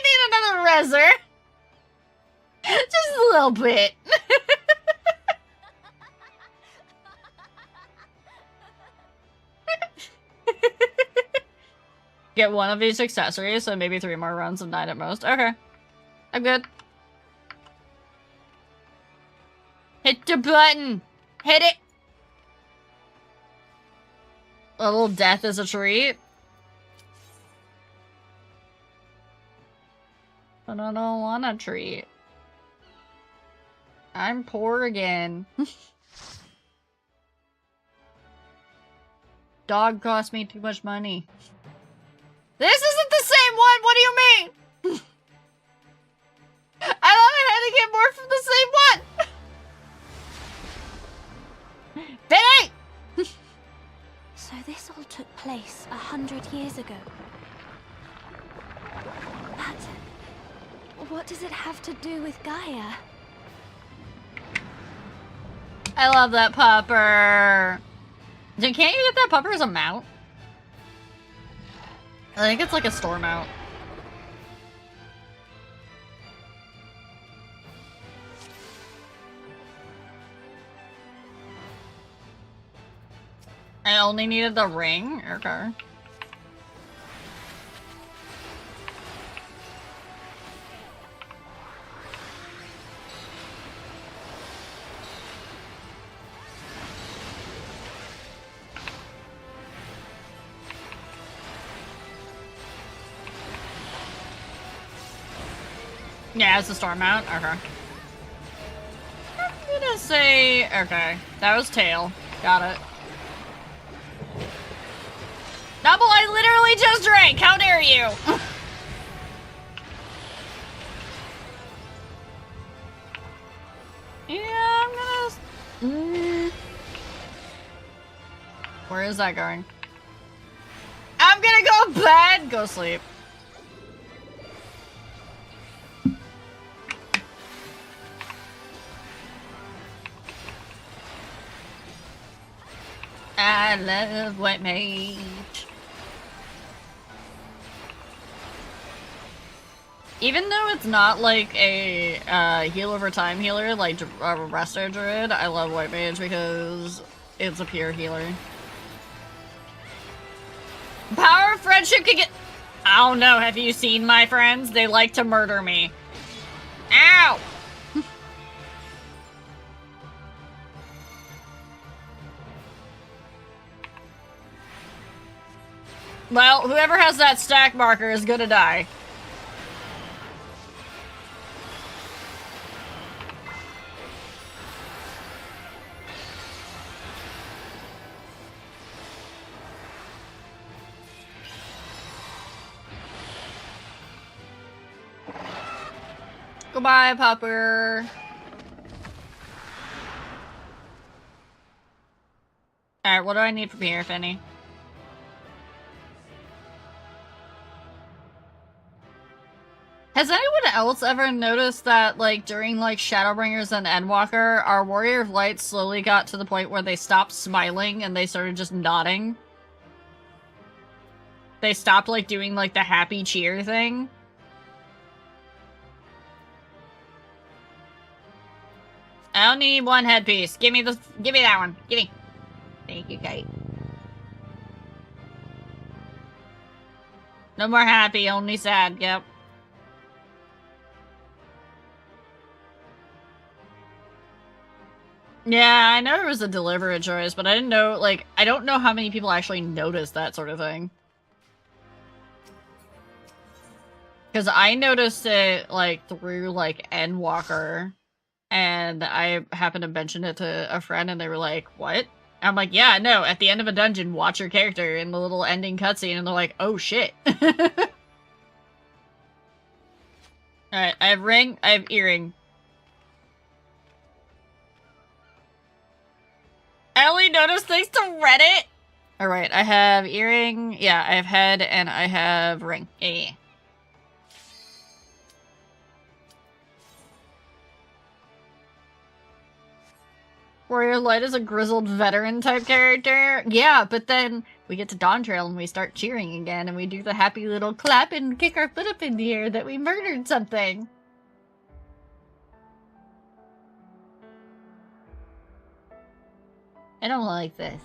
need another reser. Just a little bit. Get one of these accessories, so maybe 3 more runs of 9 at most. Okay. I'm good. Hit the button! Hit it! A little death is a treat. But I don't want a treat. I'm poor again. Dog cost me too much money. This isn't the same one! What do you mean? I thought I had to get more from the same one! Benny! So this all took place 100 years ago. But what does it have to do with Gaia? I love that pupper. Can't you get that pupper as a mount? I think it's like a store mount. I only needed the ring? Okay. Yeah, it's a store mount. Okay. I'm gonna say... Okay. That was tail. Got it. Double, I literally just drank! How dare you! Yeah, I'm gonna... Where is that going? I'm gonna go bed! Go sleep. I love white mage. Even though it's not like a heal over time healer like Resto Druid, I love white mage because it's a pure healer. Power of friendship can get... I don't know, have you seen my friends? They like to murder me. Ow! Well, whoever has that stack marker is gonna die. Goodbye, Popper. Alright, what do I need from here, if any? Has anyone else ever noticed that, like, during, like, Shadowbringers and Endwalker, our Warrior of Light slowly got to the point where they stopped smiling and they started just nodding? They stopped, like, doing, like, the happy cheer thing? I don't need one headpiece. Give me that one. Give me. Thank you, Kate. No more happy, only sad. Yep. Yeah, I know it was a deliberate choice, but I didn't know, like, I don't know how many people actually noticed that sort of thing. Because I noticed it, like, through, like, Endwalker, and I happened to mention it to a friend, and they were like, what? I'm like, yeah, no, at the end of a dungeon, watch your character in the little ending cutscene, and they're like, oh shit. Alright, I have ring, I have earring. I only noticed thanks to Reddit! Alright, I have earring, yeah, I have head, and I have ring. Yeah. Warrior Light is a grizzled veteran type character. Yeah, but then we get to Dawn Trail and we start cheering again and we do the happy little clap and kick our foot up in the air that we murdered something. I don't like this.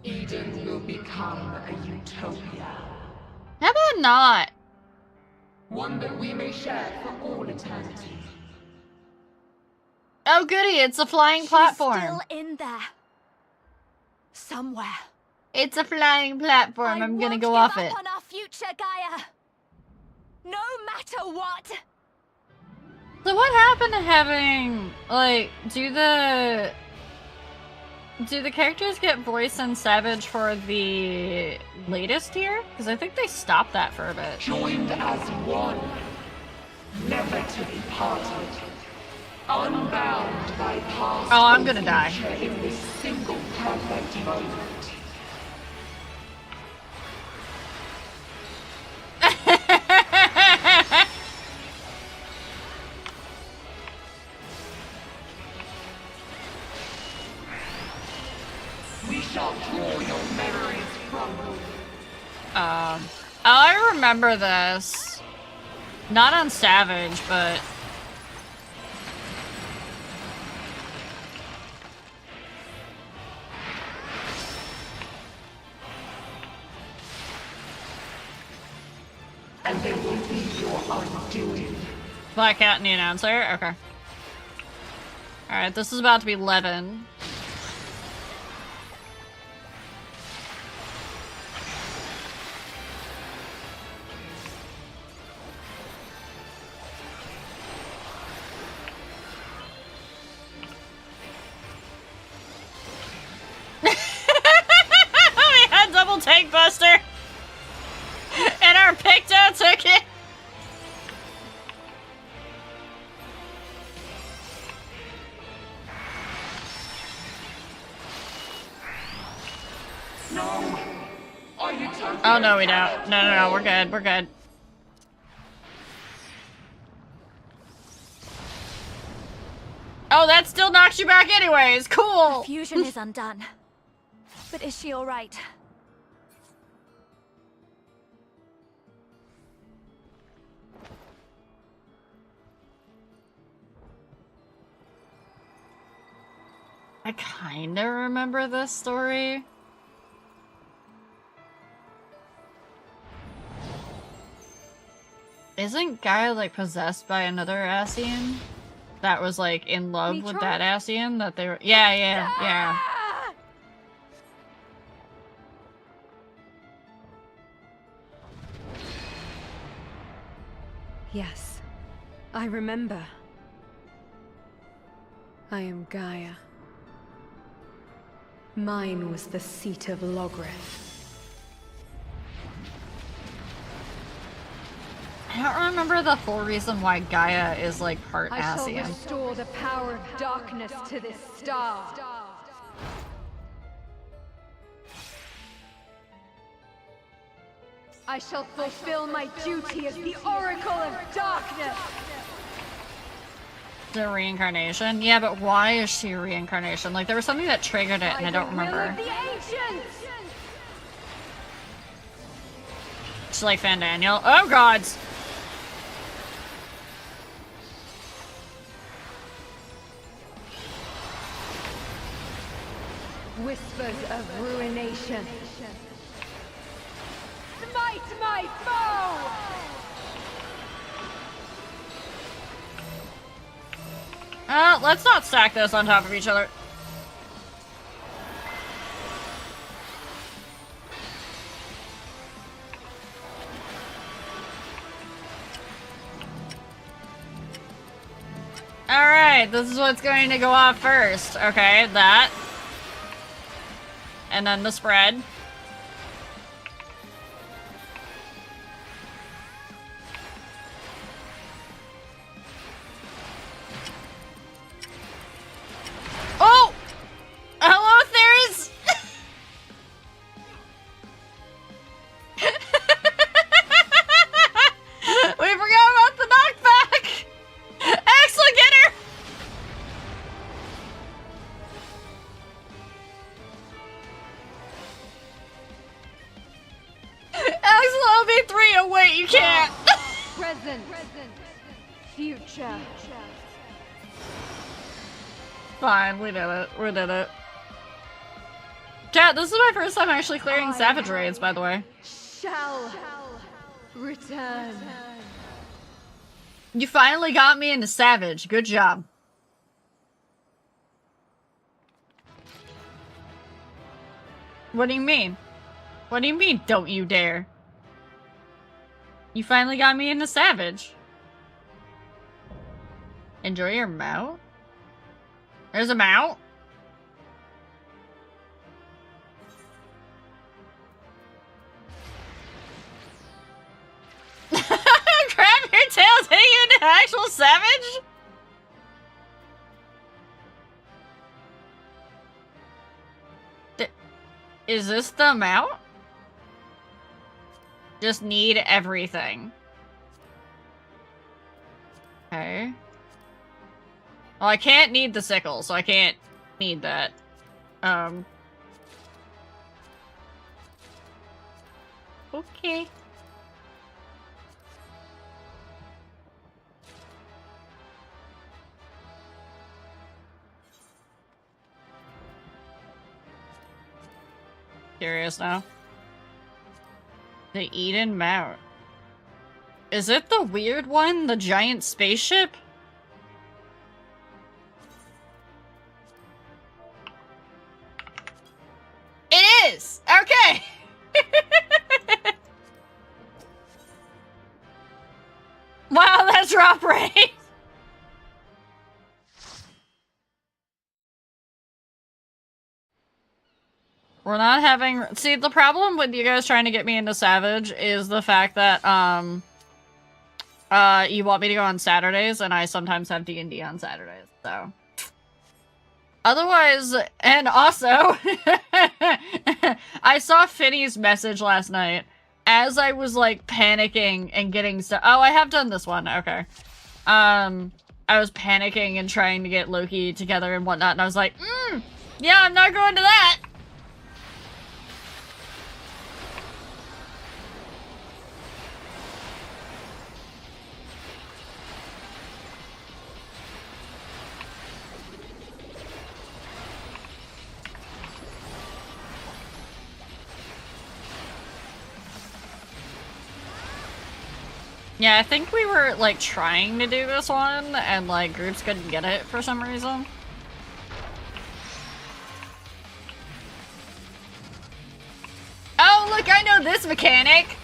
Eden will become a utopia. How about not? One that we may share for all eternity. Oh goody, it's a flying She's platform. still in there. Somewhere. It's a flying platform. I'm gonna go won't off give it. up on our future, Gaia. No matter what. So what happened to having, like, do the characters get voice and Savage for the latest tier? Because I think they stopped that for a bit. Joined as one, never to be parted. Unbound by past Oh, I'm gonna die. in this single perfect moment. We shall draw your memories from you. Oh, I remember this. Not on Savage, but... And they will be your undoing. Black Cat and the announcer? Okay. Alright, this is about to be Levin. We had double tank buster! And our Picto took it! No! Are you totally Oh no, we don't. No, we're good, we're good. Oh, that still knocks you back anyways! Cool! The fusion is undone. But is she alright? I kinda remember this story. Isn't Gaia, like, possessed by another Ascian? That was, like, in love with that Ascian? That they were- Yeah. Yes, I remember. I am Gaia. Mine was the seat of Logrith. I don't remember the full reason why Gaia is like part I shall Asian. restore the power of darkness to this star. I shall fulfill my duty as the Oracle of Darkness! The reincarnation? Yeah, but why is she a reincarnation? Like, there was something that triggered it, and I don't remember. The ancients! She's like Fandaniel. Oh, gods! Whispers of ruination. Smite my foe! Let's not stack this on top of each other. Alright, this is what's going to go off first. Okay, that. And then the spread. Oh! Hello, Theris! We forgot about the knockback! Excellent, get her! Excellent, LB3! Oh wait, you can't! Present. Future. Fine, we did it. We did it. Chat, this is my first time actually clearing Savage raids, by the way. Shall return. You finally got me into Savage. Good job. What do you mean? What do you mean, don't you dare? You finally got me into Savage. Enjoy your mount? There's a mount? Grab your tail, take you into actual Savage? Is this the mount? Just need everything. Okay. Well, I can't need the sickle, so I can't need that. Okay. Curious now. The Eden Mount. Is it the weird one? The giant spaceship? It is! Okay! Wow, that drop rate! We're not having... See, the problem with you guys trying to get me into Savage is the fact that, you want me to go on Saturdays, and I sometimes have D&D on Saturdays, so... Otherwise, and also, I saw Finny's message last night as I was, like, panicking and getting stuff. Oh, I have done this one, okay. I was panicking and trying to get Loki together and whatnot, and I was like, yeah, I'm not going to that! Yeah, I think we were, like, trying to do this one, and, like, groups couldn't get it for some reason. Oh, look, I know this mechanic!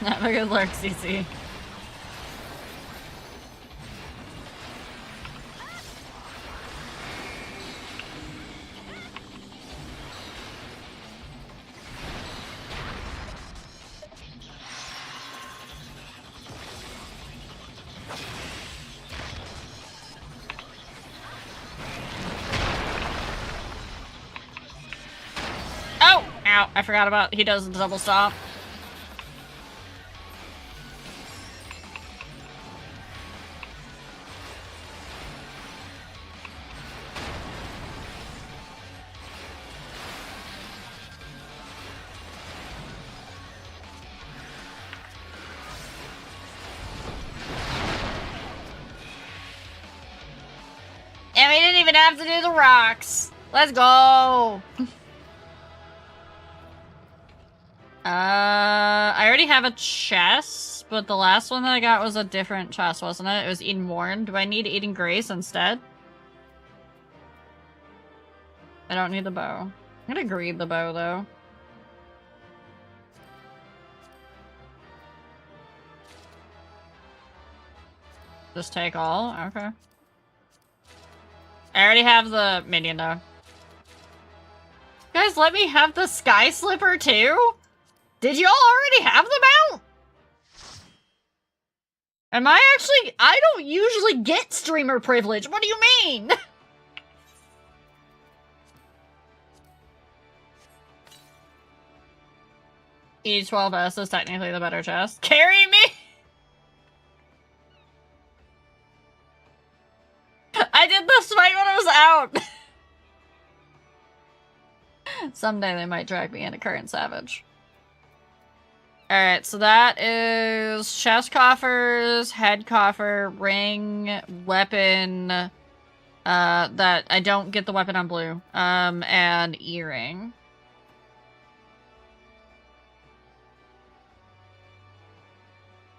Have a good lurk, CC. Oh! Ow, I forgot about he does the double stop. And we didn't even have to do the rocks. Let's go. I already have a chest, but the last one that I got was a different chest, wasn't it? It was Eden Worn. Do I need Eden Grace instead? I don't need the bow. I'm gonna greed the bow, though. Just take all? Okay. I already have the minion, though. Guys, let me have the Sky Slipper, too? Did y'all already have the mount? Am I actually... I don't usually get streamer privilege. What do you mean? E12S is technically the better chest. Carry me! I did this fight when I was out! Someday they might drag me into Current Savage. Alright, so that is chest coffers, head coffer, ring, weapon, that I don't get the weapon on blue, and earring.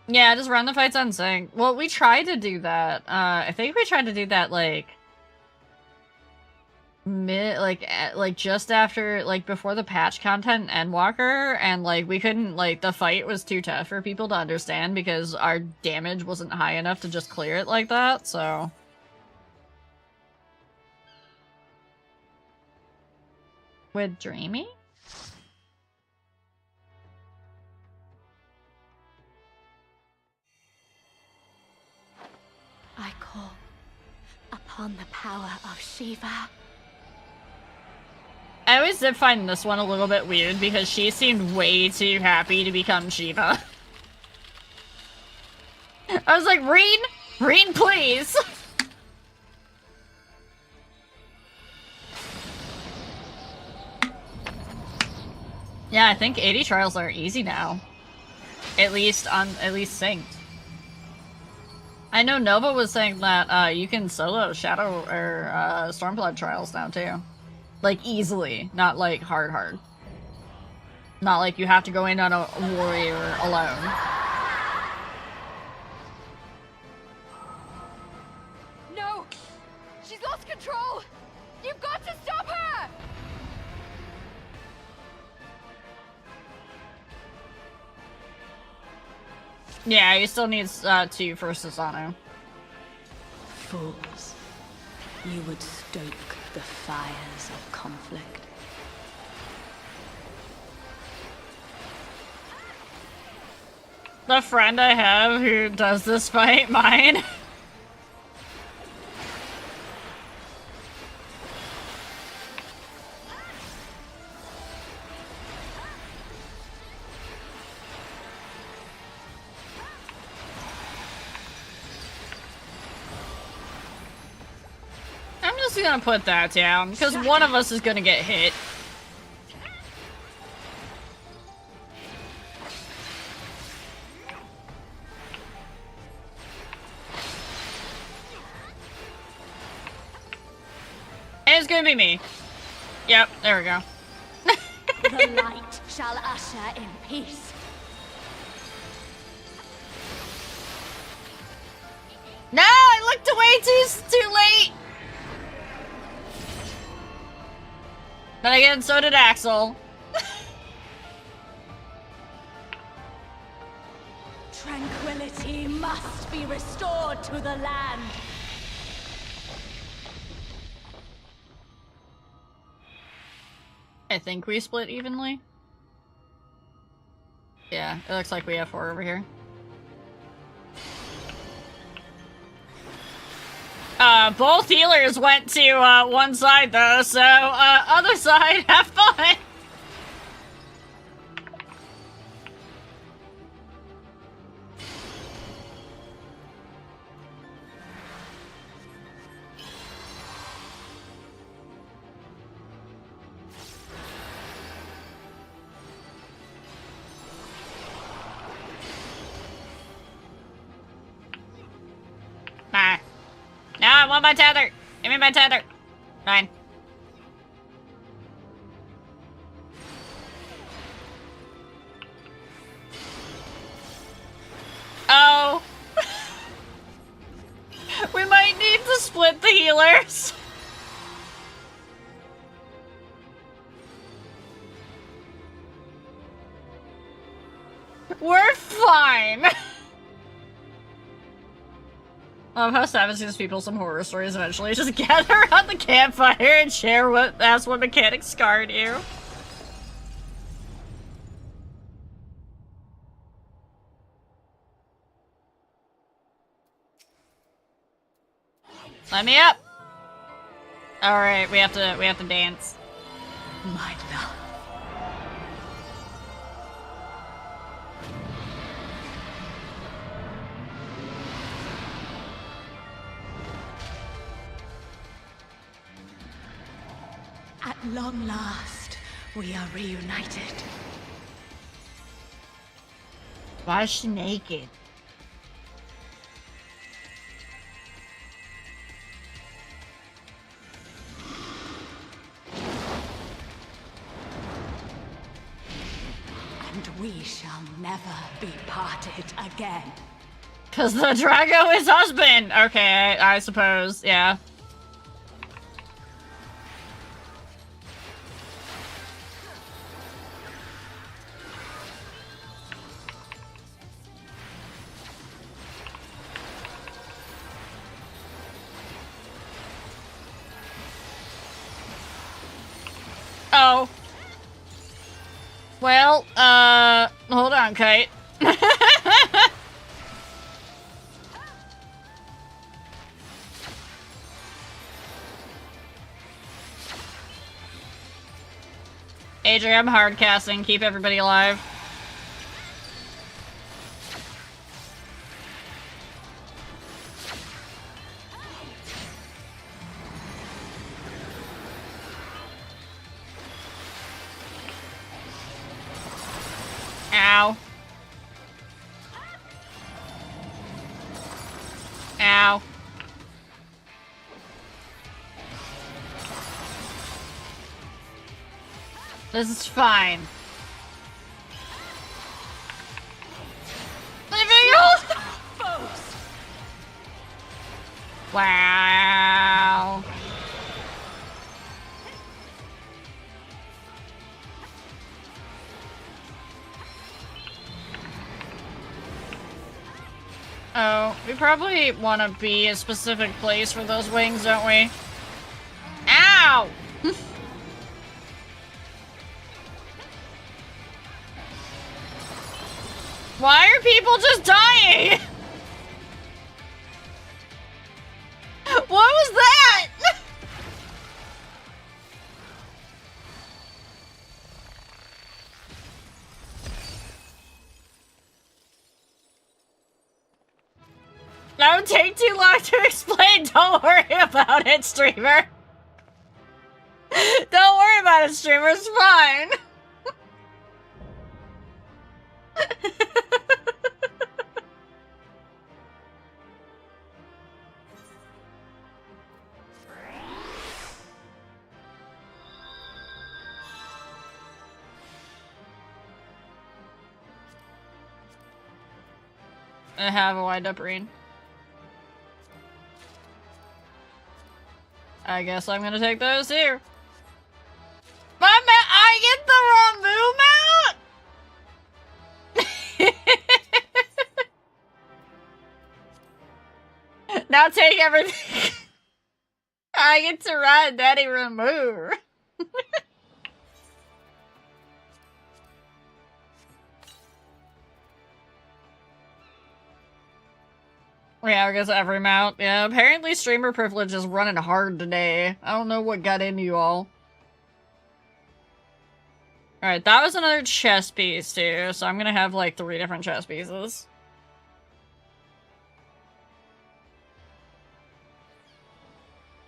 Yeah, just run the fights on sync. Well, we tried to do that. I think we tried to do that, like just after, like, before the patch content Endwalker, and, like, we couldn't, like, the fight was too tough for people to understand because our damage wasn't high enough to just clear it like that, so. With Dreamy? I call upon the power of Shiva. I always did find this one a little bit weird because she seemed way too happy to become Shiva. I was like, Reen, please! Yeah, I think 80 trials are easy now. At least synced. I know Nova was saying that you can solo Shadow or Stormblood trials now too. Like, easily, not like hard. Not like you have to go in on a warrior alone. No! She's lost control! You've got to stop her! Yeah, he still needs 2 for Susano. Fools. You would stoke the fires of conflict. The friend I have who does this fight, mine. I'm just gonna put that down, because one of us is gonna get hit. And it's gonna be me. Yep, there we go. The light shall usher in peace. No, I looked away too late! But again, so did Axel. must be restored to the land. I think we split evenly. Yeah, it looks like we have 4 over here. Both healers went to, one side though, so, other side, have fun! Nah. No, I want my tether! Give me my tether! Fine. Oh! We might need to split the healers! We're fine! I love how Savage gives people some horror stories eventually. Just gather around the campfire and share what mechanics scarred you. Let me up! Alright, we have to dance. My love. At long last, we are reunited. Why is she naked? And we shall never be parted again. Cause the Drago is husband! Okay, I suppose, yeah. Oh. Well, hold on, Kite. Adrian, I'm hard casting. Keep everybody alive. Ow. Ow. This is fine. Leave me alone! Wow. Oh, we probably want to be a specific place for those wings, don't we? Ow! Why are people just dying? What was that? That would take too long to explain. Don't worry about it, streamer. Don't worry about it, streamer. It's fine. I have a wind-up ring. I guess I'm gonna take those here. My man, I get the wrong move out? I'll take everything. I get to ride Daddy Remove. Yeah, I guess every mount. Yeah, apparently streamer privilege is running hard today. I don't know what got into you all. Alright, that was another chess piece too, so I'm gonna have like 3 different chess pieces.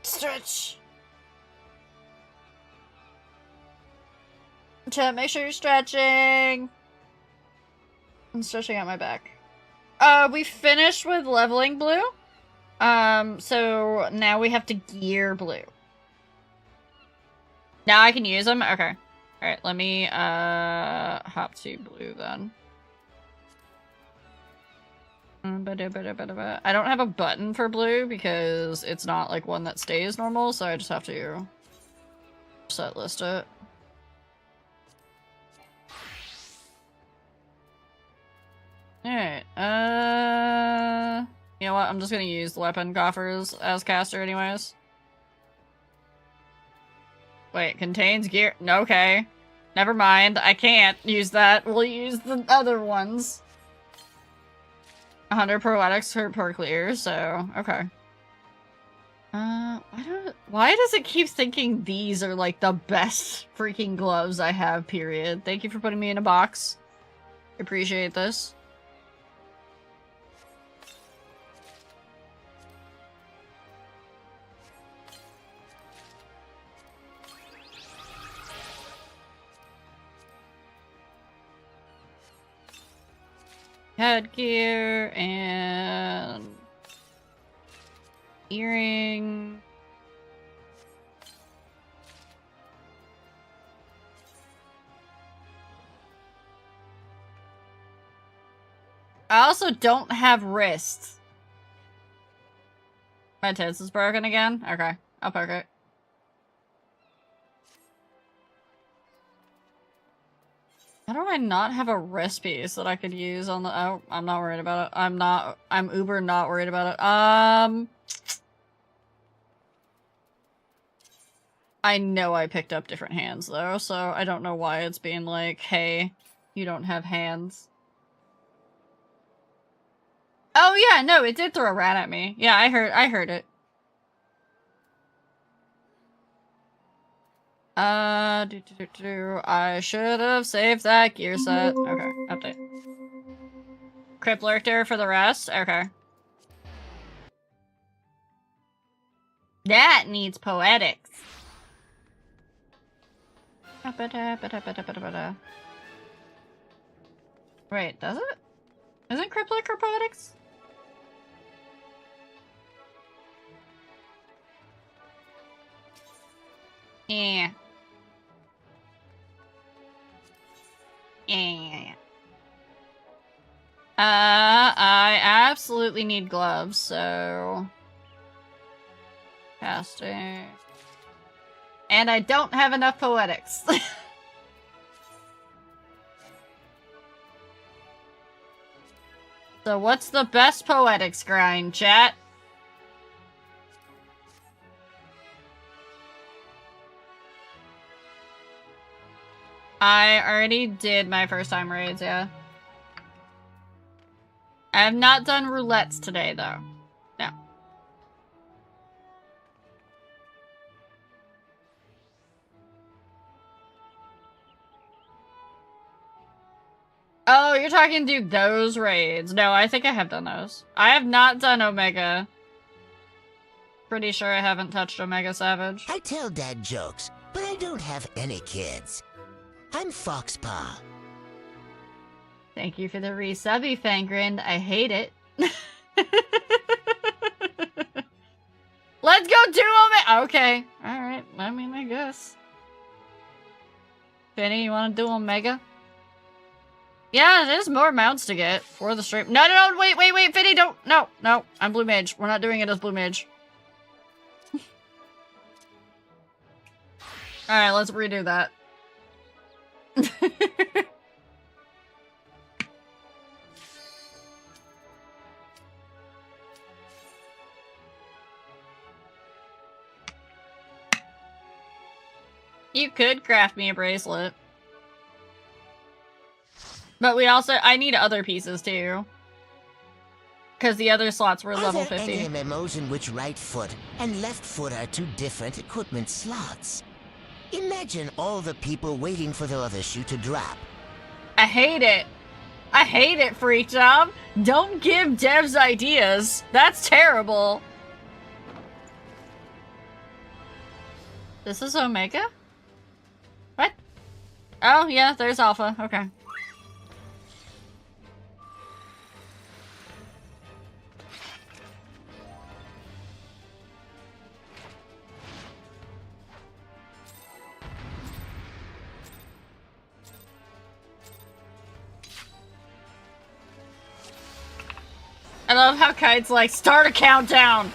Stretch! Chat, make sure you're stretching! I'm stretching out my back. We finished with leveling blue. So now we have to gear blue. Now I can use them? Okay. Alright, let me, hop to blue then. I don't have a button for blue because it's not like one that stays normal, so I just have to set list it. Alright, you know what? I'm just gonna use the weapon coffers as caster anyways. Wait, contains gear? Okay. Never mind, I can't use that. We'll use the other ones. 100 poetics per clear, so, okay. Why does it keep thinking these are like the best freaking gloves I have, period? Thank you for putting me in a box. Appreciate this. Headgear and earring. I also don't have wrists. My tits is broken again? Okay, I'll poke it. How do I not have a wrist piece that I could use on the- oh, I'm not worried about it. I'm uber not worried about it. I know I picked up different hands though, so I don't know why it's being like, hey, you don't have hands. Oh yeah, no, it did throw a rat at me. Yeah, I heard it. I should have saved that gear set. Okay, update. Crypt Lurker for the rest? Okay. That needs poetics. Wait, does it? Isn't Crypt Lurker poetics? Yeah. Yeah. I absolutely need gloves, so... Casting... And I don't have enough poetics. So what's the best poetics grind, chat? I already did my first time raids, yeah. I have not done roulettes today, though. No. Oh, you're talking to those raids. No, I think I have done those. I have not done Omega. Pretty sure I haven't touched Omega Savage. I tell dad jokes, but I don't have any kids. I'm Foxpaw. Thank you for the resubby, Fangrind. I hate it. Let's go do Omega! Okay. Alright. I mean, I guess. Finny, you want to do Omega? Yeah, there's more mounts to get for the stream. No, no, no, wait, Finny, don't. No, no. I'm Blue Mage. We're not doing it as Blue Mage. Alright, let's redo that. You could craft me a bracelet. But we also, I need other pieces too. Because the other slots were level Are there 50. any MMOs in which right foot and left foot are two different equipment slots? Imagine all the people waiting for the other shoe to drop. I hate it. I hate it, Freak Job. Don't give devs ideas. That's terrible. This is Omega? What? Oh, yeah, there's Alpha. Okay. I love how Kite's like, start a countdown!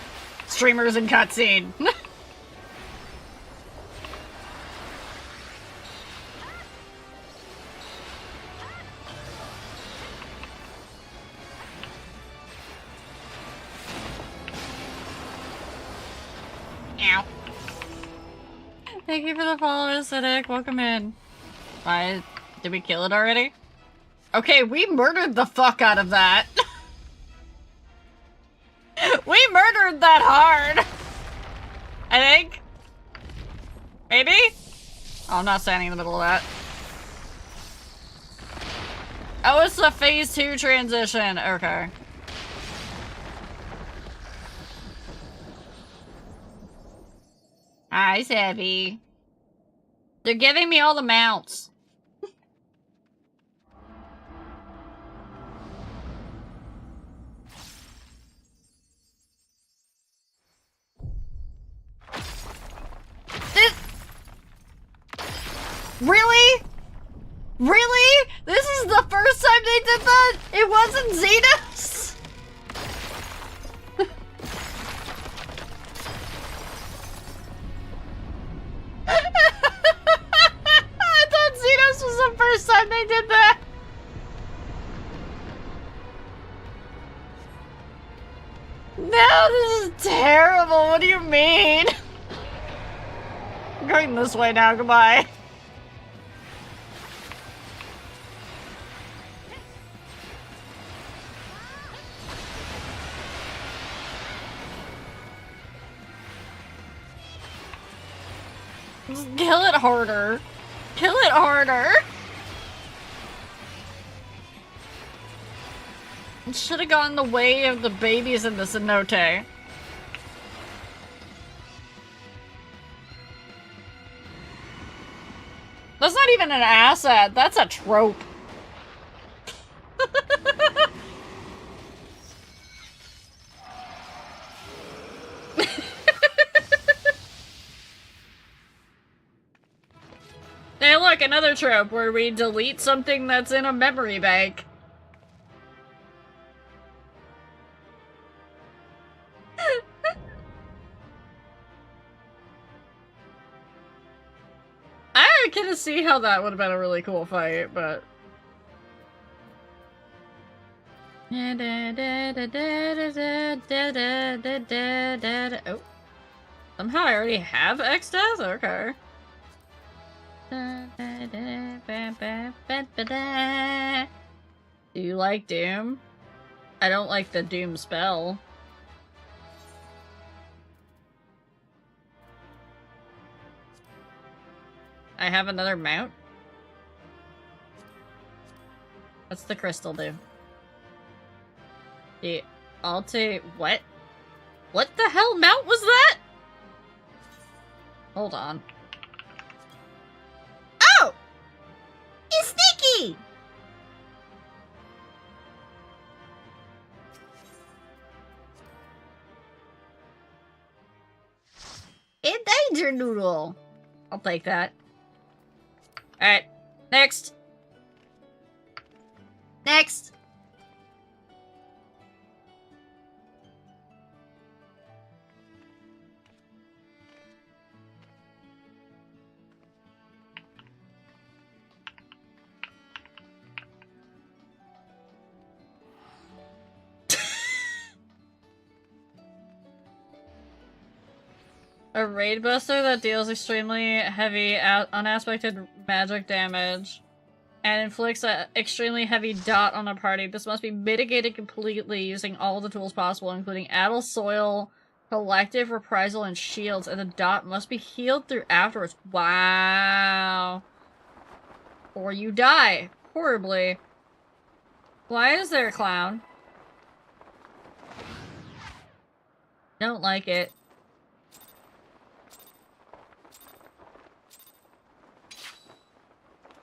Streamers and cutscene. Ow. Thank you for the follow, Acidic. Welcome in. Why? Did we kill it already? Okay, we murdered the fuck out of that. We murdered that hard! I think? Maybe? Oh, I'm not standing in the middle of that. Oh, it's the phase 2 transition. Okay. Hi, Savvy. They're giving me all the mounts. Really? Really? This is the first time they did that? It wasn't Xenos? I thought Xenos was the first time they did that. No, this is terrible. What do you mean? I'm going this way now. Goodbye. Just kill it harder. Kill it harder. It should have gone the way of the babies in the cenote. That's not even an asset. That's a trope. Hey, look, another trope where we delete something that's in a memory bank. I can see how that would have been a really cool fight, but... Oh. Somehow I already have X-Death? Okay. Do you like Doom? I don't like the Doom spell. I have another mount? What's the crystal do? The Alte... What? What the hell mount was that? Hold on. Oh! It's Sticky! A danger noodle. I'll take that. Alright. Next. Next. A raid buster that deals extremely heavy unaspected magic damage and inflicts an extremely heavy dot on a party. This must be mitigated completely using all the tools possible, including Addle Soil, Collective Reprisal, and Shields, and the dot must be healed through afterwards. Wow. Or you die horribly. Why is there a clown? Don't like it.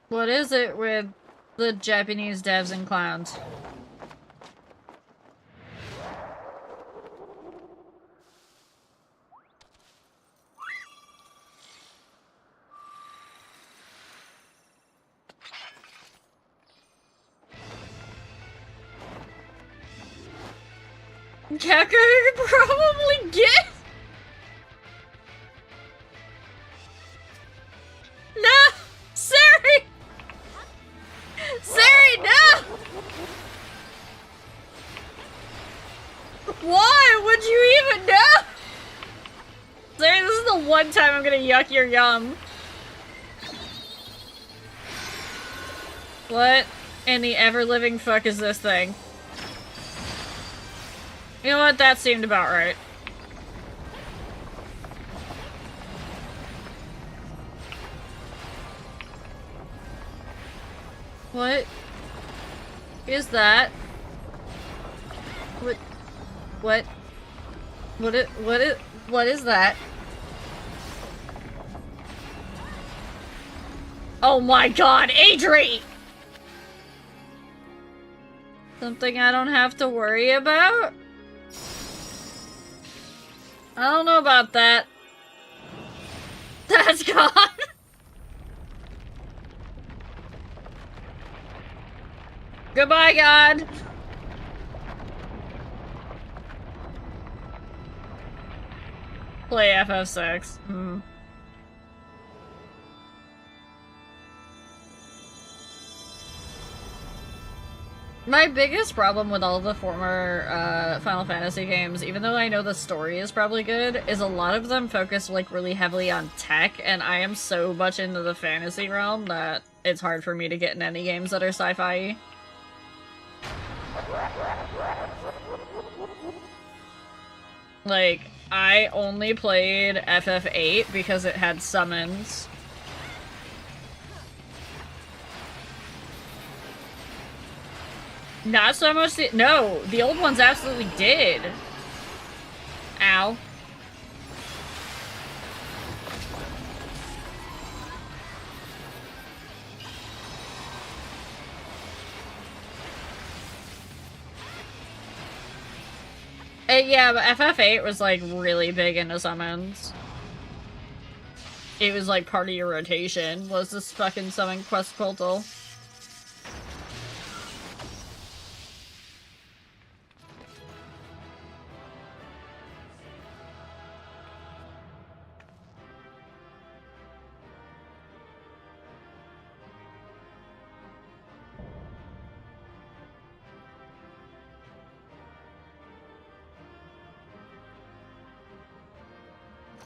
What is it with the Japanese devs and clowns? Kaka could probably get. No! Siri! Siri, no! Why would you even know? Siri, this is the one time I'm gonna yuck your yum. What in the ever-living fuck is this thing? You know what? That seemed about right. What is that? What is that? Oh my god, Adri! Something I don't have to worry about? I don't know about that. That's gone! Goodbye, God! Play FF6. My biggest problem with all the former Final Fantasy games, even though I know the story is probably good, is a lot of them focus like really heavily on tech, and I am so much into the fantasy realm that it's hard for me to get in any games that are sci-fi-y. Like, I only played FF8 because it had summons. Not so much the- no, the old ones absolutely did. Ow. Yeah, but FF8 was like really big into summons. It was like part of your rotation, was this fucking summon quest portal.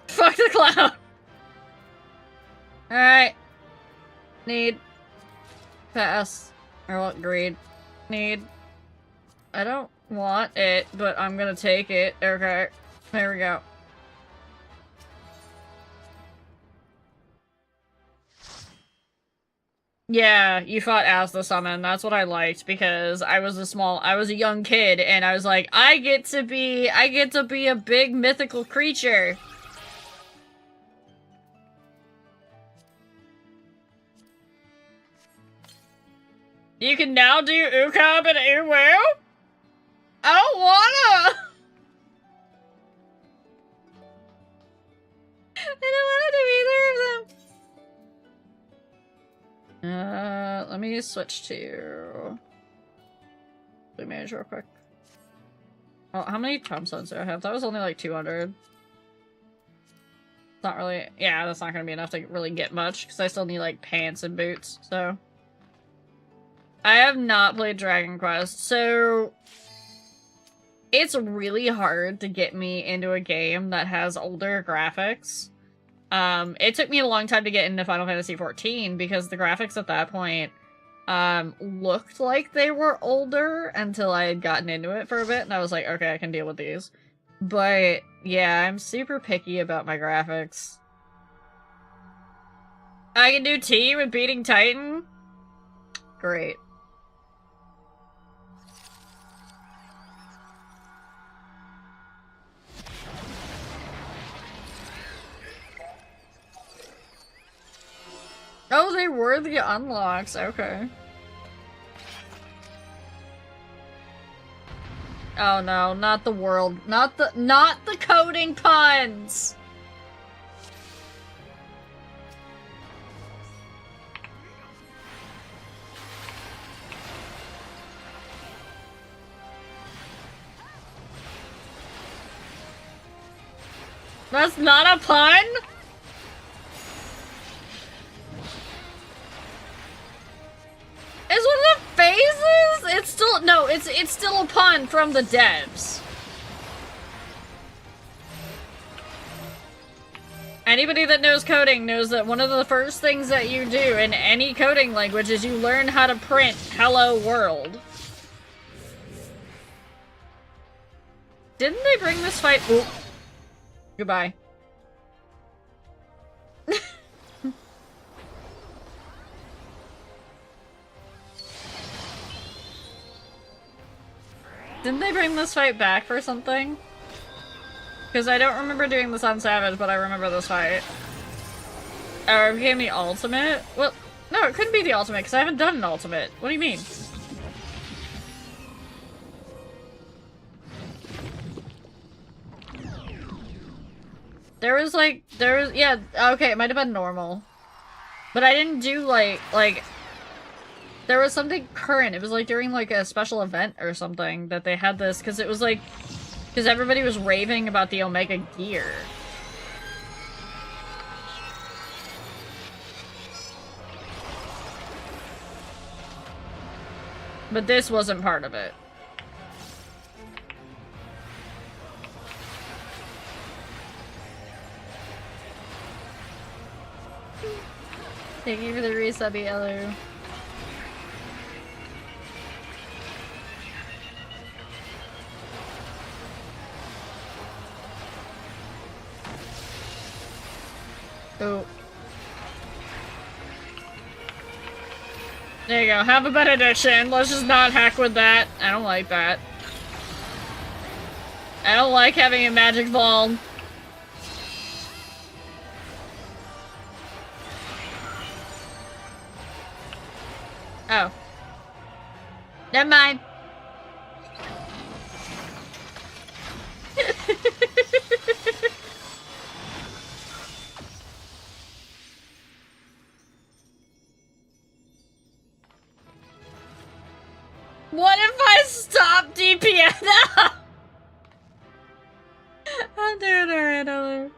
Fuck the clown! Alright. Need. Pass. Or what? Greed. Need. I don't want it, but I'm gonna take it. Okay. There we go. Yeah, you fought as the summon. That's what I liked because I was a young kid and I was like, I get to be a big mythical creature. You can now do Ukab and Uwu? I don't wanna! I don't wanna do either of them. Let me switch to BLU Mage real quick. Oh, how many tombstones do I have? That was only like 200. It's not really, yeah, that's not gonna be enough to really get much, because I still need like pants and boots, so. I have not played Dragon Quest, so it's really hard to get me into a game that has older graphics. It took me a long time to get into Final Fantasy XIV because the graphics at that point looked like they were older until I had gotten into it for a bit, and I was like, okay, I can deal with these. But yeah, I'm super picky about my graphics. I can do T with beating Titan? Great. Oh, they were the unlocks, okay. Oh no, not the world. Not the coding puns! That's not a pun? Is one of the phases? It's still no, it's still a pun from the devs. Anybody that knows coding knows that one of the first things that you do in any coding language is you learn how to print "Hello World." Didn't they bring this fight? Oop. Goodbye. Didn't they bring this fight back for something? Because I don't remember doing this on Savage, but I remember this fight. Or it became the ultimate? Well, no, it couldn't be the ultimate, because I haven't done an ultimate. What do you mean? Yeah, okay, it might have been normal. But I didn't do, like, there was something current. It was, like, during, like, a special event or something that they had this, because it was, like, because everybody was raving about the Omega gear. But this wasn't part of it. Thank you for the resub, BLU. Oh. There you go. Have a benediction. Let's just not hack with that. I don't like that. I don't like having a magic ball. Oh. Never mind. What if I stop DPS? No! I'm doing alright, Olu.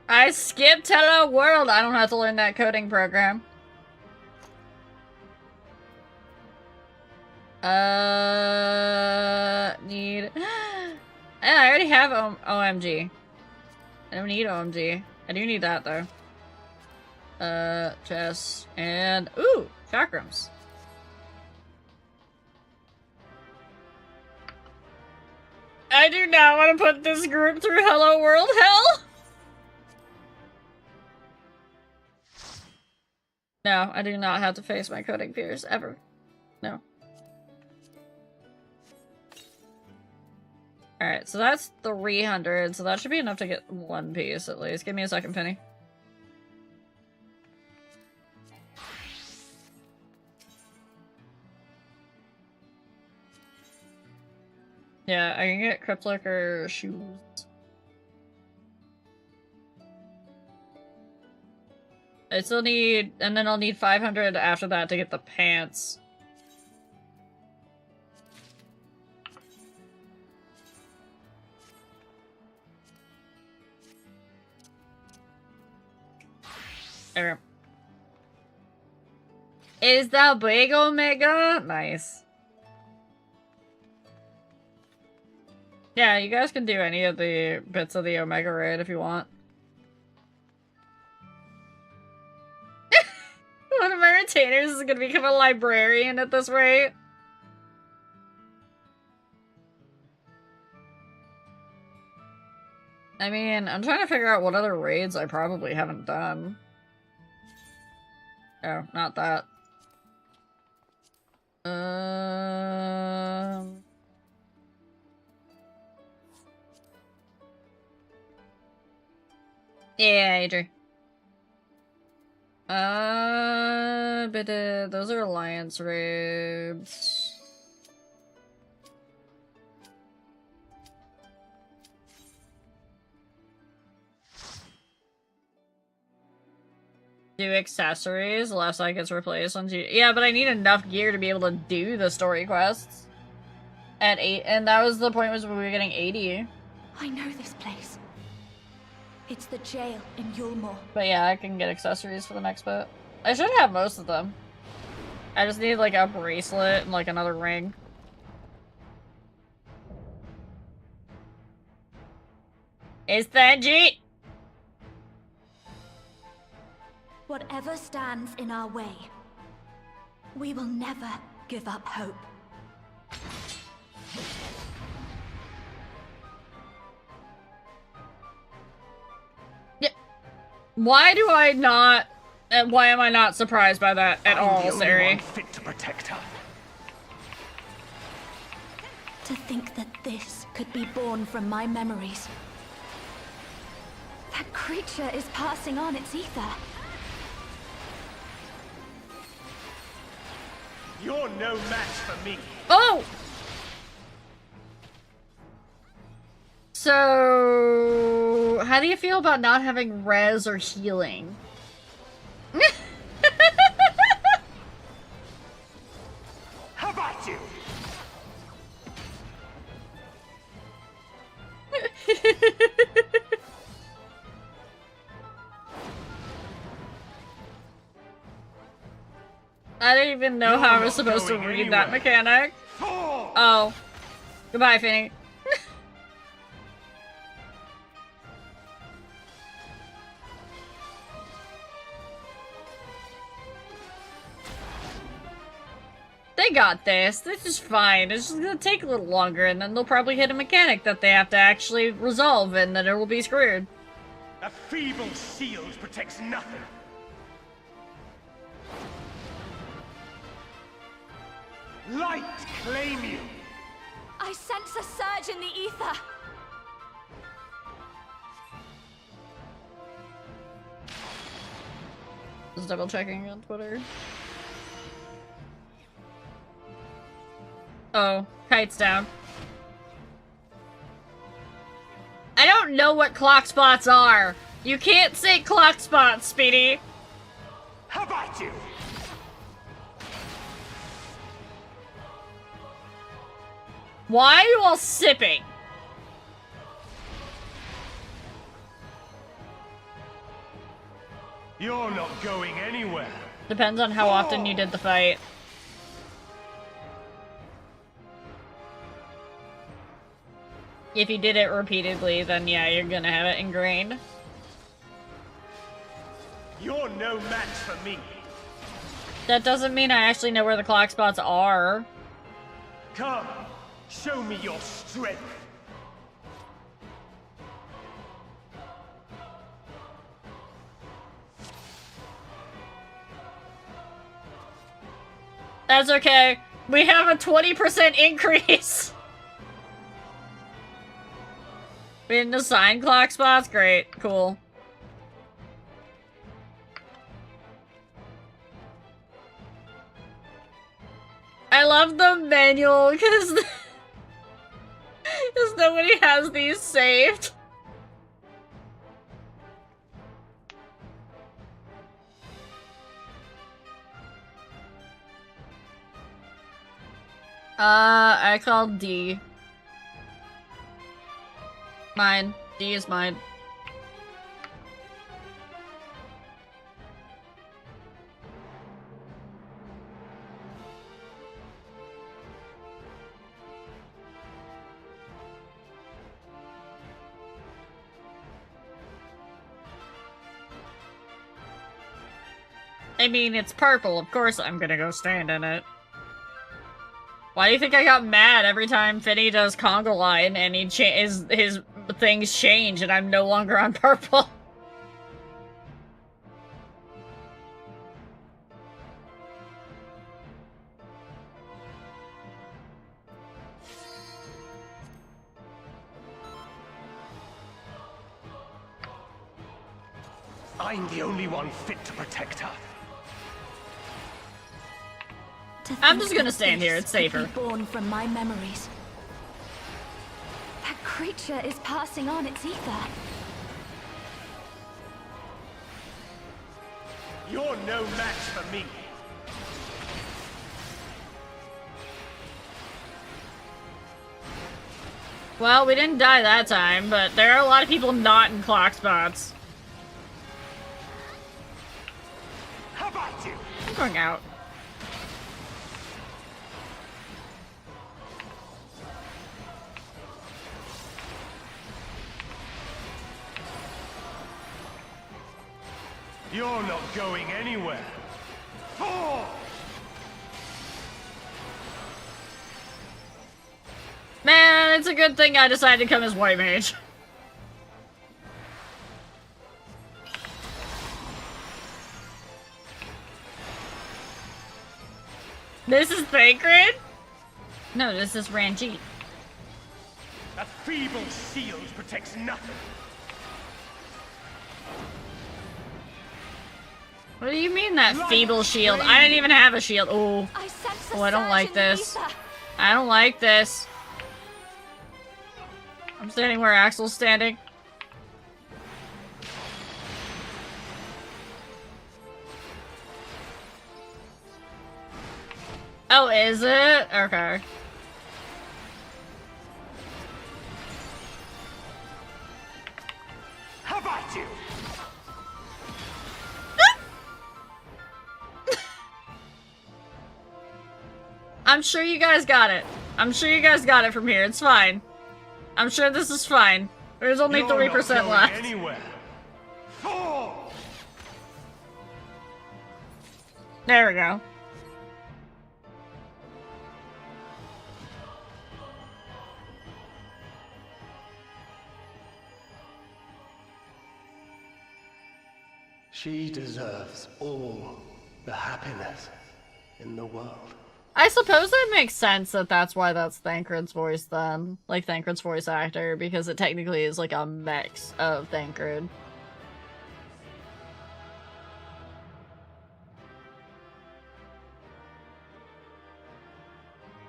I skipped Hello World. I don't have to learn that coding program. Need... I already have OMG. I don't need OMG. I do need that, though. Chess, and... Ooh! Chakrams. I do not want to put this group through Hello World hell! No, I do not have to face my coding fears, ever. No. Alright, so that's 300, so that should be enough to get one piece, at least. Give me a second, Penny. Yeah, I can get Cryptlicker shoes. I still need, and then I'll need 500 after that to get the pants. There. Is that big Omega? Nice. Yeah, you guys can do any of the bits of the Omega raid if you want. One of my retainers is gonna become a librarian at this rate. I mean, I'm trying to figure out what other raids I probably haven't done. Oh, not that. Yeah, Adri. But those are Alliance raids. Do accessories, less I gets replaced on G. Yeah, but I need enough gear to be able to do the story quests. At 8, and that was the point was we were getting 80. I know this place. It's the jail in Yulmore. But yeah, I can get accessories for the next bit. I should have most of them. I just need like a bracelet and like another ring. Is that Jeet? Whatever stands in our way, we will never give up hope. Yeah. Why do I not... why am I not surprised by that at all, Sari? Fit to protect her. To think that this could be born from my memories. That creature is passing on its ether. You're no match for me. Oh! So... how do you feel about not having res or healing? How about you? I don't even know how I was supposed to read that mechanic. Oh. Goodbye, Finny. They got this. This is fine. It's just gonna take a little longer, and then they'll probably hit a mechanic that they have to actually resolve, and then it will be screwed. A feeble shield protects nothing. Light claim you. I sense a surge in the ether. Just double checking on Twitter. Oh, kite's down. I don't know what clock spots are. You can't say clock spots, Speedy. How about you? Why are you all sipping? You're not going anywhere. Depends on how often you did the fight. If you did it repeatedly, then yeah, you're gonna have it ingrained. You're no match for me. That doesn't mean I actually know where the clock spots are. Come, show me your strength. That's okay. We have a 20% increase. We didn't assign clock spots? Great. Cool. I love the manual because nobody has these saved. I called D. Mine. D is mine. I mean, it's purple. Of course I'm gonna go stand in it. Why do you think I got mad every time Finny does conga line and his things change and I'm no longer on purple? I'm the only one fit to protect her. I'm just gonna stand here, it's safer. Born from my memories. That creature is passing on its ether. You're no match for me. Well, we didn't die that time, but there are a lot of people not in clock spots. How about you? I'm going out. You're not going anywhere. Four! Man, it's a good thing I decided to come as White Mage. This is Thancred? No, this is Ranjit. That feeble shield protects nothing. What do you mean that feeble shield? I didn't even have a shield. Oh, I sense a I don't surge like in the this. ether. I don't like this. I'm standing where Axel's standing. Oh, is it? Okay. How about you? I'm sure you guys got it. I'm sure you guys got it from here. It's fine. I'm sure this is fine. There's only You're 3% not going left. anywhere. Four! There we go. She deserves all the happiness in the world. I suppose it makes sense that that's why that's Thancred's voice then. Like, Thancred's voice actor, because it technically is like a mix of Thancred.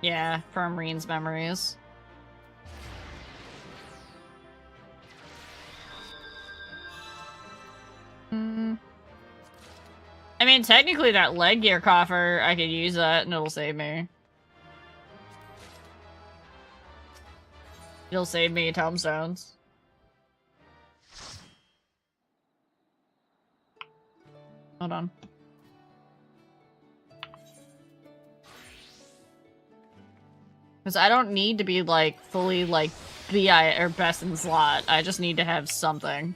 Yeah, from Reen's memories. I mean, technically that leg gear coffer, I could use that and it'll save me. It'll save me tombstones. Hold on. Because I don't need to be, like, fully, like, BI or best in slot. I just need to have something.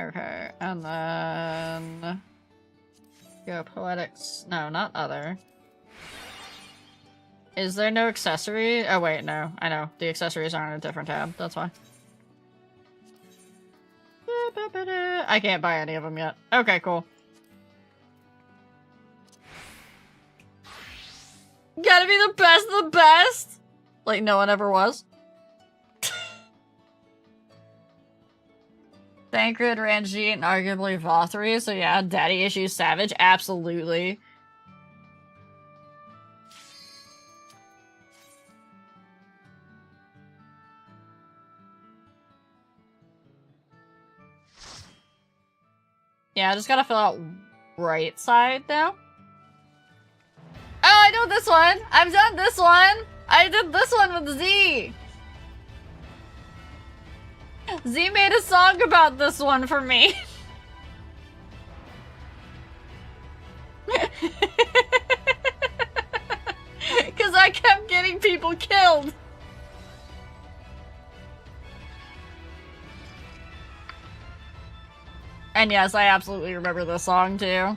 Okay, and then... Go poetics. No, not other. Is there no accessory? Oh wait, no. I know. The accessories are on a different tab. That's why. I can't buy any of them yet. Okay, cool. Gotta be the best of the best! Like no one ever was. Thancred, Ranjit, and arguably Vothri. So yeah, Daddy Issues Savage. Absolutely. Yeah, I just gotta fill out right side now. Oh, I know this one! I've done this one! I did this one with Z! Z made a song about this one for me. Because I kept getting getting people killed. And yes, I absolutely remember this song too.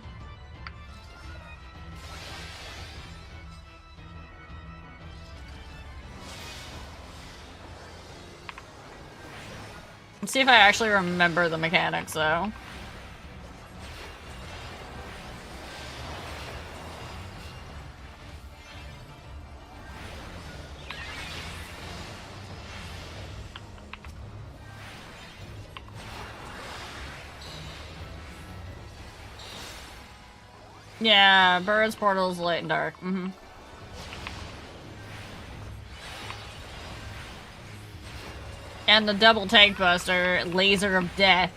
Let's see if I actually remember the mechanics though. Yeah, birds, portals, light and dark. Mm-hmm. And the double tank buster, laser of death.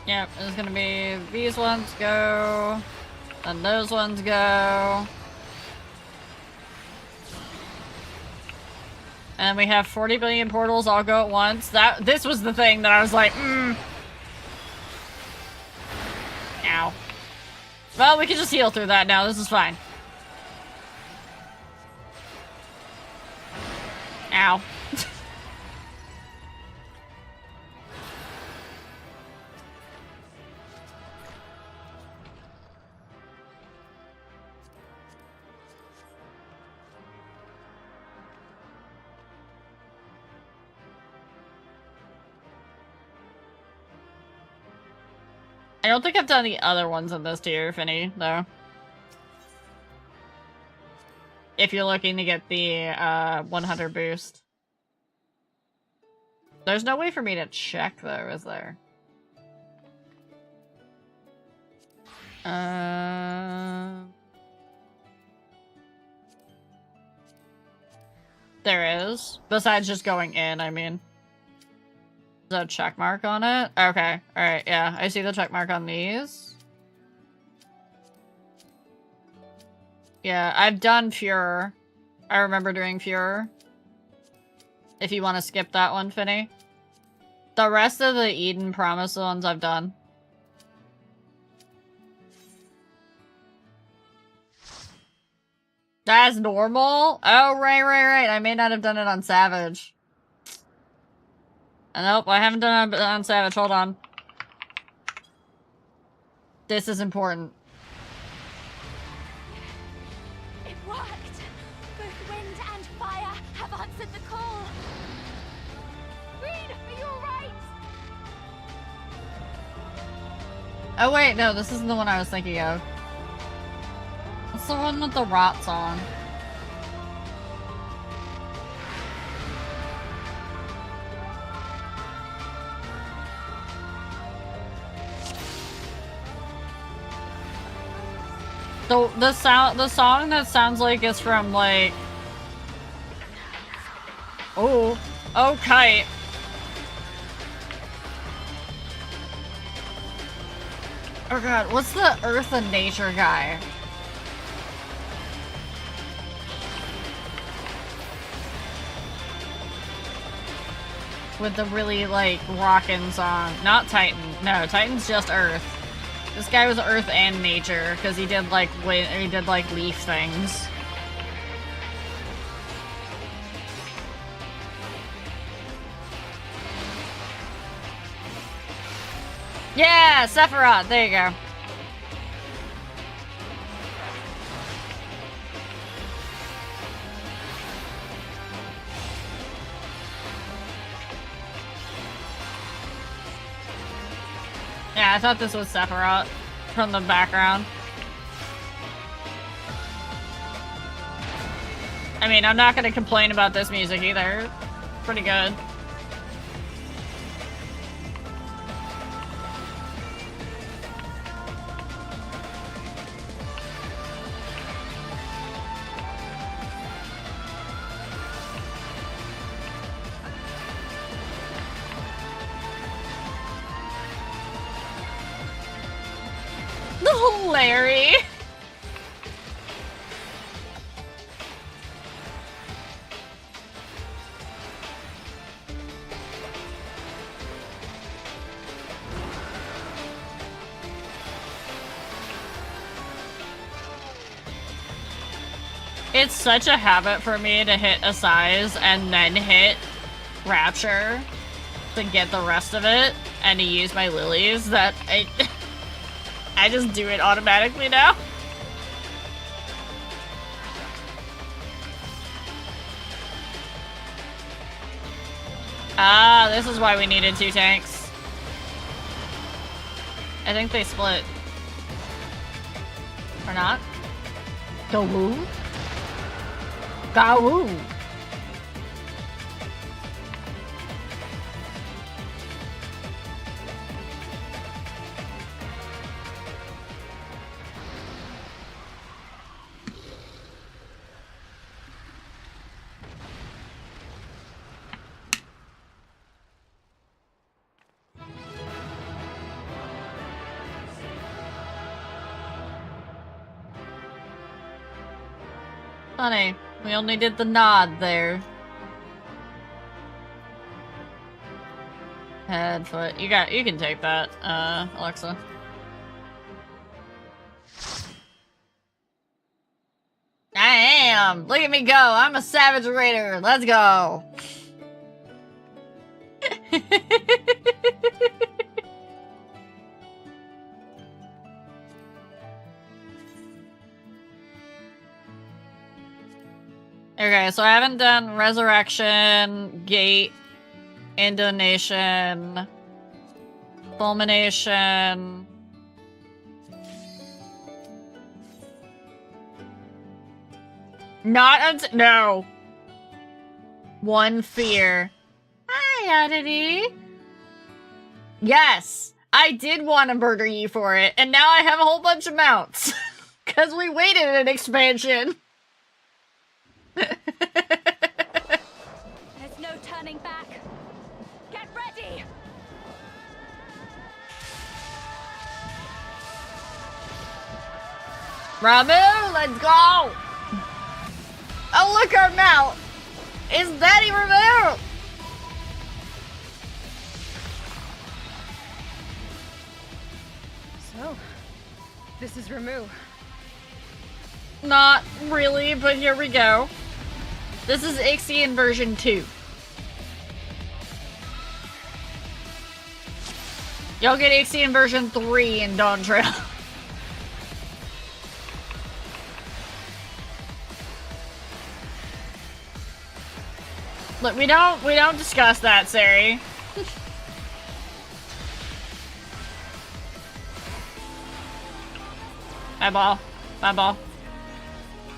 Yep, it's gonna be these ones go, and those ones go. And we have 40 billion portals all go at once. This was the thing that I was like, Ow. Well, we can just heal through that now, this is fine. Ow. I don't think I've done the other ones in this tier, Finny, though. If you're looking to get the 100 boost. There's no way for me to check, though, is there? There is. Besides just going in, I mean. Is that a check mark on it? Okay. Alright, yeah. I see the check mark on these. Yeah, I've done Furor. I remember doing Furor. If you want to skip that one, Finny. The rest of the Eden Promise ones I've done. That's normal? Oh, right. I may not have done it on Savage. Nope, I haven't done it on Savage. Hold on. This is important. It worked! Both wind and fire have answered the call! Green, are you alright? Oh wait, no, this isn't the one I was thinking of. It's the one with the rot song. The song that sounds like it's from like oh Kite. Oh god, what's the Earth and Nature guy? With the really like rockin' song. Not Titan. No, Titan's just Earth. This guy was Earth and Nature, because he did like leaf things. Yeah, Sephiroth, there you go. Yeah, I thought this was Sephiroth from the background. I mean, I'm not gonna complain about this music either. Pretty good. Larry. It's such a habit for me to hit a size and then hit Rapture to get the rest of it and to use my lilies that I just do it automatically now. Ah, this is why we needed 2 tanks. I think they split. Or not? Go woo? Go woo! Funny, we only did the nod there. Head, foot. You can take that, Alexa. I am! Look at me go! I'm a savage raider! Let's go! Okay, so I haven't done Resurrection, Gate, Indonation, Fulmination. No! One fear. Hi, Oddity. Yes! I did want to murder you for it, and now I have a whole bunch of mounts. Because we waited an expansion. There's no turning back. Get ready! Ramu, let's go! Oh, look, our mount! It's Daddy Ramu! So, this is Ramu. Not really, but here we go. This is Ixion version 2. Y'all get Ixion version 3 in Dawn Trail. Look, we don't discuss that, Sari. My ball. My ball.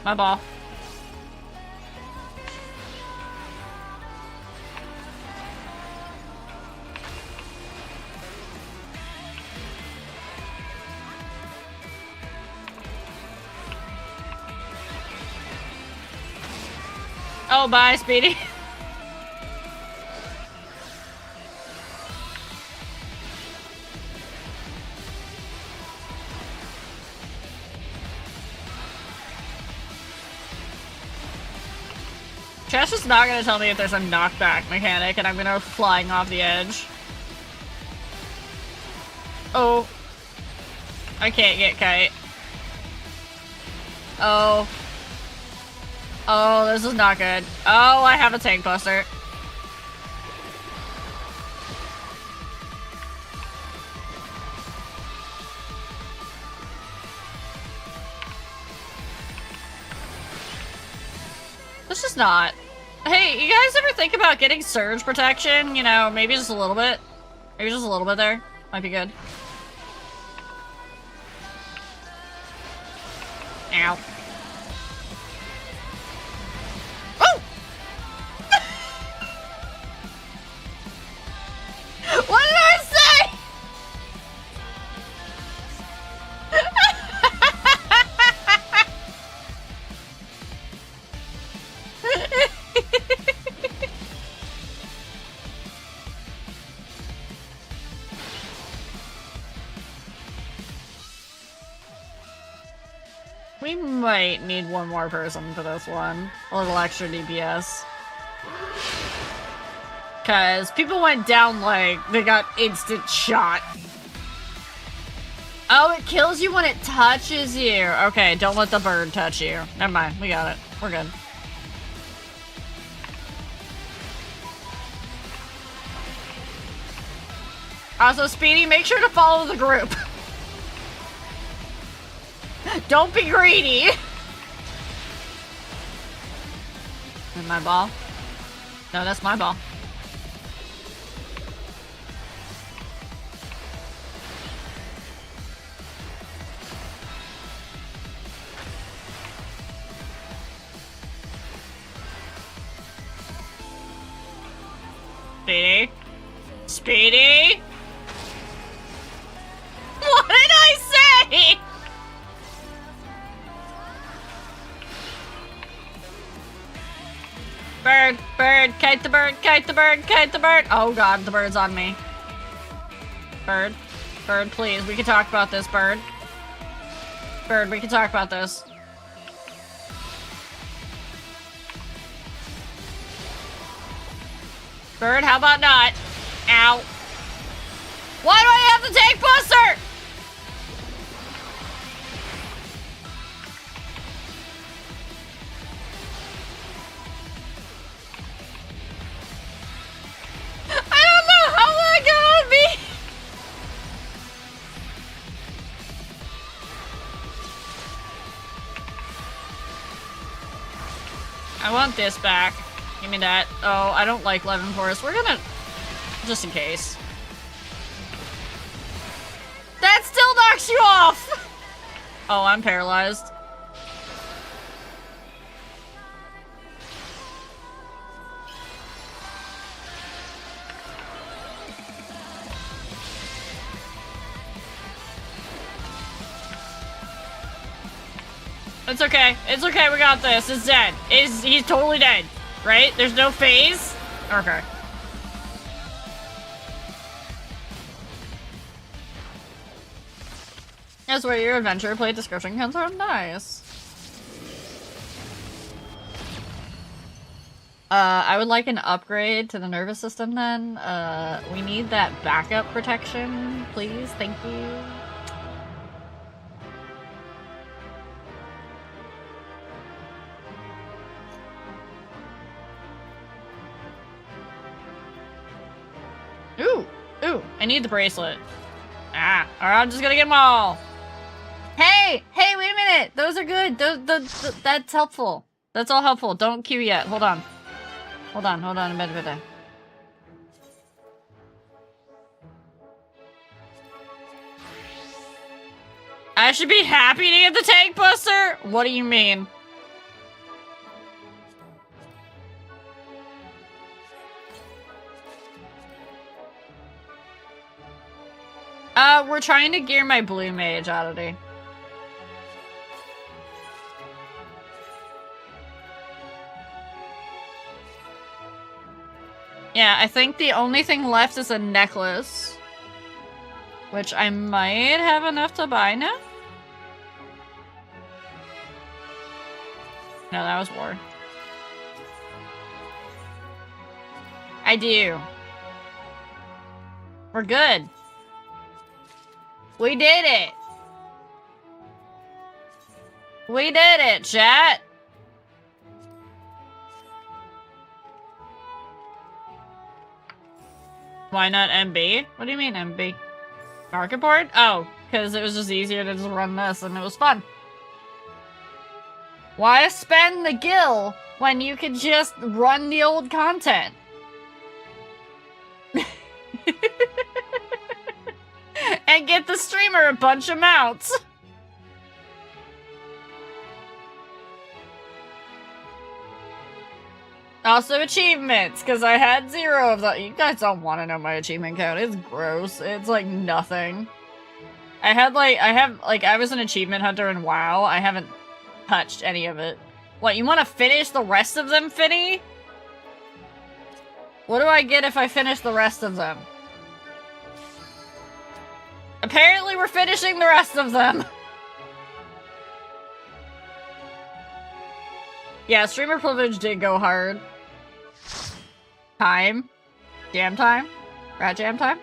My ball. Oh, bye, Speedy. Chess is not gonna tell me if there's a knockback mechanic and I'm gonna go flying off the edge. Oh. I can't get kite. Oh. Oh, this is not good. Oh, I have a tank buster. This is not. Hey, you guys ever think about getting surge protection? You know, maybe just a little bit. Maybe just a little bit there. Might be good. Ow. Oh! What did I say? might need one more person for this one. A little extra DPS. Cause people went down like they got instant shot. Oh, it kills you when it touches you. Okay, don't let the bird touch you. Never mind, we got it. We're good. Also, Speedy, make sure to follow the group. Don't be greedy. And my ball? No, that's my ball. Speedy? Speedy? What did I say? Bird, bird, kite the bird, kite the bird, kite the bird. Oh god, the bird's on me. Bird, bird, please, we can talk about this, bird. Bird, we can talk about this. Bird, how about not? Ow. Why do I have the tank buster? I don't know how that got on me. I want this back. Give me that. Oh, I don't like Levin Forest. We're gonna... just in case. That still knocks you off! Oh, I'm paralyzed. It's okay. It's okay. We got this. It's dead. He's totally dead. Right? There's no phase? Okay. That's where your adventure play description comes from. Nice. I would like an upgrade to the nervous system then. We need that backup protection, please. Thank you. Ooh, I need the bracelet. Alright, I'm just gonna get them all. Hey, wait a minute. Those are good. That's helpful. That's all helpful. Don't queue yet. Hold on. Hold on, a minute. I should be happy to get the tank buster? What do you mean? We're trying to gear my BLU Mage oddity. Yeah, I think the only thing left is a necklace. Which I might have enough to buy now? No, that was war. I do. We're good. We did it! We did it, chat! Why not MB? What do you mean MB? Market board? Oh, because it was just easier to just run this and it was fun. Why spend the gil when you could just run the old content? And get the streamer a bunch of mounts. Also achievements, because I had 0 of that. You guys don't want to know my achievement count. It's gross. It's like nothing. I was an achievement hunter in WoW. I haven't touched any of it. What, you want to finish the rest of them, Finny? What do I get if I finish the rest of them? Apparently we're finishing the rest of them. Yeah, streamer privilege did go hard. Time. Jam time. Rat jam time.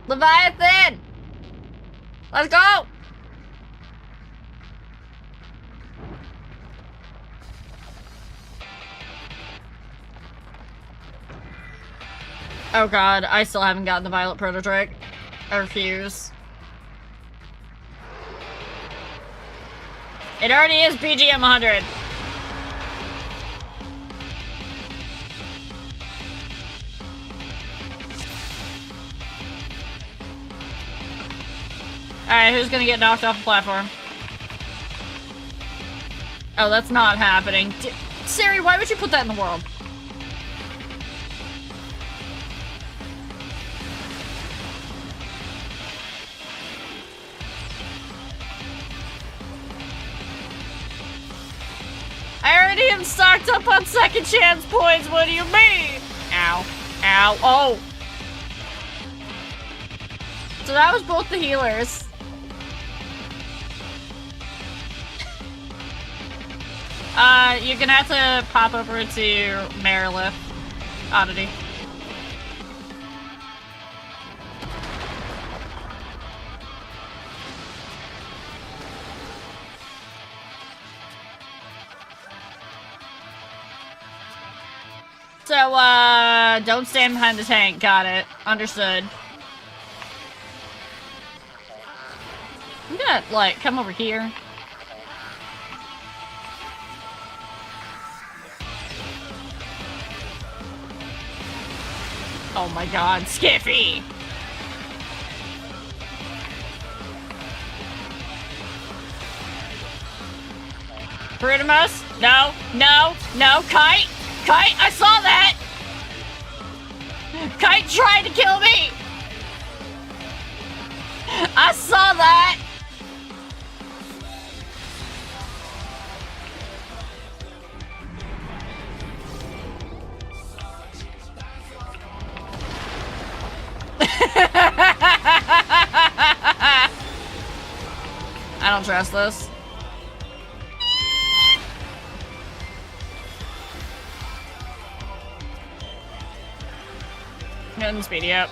Leviathan! Let's go! Oh god, I still haven't gotten the Violet Prototrick. I refuse. It already is BGM 100. Alright, who's gonna get knocked off the platform? Oh, that's not happening. Siri, why would you put that in the world? I already am stocked up on second chance points, what do you mean? Ow. Ow. Oh! So that was both the healers. You're gonna have to pop over to Marilith. Oddity. So, don't stand behind the tank. Got it. Understood. I'm gonna, like, come over here. Oh my god, Skiffy! Brutimus? No, no, no, Kite! Kite, I saw that! Kite tried to kill me! I saw that! I don't trust this. Getting speedy up.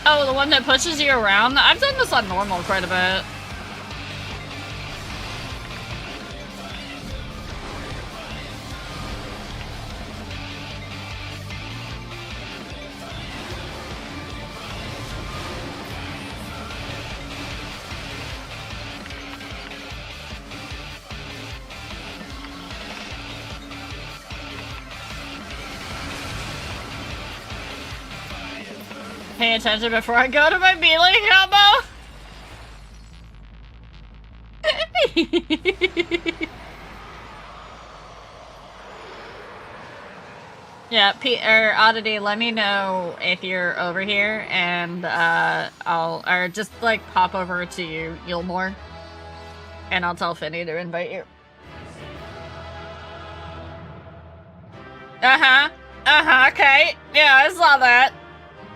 Oh, the one that pushes you around? I've done this on normal quite a bit. Pay attention before I go to my melee combo. Yeah, Oddity, let me know if you're over here, and or just like pop over to Yulmore, and I'll tell Finny to invite you. Okay. Yeah, I saw that.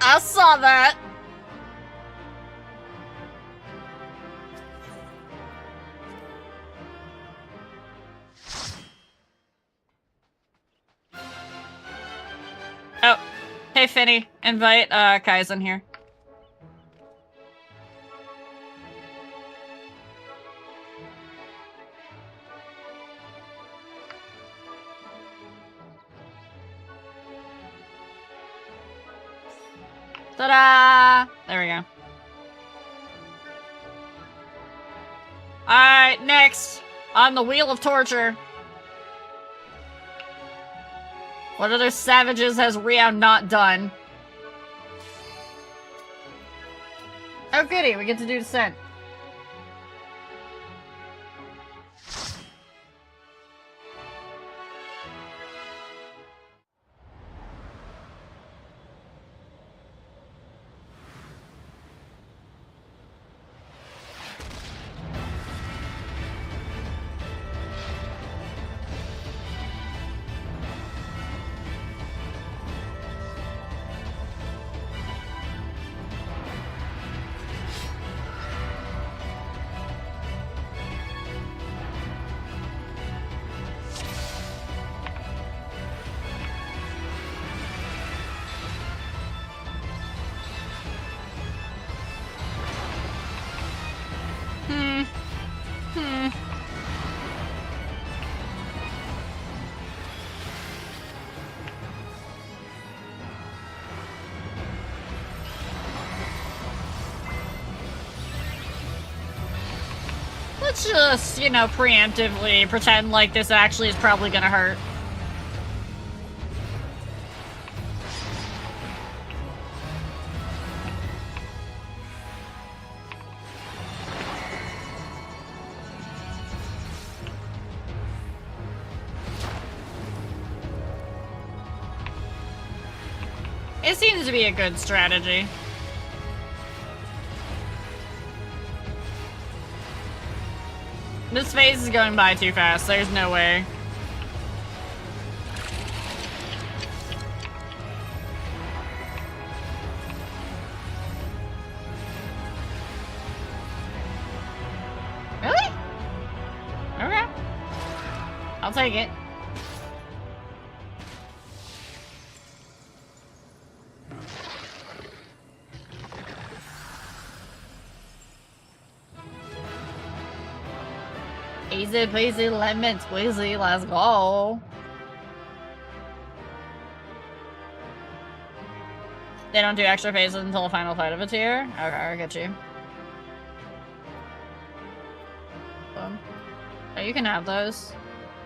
I saw that. Oh, hey Finny, invite Kaizen here. Ta-da! There we go. Alright, next. On the Wheel of Torture. What other savages has Rio not done? Oh goody, we get to do Descent. Let's just, you know, preemptively pretend like this actually is probably gonna hurt. It seems to be a good strategy. This phase is going by too fast. There's no way. Really? Okay. I'll take it. Easy peasy lemon squeezy, let's go. They don't do extra phases until the final fight of a tier? Okay, I get you. Oh, you can have those.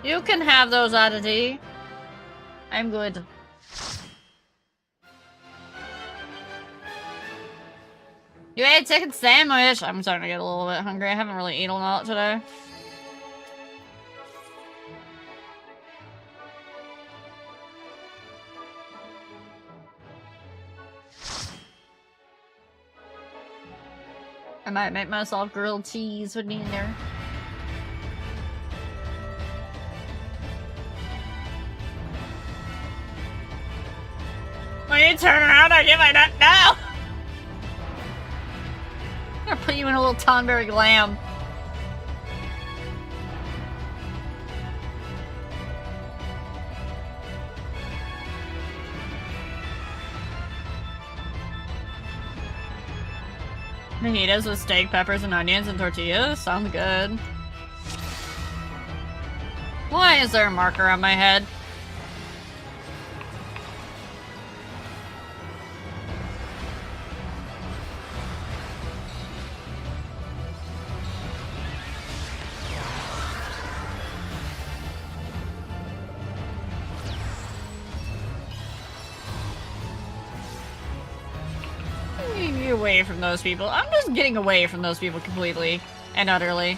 You can have those, Oddity. I'm good. You ate a chicken sandwich! I'm starting to get a little bit hungry. I haven't really eaten a lot today. I might make myself grilled cheese for dinner. When you turn around, I get my nut now! I'm gonna put you in a little Tonberry lamb. Fajitas with steak, peppers, and onions and tortillas? Sounds good. Why is there a marker on my head? Away from those people. I'm just getting away from those people completely and utterly.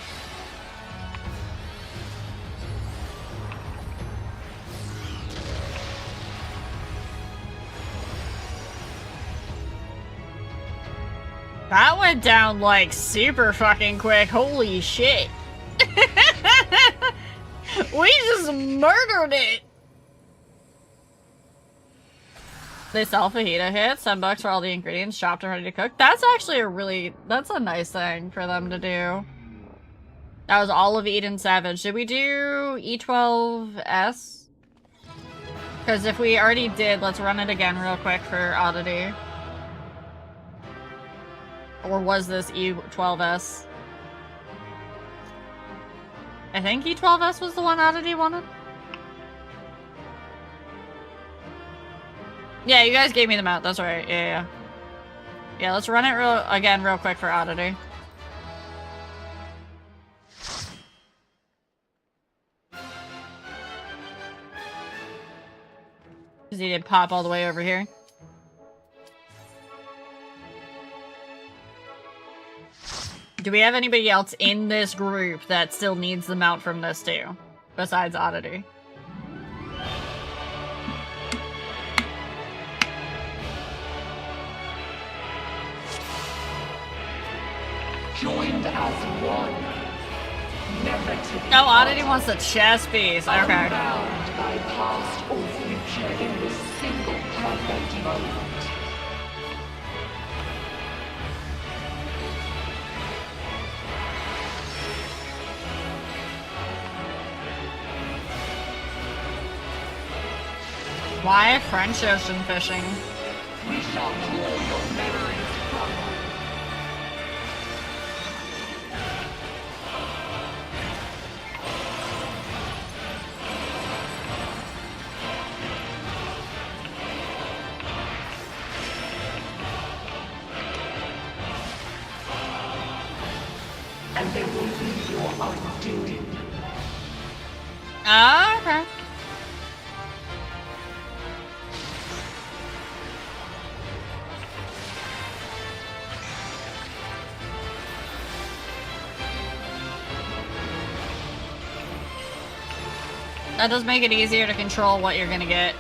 That went down like super fucking quick. Holy shit. We just murdered it. They sell fajita hits, $10 for all the ingredients, chopped and ready to cook. That's actually that's a nice thing for them to do. That was all of Eden Savage. Did we do E12S? Because if we already did, let's run it again real quick for Oddity. Or was this E12S? I think E12S was the one Oddity wanted. Yeah, you guys gave me the mount. That's right. Yeah. Yeah, let's run it real quick for Oddity. Because he did pop all the way over here. Do we have anybody else in this group that still needs the mount from this too? Besides Oddity? Joined as one. Never to be Oh, Oddity wants the chess piece. Okay. unbound by past or future in this single perfect moment. Why French ocean fishing? We shall pull your memories from us. and they will be your undoing. Ah, okay. That does make it easier to control what you're gonna get.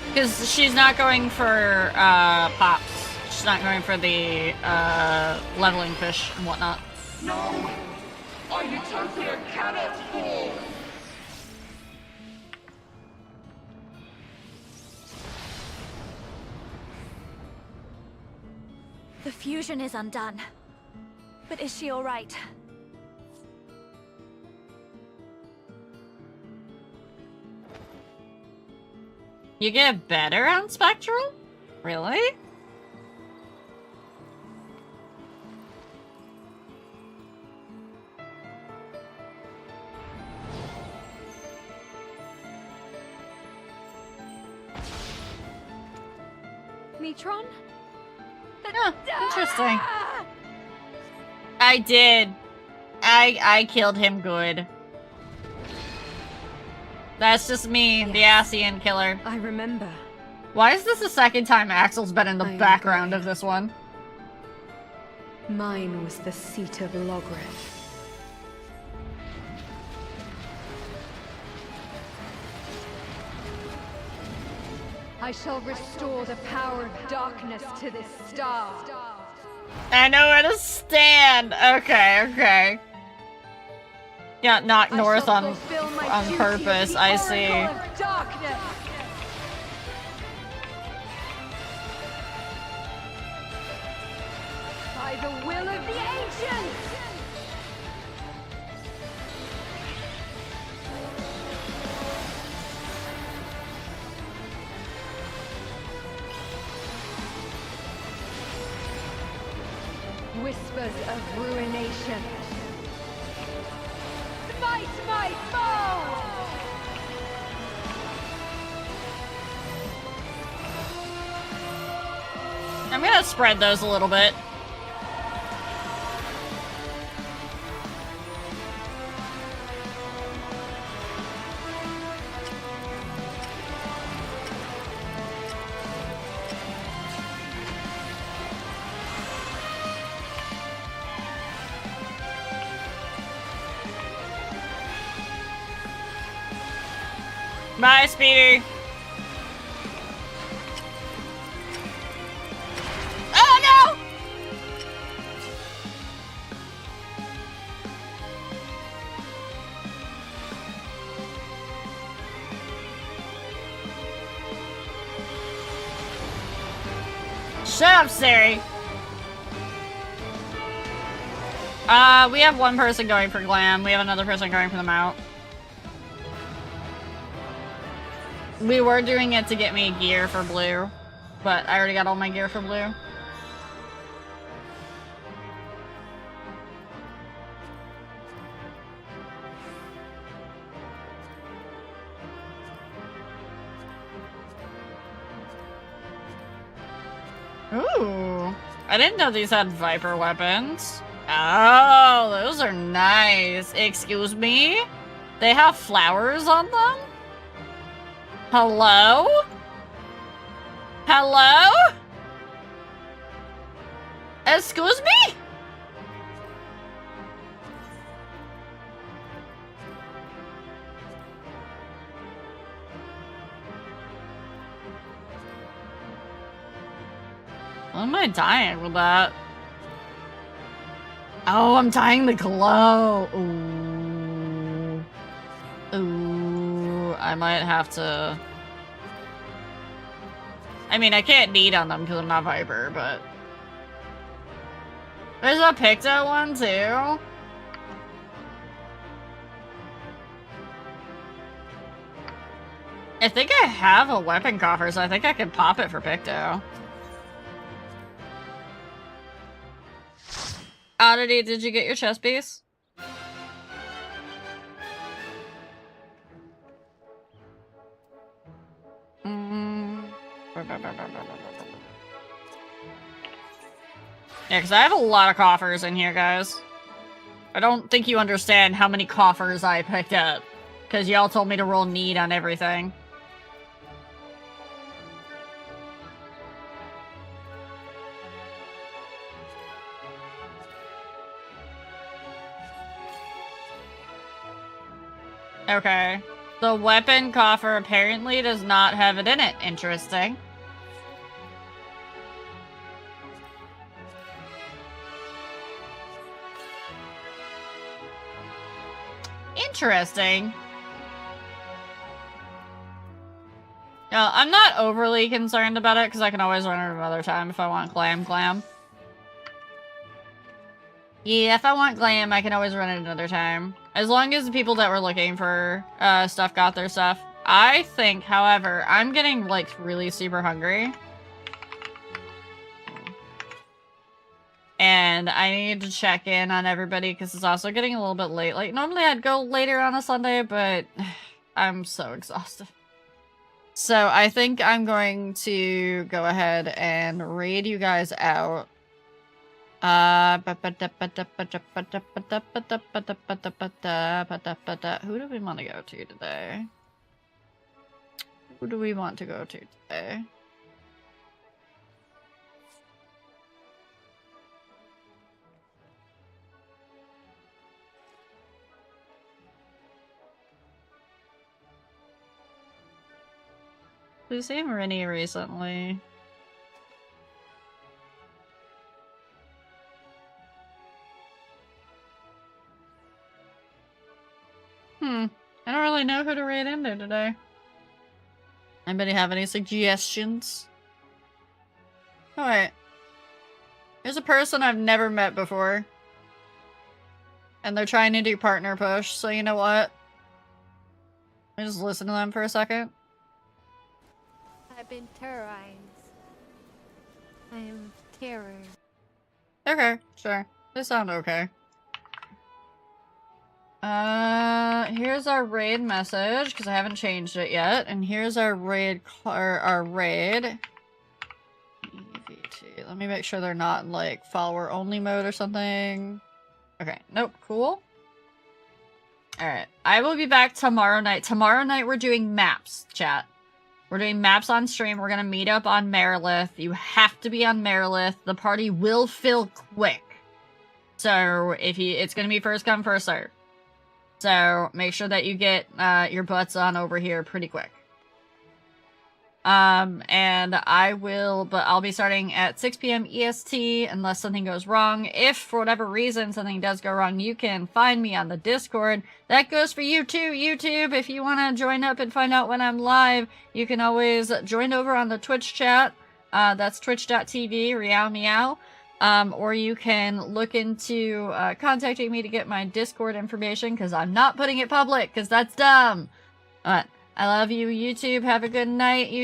Because she's not going for, pops. She's not going for the, leveling fish and whatnot. No! Our utopia cannot fall! The fusion is undone. But is she all right? You get better on Spectral? Really? Metron? Huh, interesting. I did. I killed him good. That's just me, the Asian killer. I remember. Why is this the second time Axel's been in the background of this one? Mine was the seat of Logrith. I shall restore the power of darkness to this star. I know where to stand. Okay, okay. Yeah, not north on purpose. I see. By the will of the ancients. Whispers of ruination. Smite my foe! I'm gonna spread those a little bit. Bye, Speedy. Oh no! Shut up, Sari. We have one person going for glam. We have another person going for the mount. We were doing it to get me gear for blue, but I already got all my gear for blue. Ooh, I didn't know these had Viper weapons. Oh, those are nice. Excuse me? They have flowers on them? Hello? Hello? Excuse me? What am I dying with that? Oh, I'm dying the glow. Ooh. Ooh, I might have to... I mean, I can't need on them because I'm not Viper, but... There's a Picto one, too? I think I have a weapon coffer, so I think I can pop it for Picto. Oddity, did you get your chest piece? Yeah, because I have a lot of coffers in here, guys. I don't think you understand how many coffers I picked up. Because y'all told me to roll need on everything. Okay. The weapon coffer apparently does not have it in it. Interesting. Interesting. No, I'm not overly concerned about it because I can always run it another time if I want glam. Yeah, if I want glam, I can always run it another time. As long as the people that were looking for stuff got their stuff. I think, however, I'm getting, like, really super hungry. And I need to check in on everybody because it's also getting a little bit late. Like, normally I'd go later on a Sunday, but I'm so exhausted. So I think I'm going to go ahead and raid you guys out. Who do we want to go to today? Who do we want to go to today? We've seen Marini recently. I don't really know who to raid into today. Anybody have any suggestions? Oh wait. There's a person I've never met before. And they're trying to do partner push, so you know what? I just listen to them for a second. I've been terrorized. I am terror. Okay, sure. They sound okay. Here's our raid message, because I haven't changed it yet. And here's our raid, our raid. EVT. Let me make sure they're not in, like, follower-only mode or something. Okay, nope, cool. Alright, I will be back tomorrow night. Tomorrow night we're doing maps, chat. We're doing maps on stream. We're gonna meet up on Merilith. You have to be on Merilith. The party will fill quick. So, it's gonna be first come, first serve. So, make sure that you get, your butts on over here pretty quick. And I'll be starting at 6 p.m. EST unless something goes wrong. If, for whatever reason, something does go wrong, you can find me on the Discord. That goes for you too, YouTube. If you want to join up and find out when I'm live, you can always join over on the Twitch chat. That's twitch.tv, Real Meow. Or you can look into, contacting me to get my Discord information, because I'm not putting it public, because that's dumb. But I love you, YouTube. Have a good night, YouTube.